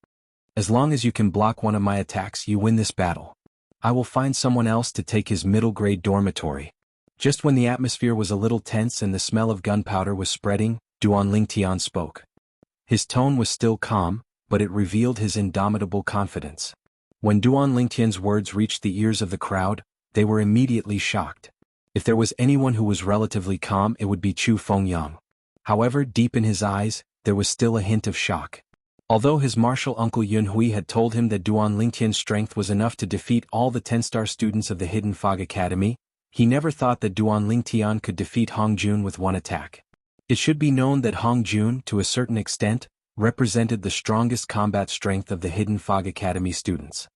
As long as you can block one of my attacks, you win this battle. I will find someone else to take his middle-grade dormitory. Just when the atmosphere was a little tense and the smell of gunpowder was spreading, Duan Ling Tian spoke. His tone was still calm, but it revealed his indomitable confidence. When Duan Ling Tian's words reached the ears of the crowd, they were immediately shocked. If there was anyone who was relatively calm, it would be Chu Fengyang. However, deep in his eyes, there was still a hint of shock. Although his martial uncle Yun Hui had told him that Duan Ling Tian's strength was enough to defeat all the 10-star students of the Hidden Fog Academy, he never thought that Duan Ling Tian could defeat Hong Jun with one attack. It should be known that Hong Jun, to a certain extent, represented the strongest combat strength of the Hidden Fog Academy students.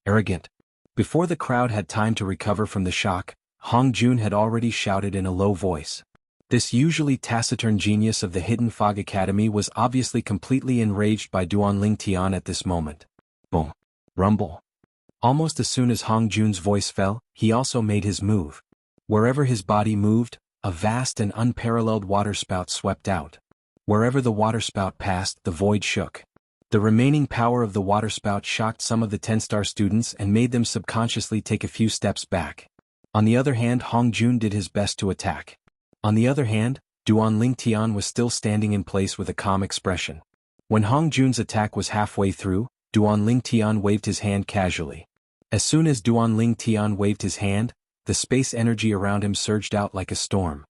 Arrogant. Before the crowd had time to recover from the shock, Hong Jun had already shouted in a low voice. This usually taciturn genius of the Hidden Fog Academy was obviously completely enraged by Duan Ling Tian at this moment. Boom. Rumble. Almost as soon as Hong Jun's voice fell, he also made his move. Wherever his body moved, a vast and unparalleled waterspout swept out. Wherever the waterspout passed, the void shook. The remaining power of the waterspout shocked some of the 10-star students and made them subconsciously take a few steps back. On the other hand, Hongjun did his best to attack. On the other hand, Duan Lingtian was still standing in place with a calm expression. When Hongjun's attack was halfway through, Duan Lingtian waved his hand casually. As soon as Duan Lingtian waved his hand, the space energy around him surged out like a storm.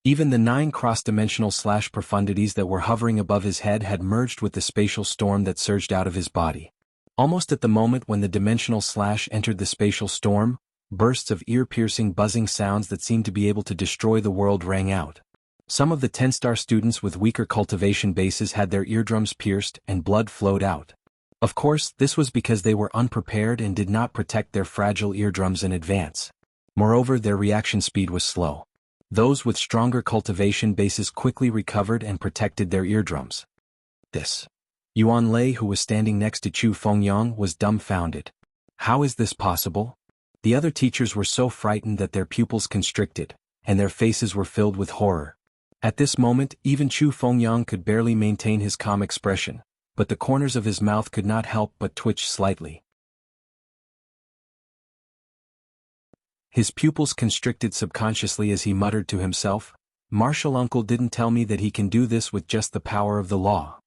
Even the 9 cross-dimensional profundities that were hovering above his head had merged with the spatial storm that surged out of his body. Almost at the moment when the dimensional slash entered the spatial storm, bursts of ear-piercing buzzing sounds that seemed to be able to destroy the world rang out. Some of the 10-star students with weaker cultivation bases had their eardrums pierced and blood flowed out. Of course, this was because they were unprepared and did not protect their fragile eardrums in advance. Moreover, their reaction speed was slow. Those with stronger cultivation bases quickly recovered and protected their eardrums. Yuan Lei, who was standing next to Chu Fengyang, was dumbfounded. How is this possible? The other teachers were so frightened that their pupils constricted, and their faces were filled with horror. At this moment, even Chu Fengyang could barely maintain his calm expression, but the corners of his mouth could not help but twitch slightly. His pupils constricted subconsciously as he muttered to himself, "Martial uncle didn't tell me that he can do this with just the power of the law."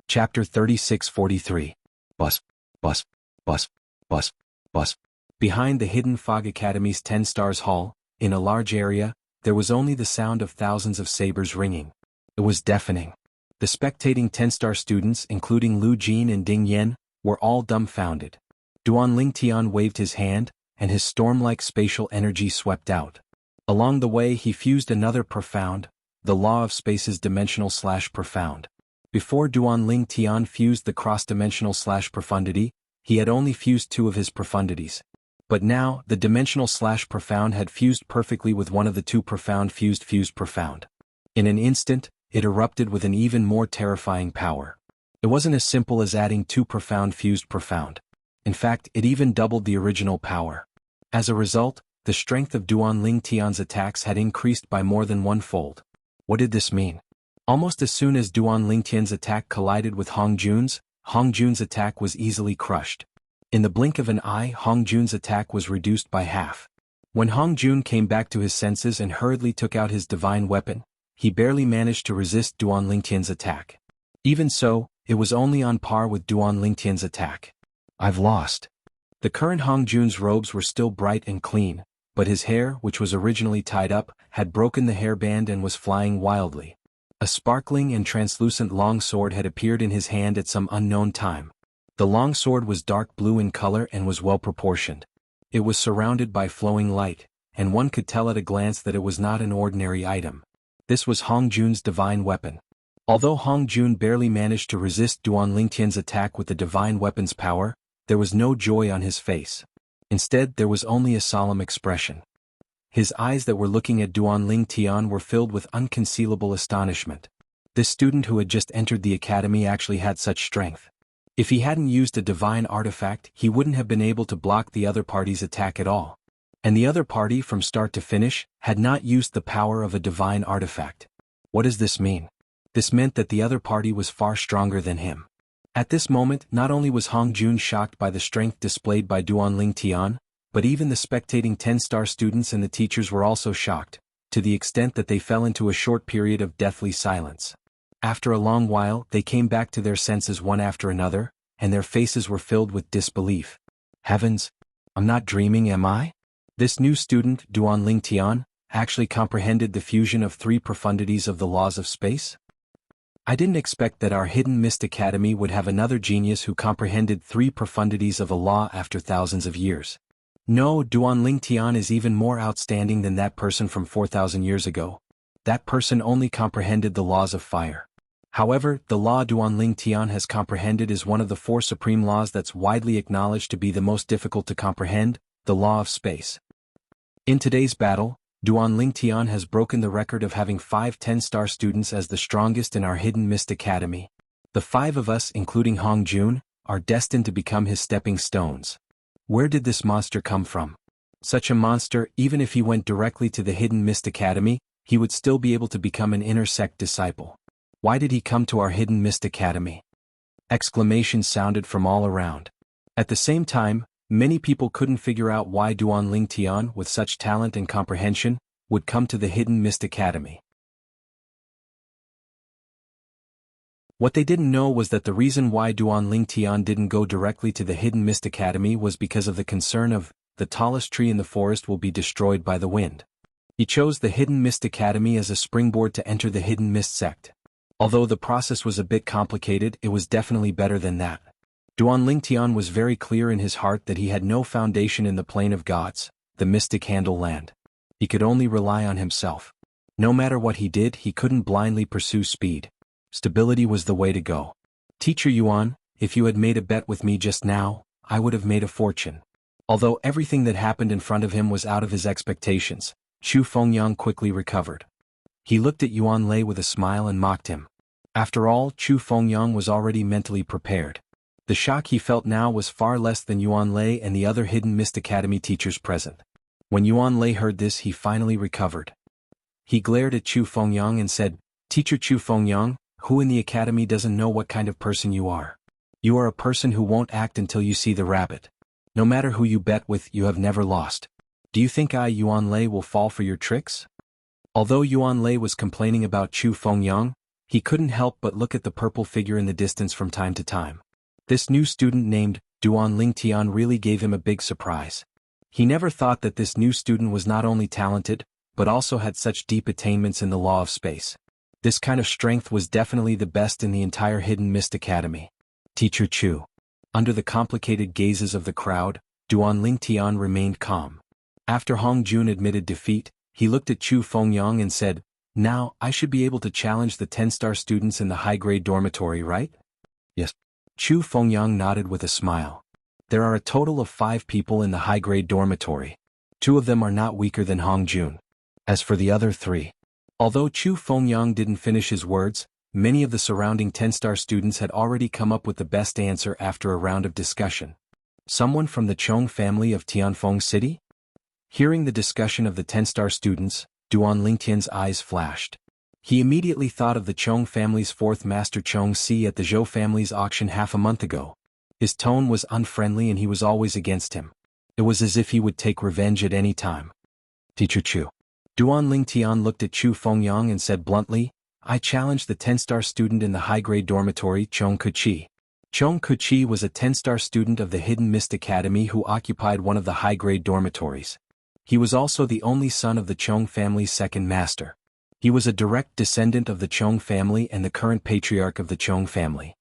Chapter 36-43. Bus, bus, bus, bus, bus. Behind the hidden Fog Academy's 10 Stars Hall, in a large area, there was only the sound of thousands of sabers ringing. It was deafening. The spectating 10-star students, including Lu Jin and Ding Yen, were all dumbfounded. Duan Lingtian waved his hand, and his storm-like spatial energy swept out. Along the way he fused another profound, the law of space's dimensional/profound. Before Duan Lingtian fused the cross-dimensional/profundity, he had only fused 2 of his profundities. But now, the dimensional/profound had fused perfectly with one of the 2 profound fused profound. In an instant, it erupted with an even more terrifying power. It wasn't as simple as adding 2 profound fused profound. In fact, it even doubled the original power. As a result, the strength of Duan Lingtian's attacks had increased by more than 1-fold. What did this mean? Almost as soon as Duan Lingtian's attack collided with Hongjun's attack was easily crushed. In the blink of an eye, Hongjun's attack was reduced by half. When Hongjun came back to his senses and hurriedly took out his divine weapon, he barely managed to resist Duan Lingtian's attack. Even so, it was only on par with Duan Lingtian's attack. I've lost. The current Hongjun's robes were still bright and clean, but his hair, which was originally tied up, had broken the hairband and was flying wildly. A sparkling and translucent long sword had appeared in his hand at some unknown time. The long sword was dark blue in color and was well proportioned. It was surrounded by flowing light, and one could tell at a glance that it was not an ordinary item. This was Hongjun's divine weapon. Although Hongjun barely managed to resist Duan Lingtian's attack with the divine weapon's power, there was no joy on his face. Instead, there was only a solemn expression. His eyes that were looking at Duan Lingtian were filled with unconcealable astonishment. This student who had just entered the academy actually had such strength. If he hadn't used a divine artifact, he wouldn't have been able to block the other party's attack at all. And the other party, from start to finish, had not used the power of a divine artifact. What does this mean? This meant that the other party was far stronger than him. At this moment, not only was Hongjun shocked by the strength displayed by Duan Lingtian, but even the spectating 10-star students and the teachers were also shocked, to the extent that they fell into a short period of deathly silence. After a long while, they came back to their senses one after another, and their faces were filled with disbelief. Heavens! I'm not dreaming, am I? This new student, Duan Lingtian, actually comprehended the fusion of 3 profundities of the laws of space? I didn't expect that our hidden mist academy would have another genius who comprehended 3 profundities of a law after thousands of years. No, Duan Lingtian is even more outstanding than that person from 4,000 years ago. That person only comprehended the laws of fire. However, the law Duan Lingtian has comprehended is one of the 4 supreme laws that's widely acknowledged to be the most difficult to comprehend, the law of space. In today's battle, Duan Lingtian has broken the record of having 5 10-star students as the strongest in our hidden mist academy. The 5 of us, including Hongjun, are destined to become his stepping stones. Where did this monster come from? Such a monster, even if he went directly to the Hidden Mist Academy, he would still be able to become an inner sect disciple. Why did he come to our Hidden Mist Academy? Exclamations sounded from all around. At the same time, many people couldn't figure out why Duan Ling Tian, with such talent and comprehension, would come to the Hidden Mist Academy. What they didn't know was that the reason why Duan Ling Tian didn't go directly to the Hidden Mist Academy was because of the concern of, the tallest tree in the forest will be destroyed by the wind. He chose the Hidden Mist Academy as a springboard to enter the Hidden Mist sect. Although the process was a bit complicated, it was definitely better than that. Duan Ling Tian was very clear in his heart that he had no foundation in the plane of gods, the mystic handle land. He could only rely on himself. No matter what he did, he couldn't blindly pursue speed. Stability was the way to go. Teacher Yuan, if you had made a bet with me just now, I would have made a fortune. Although everything that happened in front of him was out of his expectations, Chu Fengyang quickly recovered. He looked at Yuan Lei with a smile and mocked him. After all, Chu Fengyang was already mentally prepared. The shock he felt now was far less than Yuan Lei and the other Hidden Mist Academy teachers present. When Yuan Lei heard this, he finally recovered. He glared at Chu Fengyang and said, Teacher Chu Fengyang, who in the academy doesn't know what kind of person you are? You are a person who won't act until you see the rabbit. No matter who you bet with, you have never lost. Do you think I, Yuan Lei, will fall for your tricks? Although Yuan Lei was complaining about Chu Fengyang, he couldn't help but look at the purple figure in the distance from time to time. This new student named Duan Ling Tian really gave him a big surprise. He never thought that this new student was not only talented, but also had such deep attainments in the law of space. This kind of strength was definitely the best in the entire Hidden Mist Academy. Teacher Chu. Under the complicated gazes of the crowd, Duan Ling Tian remained calm. After Hong Jun admitted defeat, he looked at Chu Fengyang and said, Now, I should be able to challenge the 10-star students in the high-grade dormitory, right? Yes. Chu Fengyang nodded with a smile. There are a total of 5 people in the high-grade dormitory. 2 of them are not weaker than Hong Jun. As for the other 3. Although Chu Fengyang didn't finish his words, many of the surrounding 10-star students had already come up with the best answer after a round of discussion. Someone from the Chong family of Tianfeng City? Hearing the discussion of the 10-star students, Duan Lingtian's eyes flashed. He immediately thought of the Chong family's 4th master Chong Si at the Zhou family's auction half a month ago. His tone was unfriendly and he was always against him. It was as if he would take revenge at any time. Teacher Chu. Duan Lingtian looked at Chu Fengyang and said bluntly, I challenge the 10-star student in the high-grade dormitory, Chong Kuchi. Chong Kuchi was a 10-star student of the Hidden Mist Academy who occupied one of the high-grade dormitories. He was also the only son of the Chong family's 2nd master. He was a direct descendant of the Chong family and the current patriarch of the Chong family.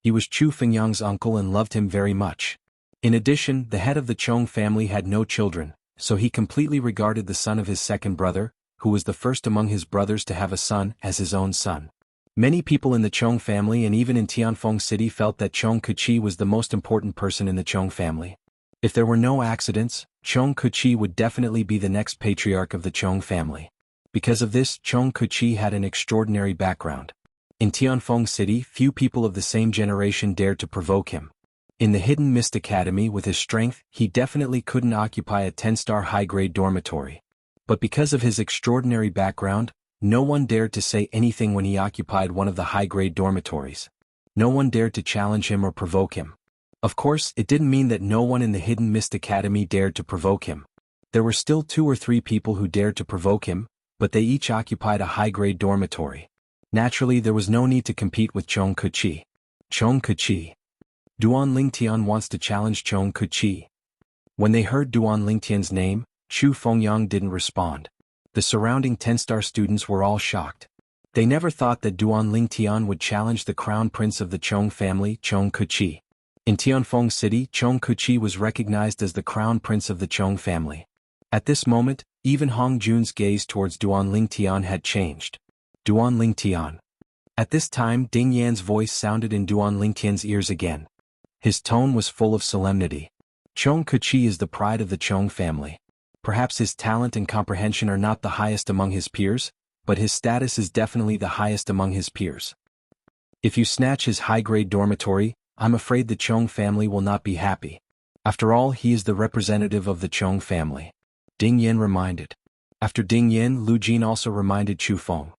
He was Chu Fengyang's uncle and loved him very much. In addition, the head of the Chong family had no children, so he completely regarded the son of his 2nd brother, who was the first among his brothers to have a son, as his own son. Many people in the Chong family and even in Tianfeng City felt that Chong Kuchi was the most important person in the Chong family. If there were no accidents, Chong Kuchi would definitely be the next patriarch of the Chong family. Because of this, Chong Kuchi had an extraordinary background. In Tianfeng City, few people of the same generation dared to provoke him. In the Hidden Mist Academy with his strength, he definitely couldn't occupy a 10-star high-grade dormitory. But because of his extraordinary background, no one dared to say anything when he occupied one of the high-grade dormitories. No one dared to challenge him or provoke him. Of course, it didn't mean that no one in the Hidden Mist Academy dared to provoke him. There were still 2 or 3 people who dared to provoke him, but they each occupied a high-grade dormitory. Naturally, there was no need to compete with Chong Kuchi. Chong Kuchi. Duan Lingtian wants to challenge Chong Kuchi. When they heard Duan Lingtian's name, Chu Fengyang didn't respond. The surrounding 10-star students were all shocked. They never thought that Duan Lingtian would challenge the crown prince of the Chong family, Chong Kuchi. In Tianfeng City, Chong Kuchi was recognized as the crown prince of the Chong family. At this moment, even Hong Jun's gaze towards Duan Lingtian had changed. Duan Lingtian. At this time, Ding Yan's voice sounded in Duan Lingtian's ears again. His tone was full of solemnity. Chong Kuchi is the pride of the Chong family. Perhaps his talent and comprehension are not the highest among his peers, but his status is definitely the highest among his peers. If you snatch his high-grade dormitory, I'm afraid the Chong family will not be happy. After all, he is the representative of the Chong family. Ding Yin reminded. After Ding Yin, Lu Jin also reminded Chu Feng.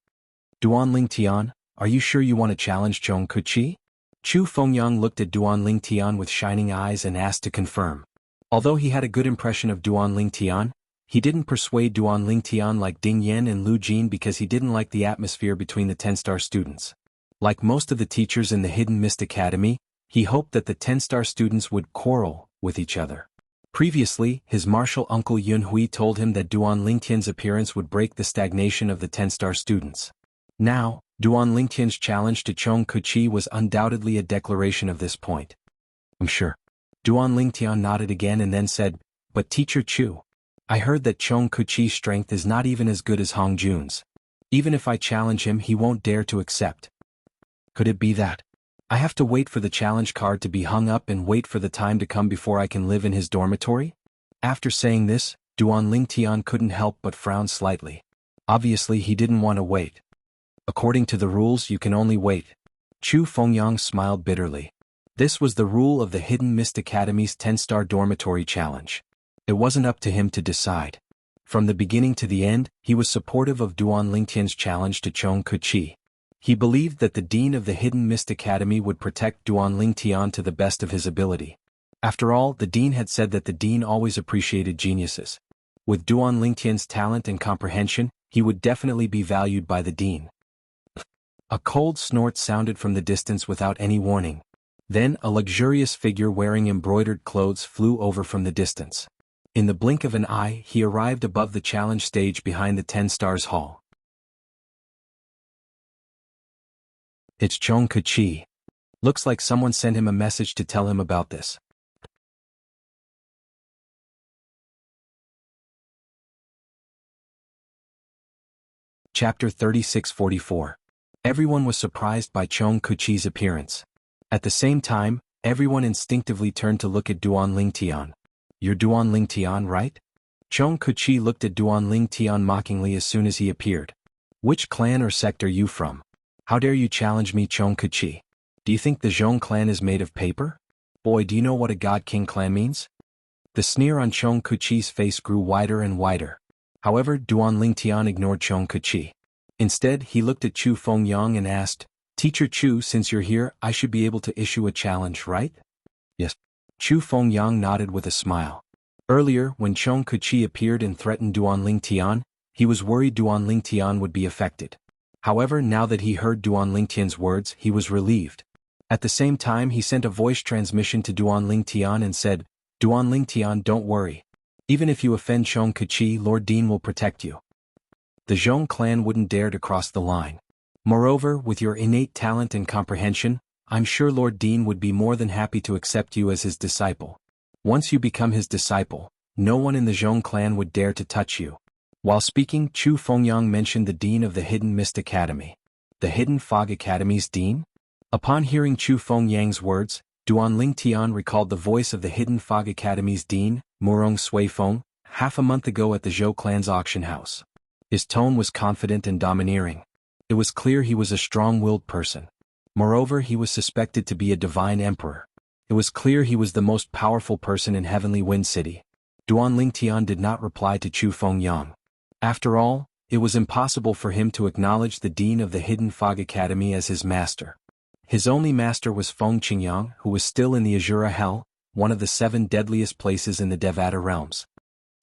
Duan Ling Tian, are you sure you want to challenge Chong Kuchi? Chu Fengyang looked at Duan Ling Tian with shining eyes and asked to confirm. Although he had a good impression of Duan Ling Tian, he didn't persuade Duan Ling Tian like Ding Yin and Lu Jin because he didn't like the atmosphere between the 10-star students. Like most of the teachers in the Hidden Mist Academy, he hoped that the 10-star students would quarrel with each other. Previously, his martial uncle Yun Hui told him that Duan Lingtian's appearance would break the stagnation of the 10-star students. Now, Duan Lingtian's challenge to Chong Kuchi was undoubtedly a declaration of this point. I'm sure. Duan Lingtian nodded again and then said, but Teacher Chu, I heard that Chong Kuchi's strength is not even as good as Hong Jun's. Even if I challenge him, he won't dare to accept. Could it be that I have to wait for the challenge card to be hung up and wait for the time to come before I can live in his dormitory? After saying this, Duan Lingtian couldn't help but frown slightly. Obviously he didn't want to wait. According to the rules, you can only wait. Chu Fengyang smiled bitterly. This was the rule of the Hidden Mist Academy's 10-star dormitory challenge. It wasn't up to him to decide. From the beginning to the end, he was supportive of Duan Lingtian's challenge to Chong Kuchi. He believed that the Dean of the Hidden Mist Academy would protect Duan Lingtian to the best of his ability. After all, the Dean had said that the Dean always appreciated geniuses. With Duan Lingtian's talent and comprehension, he would definitely be valued by the Dean. A cold snort sounded from the distance without any warning. Then, a luxurious figure wearing embroidered clothes flew over from the distance. In the blink of an eye, he arrived above the challenge stage behind the 10 Stars Hall. It's Chong Kuchi. Looks like someone sent him a message to tell him about this. Chapter 3644. Everyone was surprised by Chong Kuchi's appearance. At the same time, everyone instinctively turned to look at Duan Lingtian. You're Duan Lingtian, right? Chong Kuchi looked at Duan Lingtian mockingly as soon as he appeared. Which clan or sect are you from? How dare you challenge me, Chong Kuchi? Do you think the Zhong clan is made of paper? Boy, do you know what a God King clan means? The sneer on Chong Kuchi's face grew wider and wider. However, Duan Lingtian ignored Chong Kuchi. Instead, he looked at Chu Fengyang and asked, Teacher Chu, since you're here, I should be able to issue a challenge, right? Yes. Chu Fengyang nodded with a smile. Earlier, when Chong Kuchi appeared and threatened Duan Lingtian, he was worried Duan Lingtian would be affected. However, now that he heard Duan Lingtian's words, he was relieved. At the same time, he sent a voice transmission to Duan Lingtian and said, Duan Lingtian, don't worry. Even if you offend Chong Kuchi, Lord Dean will protect you. The Zhong clan wouldn't dare to cross the line. Moreover, with your innate talent and comprehension, I'm sure Lord Dean would be more than happy to accept you as his disciple. Once you become his disciple, no one in the Zhong clan would dare to touch you. While speaking, Chu Fengyang mentioned the Dean of the Hidden Mist Academy. The Hidden Fog Academy's Dean? Upon hearing Chu Fengyang's words, Duan Lingtian recalled the voice of the Hidden Fog Academy's Dean, Murong Sui Feng, half a month ago at the Zhou clan's auction house. His tone was confident and domineering. It was clear he was a strong-willed person. Moreover, he was suspected to be a divine emperor. It was clear he was the most powerful person in Heavenly Wind City. Duan Lingtian did not reply to Chu Fengyang. After all, it was impossible for him to acknowledge the Dean of the Hidden Fog Academy as his master. His only master was Feng Qingyang, who was still in the Azura Hell, one of the 7 deadliest places in the Devata realms.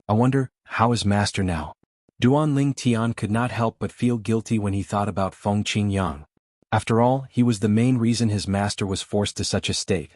I wonder, how is master now? Duan Lingtian could not help but feel guilty when he thought about Feng Qingyang. After all, he was the main reason his master was forced to such a state.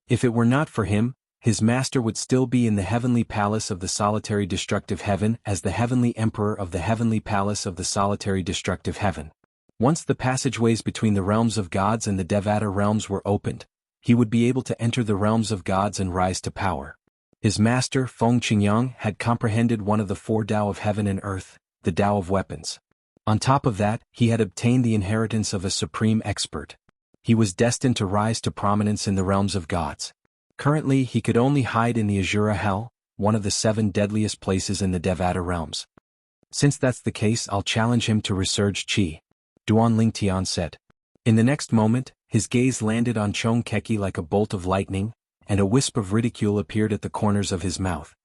If it were not for him, his master would still be in the heavenly palace of the solitary destructive heaven as the heavenly emperor of the heavenly palace of the solitary destructive heaven. Once the passageways between the realms of gods and the Devata realms were opened, he would be able to enter the realms of gods and rise to power. His master, Feng Qingyang, had comprehended one of the 4 Tao of heaven and earth, the Tao of weapons. On top of that, he had obtained the inheritance of a supreme expert. He was destined to rise to prominence in the realms of gods. Currently, he could only hide in the Azura Hell, one of the 7 deadliest places in the Devata realms. Since that's the case, I'll challenge him to resurge Qi, Duan Lingtian said. In the next moment, his gaze landed on Chong Keki like a bolt of lightning, and a wisp of ridicule appeared at the corners of his mouth.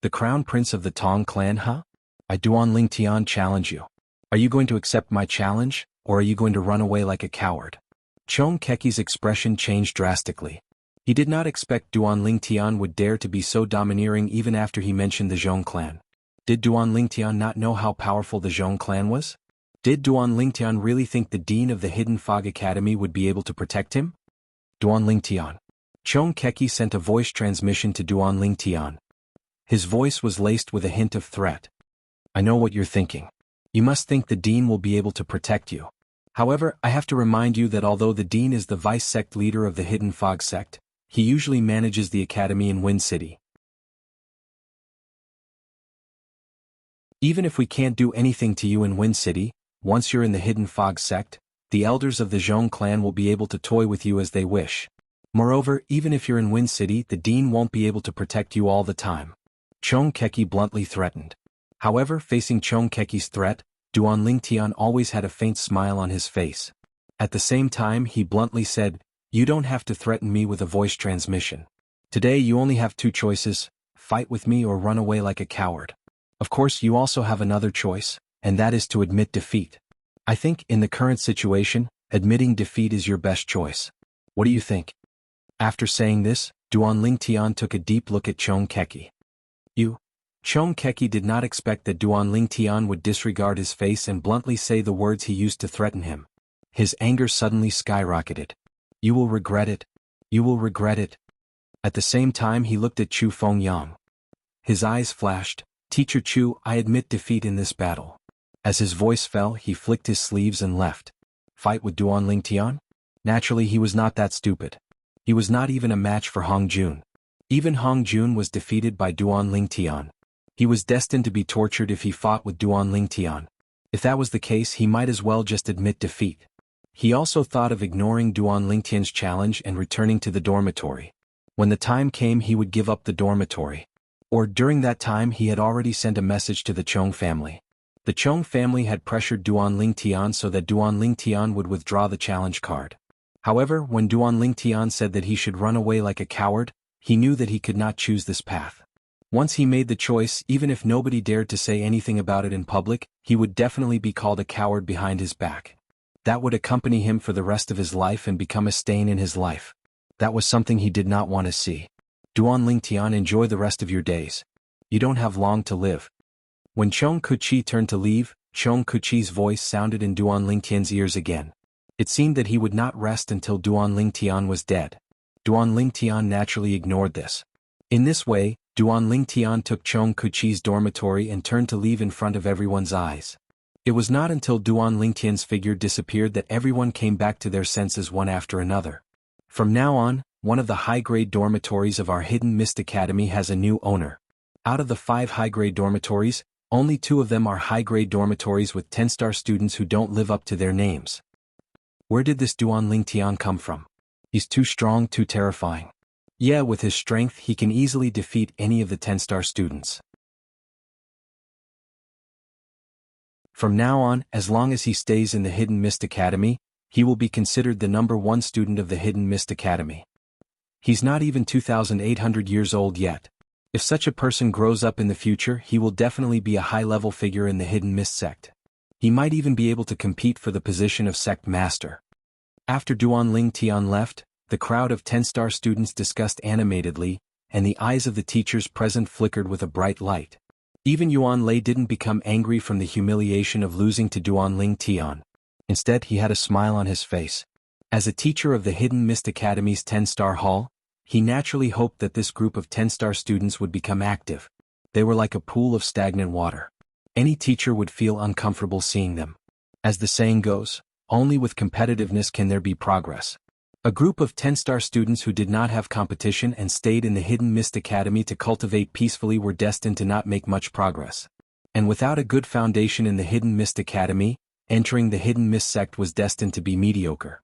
The crown prince of the Tong clan, huh? I Duan Ling Tian challenge you. Are you going to accept my challenge, or are you going to run away like a coward? Chong Keki's expression changed drastically. He did not expect Duan Ling Tian would dare to be so domineering even after he mentioned the Zhong clan. Did Duan Ling Tian not know how powerful the Zhong clan was? Did Duan Ling Tian really think the dean of the Hidden Fog Academy would be able to protect him? Duan Ling Tian. Chong Keki sent a voice transmission to Duan Ling Tian. His voice was laced with a hint of threat. I know what you're thinking. You must think the dean will be able to protect you. However, I have to remind you that although the dean is the vice-sect leader of the Hidden Fog sect, he usually manages the academy in Wind City. Even if we can't do anything to you in Wind City, once you're in the Hidden Fog sect, the elders of the Zhong clan will be able to toy with you as they wish. Moreover, even if you're in Wind City, the dean won't be able to protect you all the time. Chong Keki bluntly threatened. However, facing Chong Keki's threat, Duan Ling Tian always had a faint smile on his face. At the same time, he bluntly said, "You don't have to threaten me with a voice transmission. Today you only have two choices, fight with me or run away like a coward. Of course you also have another choice, and that is to admit defeat. I think, in the current situation, admitting defeat is your best choice. What do you think?" After saying this, Duan Ling Tian took a deep look at Chong Keki. "You?" Chong Keki did not expect that Duan Ling Tian would disregard his face and bluntly say the words he used to threaten him. His anger suddenly skyrocketed. "You will regret it. You will regret it." At the same time he looked at Chu Fengyang. His eyes flashed. "Teacher Chu, I admit defeat in this battle." As his voice fell, he flicked his sleeves and left. Fight with Duan Ling Tian? Naturally he was not that stupid. He was not even a match for Hong Jun. Even Hong Jun was defeated by Duan Ling Tian. He was destined to be tortured if he fought with Duan Ling Tian. If that was the case, he might as well just admit defeat. He also thought of ignoring Duan Ling Tian's challenge and returning to the dormitory. When the time came, he would give up the dormitory. Or during that time he had already sent a message to the Chong family. The Chong family had pressured Duan Ling Tian so that Duan Ling Tian would withdraw the challenge card. However, when Duan Ling Tian said that he should run away like a coward, he knew that he could not choose this path. Once he made the choice, even if nobody dared to say anything about it in public, he would definitely be called a coward behind his back. That would accompany him for the rest of his life and become a stain in his life. That was something he did not want to see. Duan Ling Tian, enjoy the rest of your days. You don't have long to live. When Chong Kuchi turned to leave, Chong Kuchi's voice sounded in Duan Ling Tian's ears again. It seemed that he would not rest until Duan Ling Tian was dead. Duan Ling Tian naturally ignored this. In this way, Duan Ling Tian took Chong Kuchi's dormitory and turned to leave in front of everyone's eyes. It was not until Duan Ling Tian's figure disappeared that everyone came back to their senses one after another. From now on, one of the high-grade dormitories of our Hidden Mist Academy has a new owner. Out of the 5 high-grade dormitories, only 2 of them are high-grade dormitories with 10-star students who don't live up to their names. Where did this Duan Ling Tian come from? He's too strong, too terrifying. Yeah, with his strength he can easily defeat any of the 10-star students. From now on, as long as he stays in the Hidden Mist Academy, he will be considered the #1 student of the Hidden Mist Academy. He's not even 2,800 years old yet. If such a person grows up in the future, he will definitely be a high-level figure in the Hidden Mist sect. He might even be able to compete for the position of sect master. After Duan Ling Tian left, the crowd of 10-star students discussed animatedly, and the eyes of the teachers present flickered with a bright light. Even Yuan Lei didn't become angry from the humiliation of losing to Duan Ling Tian. Instead, he had a smile on his face. As a teacher of the Hidden Mist Academy's 10-star hall, he naturally hoped that this group of 10-star students would become active. They were like a pool of stagnant water. Any teacher would feel uncomfortable seeing them. As the saying goes, only with competitiveness can there be progress. A group of 10-star students who did not have competition and stayed in the Hidden Mist Academy to cultivate peacefully were destined to not make much progress. And without a good foundation in the Hidden Mist Academy, entering the Hidden Mist sect was destined to be mediocre.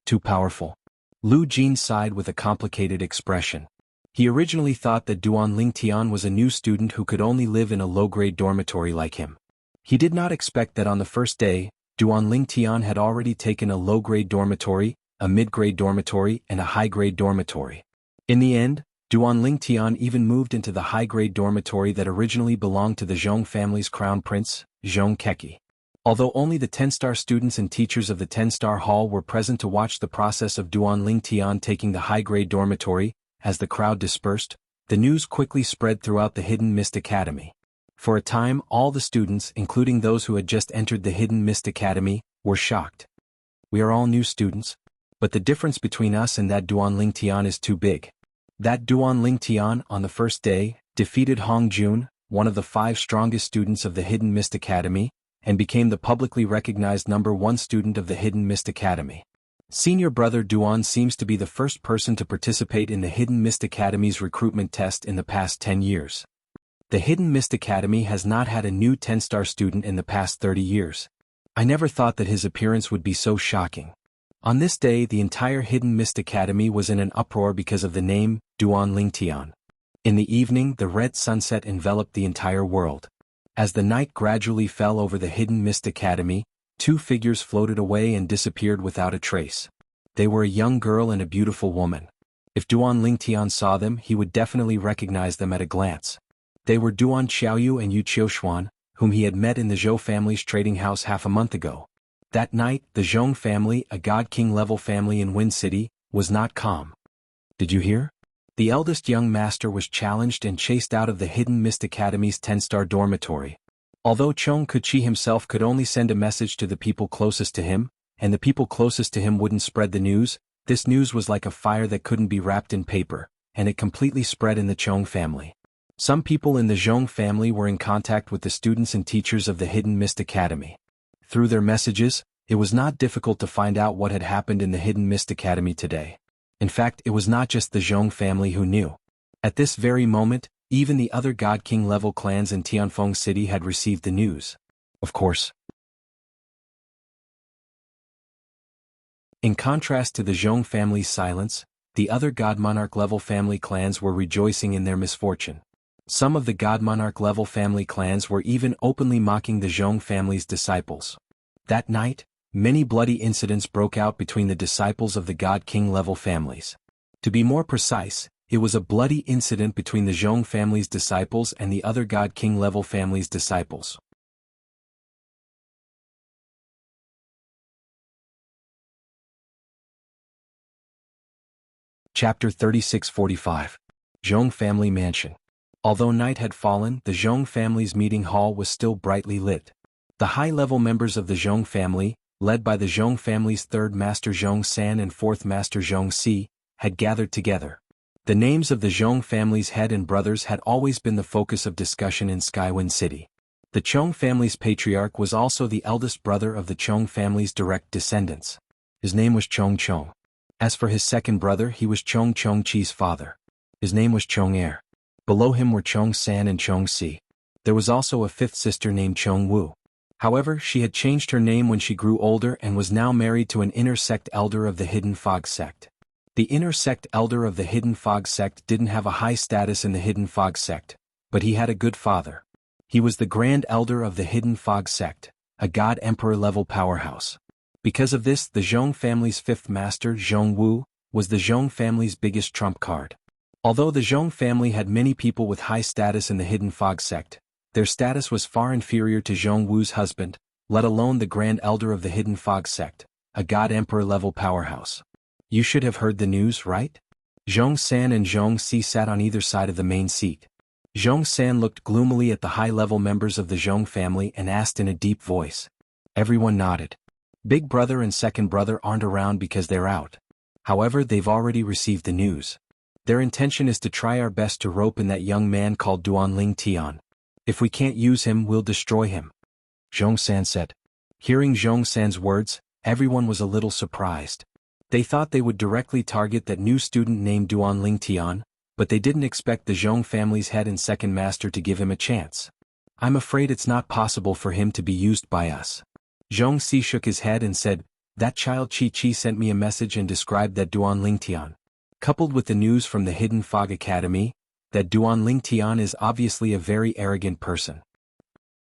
Too powerful. Lu Jin sighed with a complicated expression. He originally thought that Duan Ling Tian was a new student who could only live in a low-grade dormitory like him. He did not expect that on the first day, Duan Ling Tian had already taken a low-grade dormitory, a mid-grade dormitory, and a high-grade dormitory. In the end, Duan Lingtian even moved into the high-grade dormitory that originally belonged to the Zhong family's crown prince, Zhong Keki. Although only the 10-star students and teachers of the 10-star hall were present to watch the process of Duan Lingtian taking the high-grade dormitory, as the crowd dispersed, the news quickly spread throughout the Hidden Mist Academy. For a time, all the students, including those who had just entered the Hidden Mist Academy, were shocked. We are all new students, but the difference between us and that Duan Lingtian is too big. That Duan Lingtian, on the first day, defeated Hong Jun, one of the 5 strongest students of the Hidden Mist Academy, and became the publicly recognized #1 student of the Hidden Mist Academy. Senior brother Duan seems to be the first person to participate in the Hidden Mist Academy's recruitment test in the past 10 years. The Hidden Mist Academy has not had a new 10-star student in the past 30 years. I never thought that his appearance would be so shocking. On this day, the entire Hidden Mist Academy was in an uproar because of the name, Duan Lingtian. In the evening, the red sunset enveloped the entire world. As the night gradually fell over the Hidden Mist Academy, 2 figures floated away and disappeared without a trace. They were a young girl and a beautiful woman. If Duan Lingtian saw them, he would definitely recognize them at a glance. They were Duan Xiaoyu and Yu Qiushuan, whom he had met in the Zhou family's trading house half a month ago. That night, the Zhong family, a God King level family in Wind City, was not calm. Did you hear? The eldest young master was challenged and chased out of the Hidden Mist Academy's 10-star dormitory. Although Chong Kuchi himself could only send a message to the people closest to him, and the people closest to him wouldn't spread the news, this news was like a fire that couldn't be wrapped in paper, and it completely spread in the Chong family. Some people in the Zhong family were in contact with the students and teachers of the Hidden Mist Academy. Through their messages, it was not difficult to find out what had happened in the Hidden Mist Academy today. In fact, it was not just the Zhong family who knew. At this very moment, even the other God King level clans in Tianfeng City had received the news. Of course. In contrast to the Zhong family's silence, the other God Monarch level family clans were rejoicing in their misfortune. Some of the God Monarch level family clans were even openly mocking the Zhong family's disciples. That night, many bloody incidents broke out between the disciples of the God King level families. To be more precise, it was a bloody incident between the Zhong family's disciples and the other God King level family's disciples. Chapter 3645. Zhong Family Mansion. Although night had fallen, the Zhong family's meeting hall was still brightly lit. The high-level members of the Zhong family, led by the Zhong family's 3rd Master Zhong San and 4th Master Zhong Si, had gathered together. The names of the Zhong family's head and brothers had always been the focus of discussion in Skywind City. The Chong family's patriarch was also the eldest brother of the Chong family's direct descendants. His name was Chong Chong. As for his second brother, he was Chong Chi's father. His name was Chong Er. Below him were Chong San and Chong Si. There was also a 5th sister named Chong Wu. However, she had changed her name when she grew older and was now married to an inner sect elder of the Hidden Fog sect. The inner sect elder of the Hidden Fog sect didn't have a high status in the Hidden Fog sect, but he had a good father. He was the Grand Elder of the Hidden Fog sect, a God Emperor level powerhouse. Because of this, the Zhong family's 5th master, Zhong Wu, was the Zhong family's biggest trump card. Although the Zhong family had many people with high status in the Hidden Fog sect, their status was far inferior to Zhong Wu's husband, let alone the Grand Elder of the Hidden Fog sect, a God Emperor level powerhouse. You should have heard the news, right? Zhong San and Zhong Si sat on either side of the main seat. Zhong San looked gloomily at the high-level members of the Zhong family and asked in a deep voice. Everyone nodded. Big brother and second brother aren't around because they're out. However, they've already received the news. Their intention is to try our best to rope in that young man called Duan Lingtian. If we can't use him, we'll destroy him. Zhong San said. Hearing Zhong San's words, everyone was a little surprised. They thought they would directly target that new student named Duan Lingtian, but they didn't expect the Zhong family's head and second master to give him a chance. I'm afraid it's not possible for him to be used by us. Zhong Si shook his head and said, that child Chi sent me a message and described that Duan Lingtian. Coupled with the news from the Hidden Fog Academy, that Duan Lingtian is obviously a very arrogant person.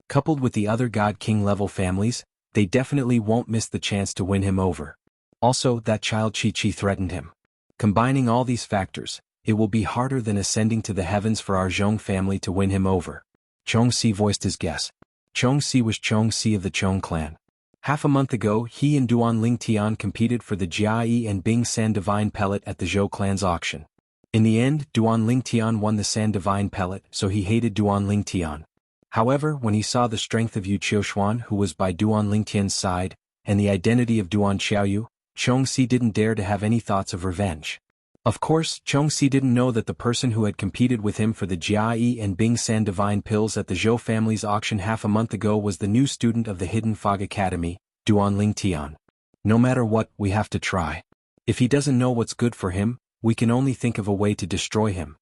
Coupled with the other God King level families, they definitely won't miss the chance to win him over. Also, that child Chi threatened him. Combining all these factors, it will be harder than ascending to the heavens for our Zhong family to win him over. Chong Si voiced his guess. Chong Si was Chong Si of the Chong clan. Half a month ago he and Duan Ling Tian competed for the Jiayi and Bing San Divine Pellet at the Zhou clan's auction. In the end, Duan Ling Tian won the San Divine Pellet, so he hated Duan Ling Tian. However, when he saw the strength of Yu Qiuxuan, who was by Duan Ling Tian's side, and the identity of Duan Xiaoyu, Chong Si didn't dare to have any thoughts of revenge. Of course, Chong Si didn't know that the person who had competed with him for the Jiayi and Bing San Divine Pills at the Zhou family's auction half a month ago was the new student of the Hidden Fog Academy, Duan Ling Tian. No matter what, we have to try. If he doesn't know what's good for him, we can only think of a way to destroy him.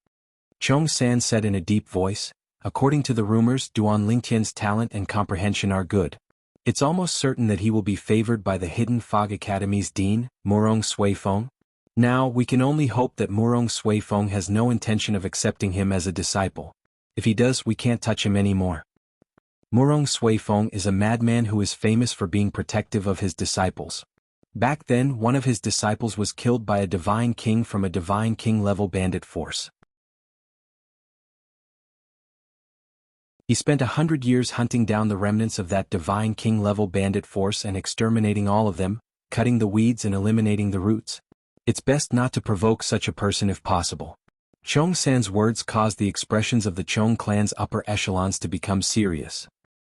Chong San said in a deep voice, according to the rumors, Duan Ling Tian's talent and comprehension are good. It's almost certain that he will be favored by the Hidden Fog Academy's dean, Murong Suifeng. Now, we can only hope that Murong Suifeng has no intention of accepting him as a disciple. If he does, we can't touch him anymore. Murong Suifeng is a madman who is famous for being protective of his disciples. Back then, one of his disciples was killed by a divine king from a divine king-level bandit force. He spent 100 years hunting down the remnants of that divine king-level bandit force and exterminating all of them, cutting the weeds and eliminating the roots. It's best not to provoke such a person if possible. Chong San's words caused the expressions of the Chong clan's upper echelons to become serious.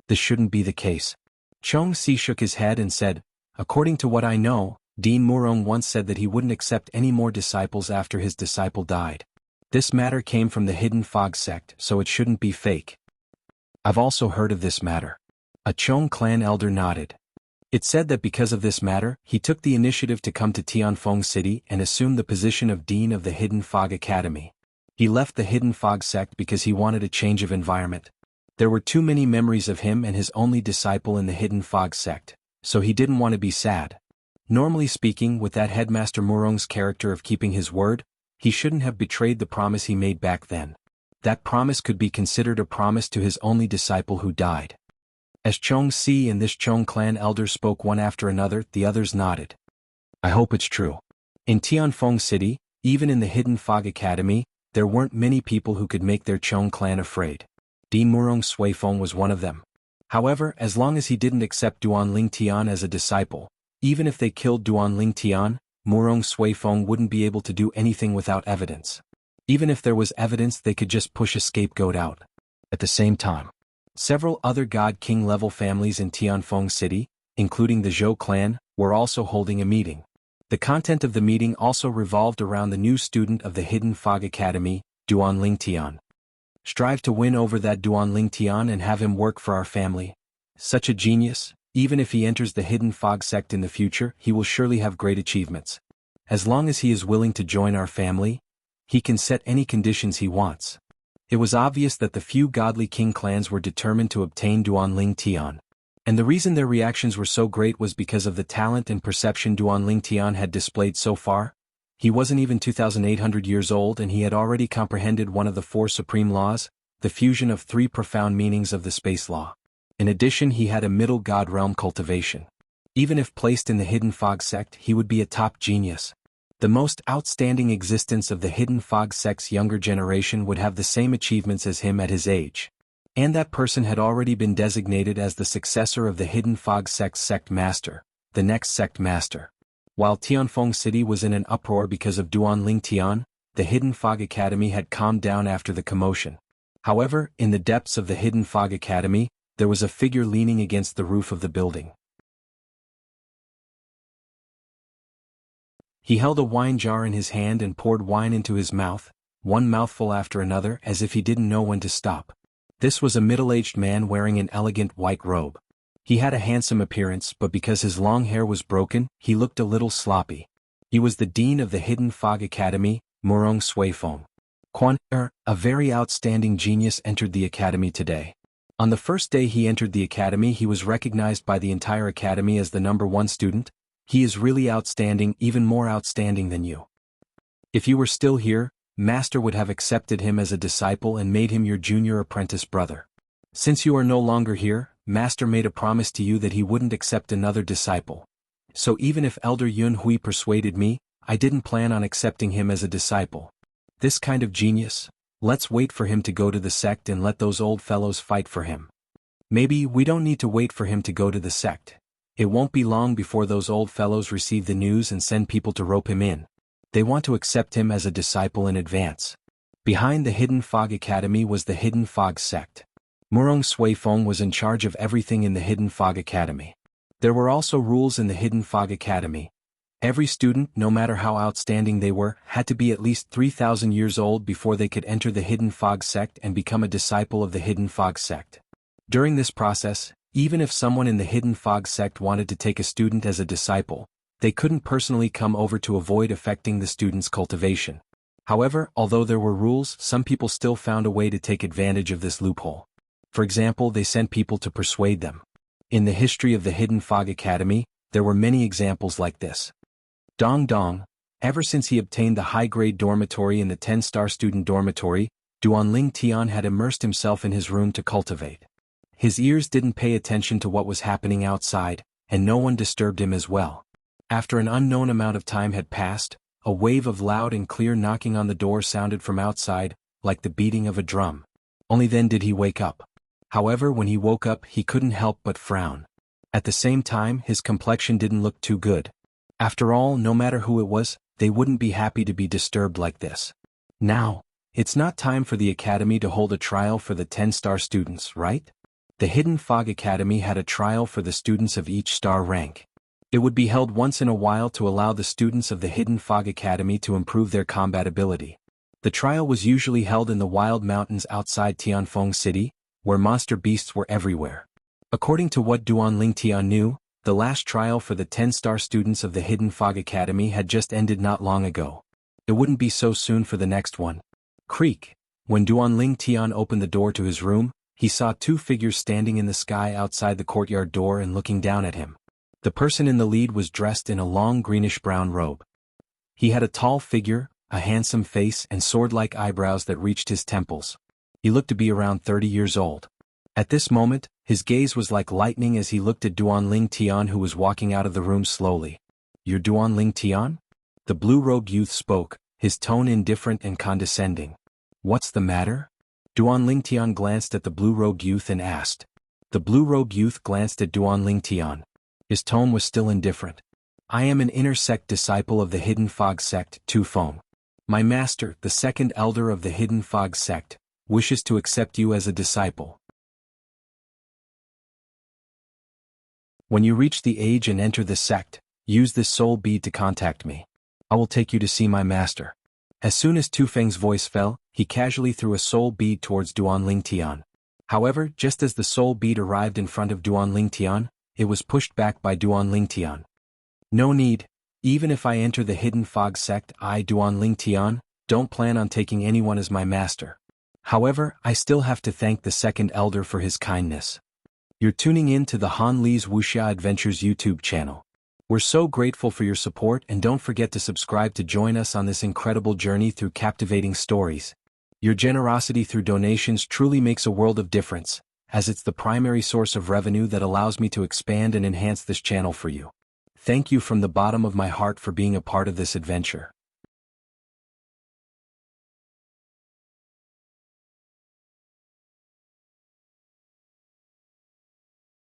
This shouldn't be the case. Chong Si shook his head and said, according to what I know, Dean Murong once said that he wouldn't accept any more disciples after his disciple died. This matter came from the Hidden Fog sect, so it shouldn't be fake. I've also heard of this matter. A Chong clan elder nodded. It said that because of this matter, he took the initiative to come to Tianfeng City and assume the position of Dean of the Hidden Fog Academy. He left the Hidden Fog sect because he wanted a change of environment. There were too many memories of him and his only disciple in the Hidden Fog sect, so he didn't want to be sad. Normally speaking, with that headmaster Murong's character of keeping his word, he shouldn't have betrayed the promise he made back then. That promise could be considered a promise to his only disciple who died. As Chong Si and this Chong clan elder spoke one after another, the others nodded. I hope it's true. In Tianfeng City, even in the Hidden Fog Academy, there weren't many people who could make their Chong clan afraid. Dean Murong Suifeng was one of them. However, as long as he didn't accept Duan Ling Tian as a disciple, even if they killed Duan Ling Tian, Murong Suifeng wouldn't be able to do anything without evidence. Even if there was evidence, they could just push a scapegoat out. At the same time, several other God King level families in Tianfeng City, including the Zhou clan, were also holding a meeting. The content of the meeting also revolved around the new student of the Hidden Fog Academy, Duan Ling Tian. Strive to win over that Duan Ling Tian and have him work for our family. Such a genius, even if he enters the Hidden Fog sect in the future, he will surely have great achievements. As long as he is willing to join our family, he can set any conditions he wants. It was obvious that the few godly king clans were determined to obtain Duan Ling Tian. And the reason their reactions were so great was because of the talent and perception Duan Ling Tian had displayed so far. He wasn't even 2,800 years old and he had already comprehended one of the four supreme laws, the fusion of three profound meanings of the space law. In addition, he had a middle god realm cultivation. Even if placed in the Hidden Fog sect, he would be a top genius. The most outstanding existence of the Hidden Fog sect's younger generation would have the same achievements as him at his age. And that person had already been designated as the successor of the Hidden Fog sect's sect master, the next sect master. While Tianfeng City was in an uproar because of Duan Ling Tian, the Hidden Fog Academy had calmed down after the commotion. However, in the depths of the Hidden Fog Academy, there was a figure leaning against the roof of the building. He held a wine jar in his hand and poured wine into his mouth, one mouthful after another as if he didn't know when to stop. This was a middle-aged man wearing an elegant white robe. He had a handsome appearance, but because his long hair was broken, he looked a little sloppy. He was the dean of the Hidden Fog Academy, Murong Suifeng. A very outstanding genius entered the academy today. On the first day he entered the academy, he was recognized by the entire academy as the #1 student. He is really outstanding, even more outstanding than you. If you were still here, Master would have accepted him as a disciple and made him your junior apprentice brother. Since you are no longer here, Master made a promise to you that he wouldn't accept another disciple. So even if Elder Yun Hui persuaded me, I didn't plan on accepting him as a disciple. This kind of genius? Let's wait for him to go to the sect and let those old fellows fight for him. Maybe we don't need to wait for him to go to the sect. It won't be long before those old fellows receive the news and send people to rope him in. They want to accept him as a disciple in advance. Behind the Hidden Fog Academy was the Hidden Fog sect. Murong Suifeng was in charge of everything in the Hidden Fog Academy. There were also rules in the Hidden Fog Academy. Every student, no matter how outstanding they were, had to be at least 3,000 years old before they could enter the Hidden Fog sect and become a disciple of the Hidden Fog sect. During this process, even if someone in the Hidden Fog sect wanted to take a student as a disciple, they couldn't personally come over to avoid affecting the student's cultivation. However, although there were rules, some people still found a way to take advantage of this loophole. For example, they sent people to persuade them. In the history of the Hidden Fog Academy, there were many examples like this. Dong Dong, ever since he obtained the high-grade dormitory in the 10-star student dormitory, Duanling Tian had immersed himself in his room to cultivate. His ears didn't pay attention to what was happening outside, and no one disturbed him as well. After an unknown amount of time had passed, a wave of loud and clear knocking on the door sounded from outside, like the beating of a drum. Only then did he wake up. However, when he woke up, he couldn't help but frown. At the same time, his complexion didn't look too good. After all, no matter who it was, they wouldn't be happy to be disturbed like this. Now, it's not time for the academy to hold a trial for the 10-star students, right? The Hidden Fog Academy had a trial for the students of each star rank. It would be held once in a while to allow the students of the Hidden Fog Academy to improve their combat ability. The trial was usually held in the wild mountains outside Tianfeng City, where monster beasts were everywhere. According to what Duanling Tian knew, the last trial for the 10-star students of the Hidden Fog Academy had just ended not long ago. It wouldn't be so soon for the next one. Creak. When Duanling Tian opened the door to his room, he saw two figures standing in the sky outside the courtyard door and looking down at him. The person in the lead was dressed in a long greenish-brown robe. He had a tall figure, a handsome face and sword-like eyebrows that reached his temples. He looked to be around 30 years old. At this moment, his gaze was like lightning as he looked at Duanling Tian, who was walking out of the room slowly. "You're Duanling Tian?" The blue-robed youth spoke, his tone indifferent and condescending. "What's the matter?" Duanling Tian glanced at the blue-robed youth and asked. The blue-robed youth glanced at Duanling Tian. His tone was still indifferent. "I am an inner sect disciple of the Hidden Fog sect, Tu Feng. My master, the second elder of the Hidden Fog sect, wishes to accept you as a disciple. When you reach the age and enter the sect, use this soul bead to contact me. I will take you to see my master." As soon as Tu Feng's voice fell, he casually threw a soul bead towards Duanling Tian. However, just as the soul bead arrived in front of Duanling Tian, it was pushed back by Duanling Tian. "No need. Even if I enter the Hidden Fog sect, I, Duanling Tian, don't plan on taking anyone as my master. However, I still have to thank the second elder for his kindness." You're tuning in to the Han Li's Wuxia Adventures YouTube channel. We're so grateful for your support, and don't forget to subscribe to join us on this incredible journey through captivating stories. Your generosity through donations truly makes a world of difference, as it's the primary source of revenue that allows me to expand and enhance this channel for you. Thank you from the bottom of my heart for being a part of this adventure.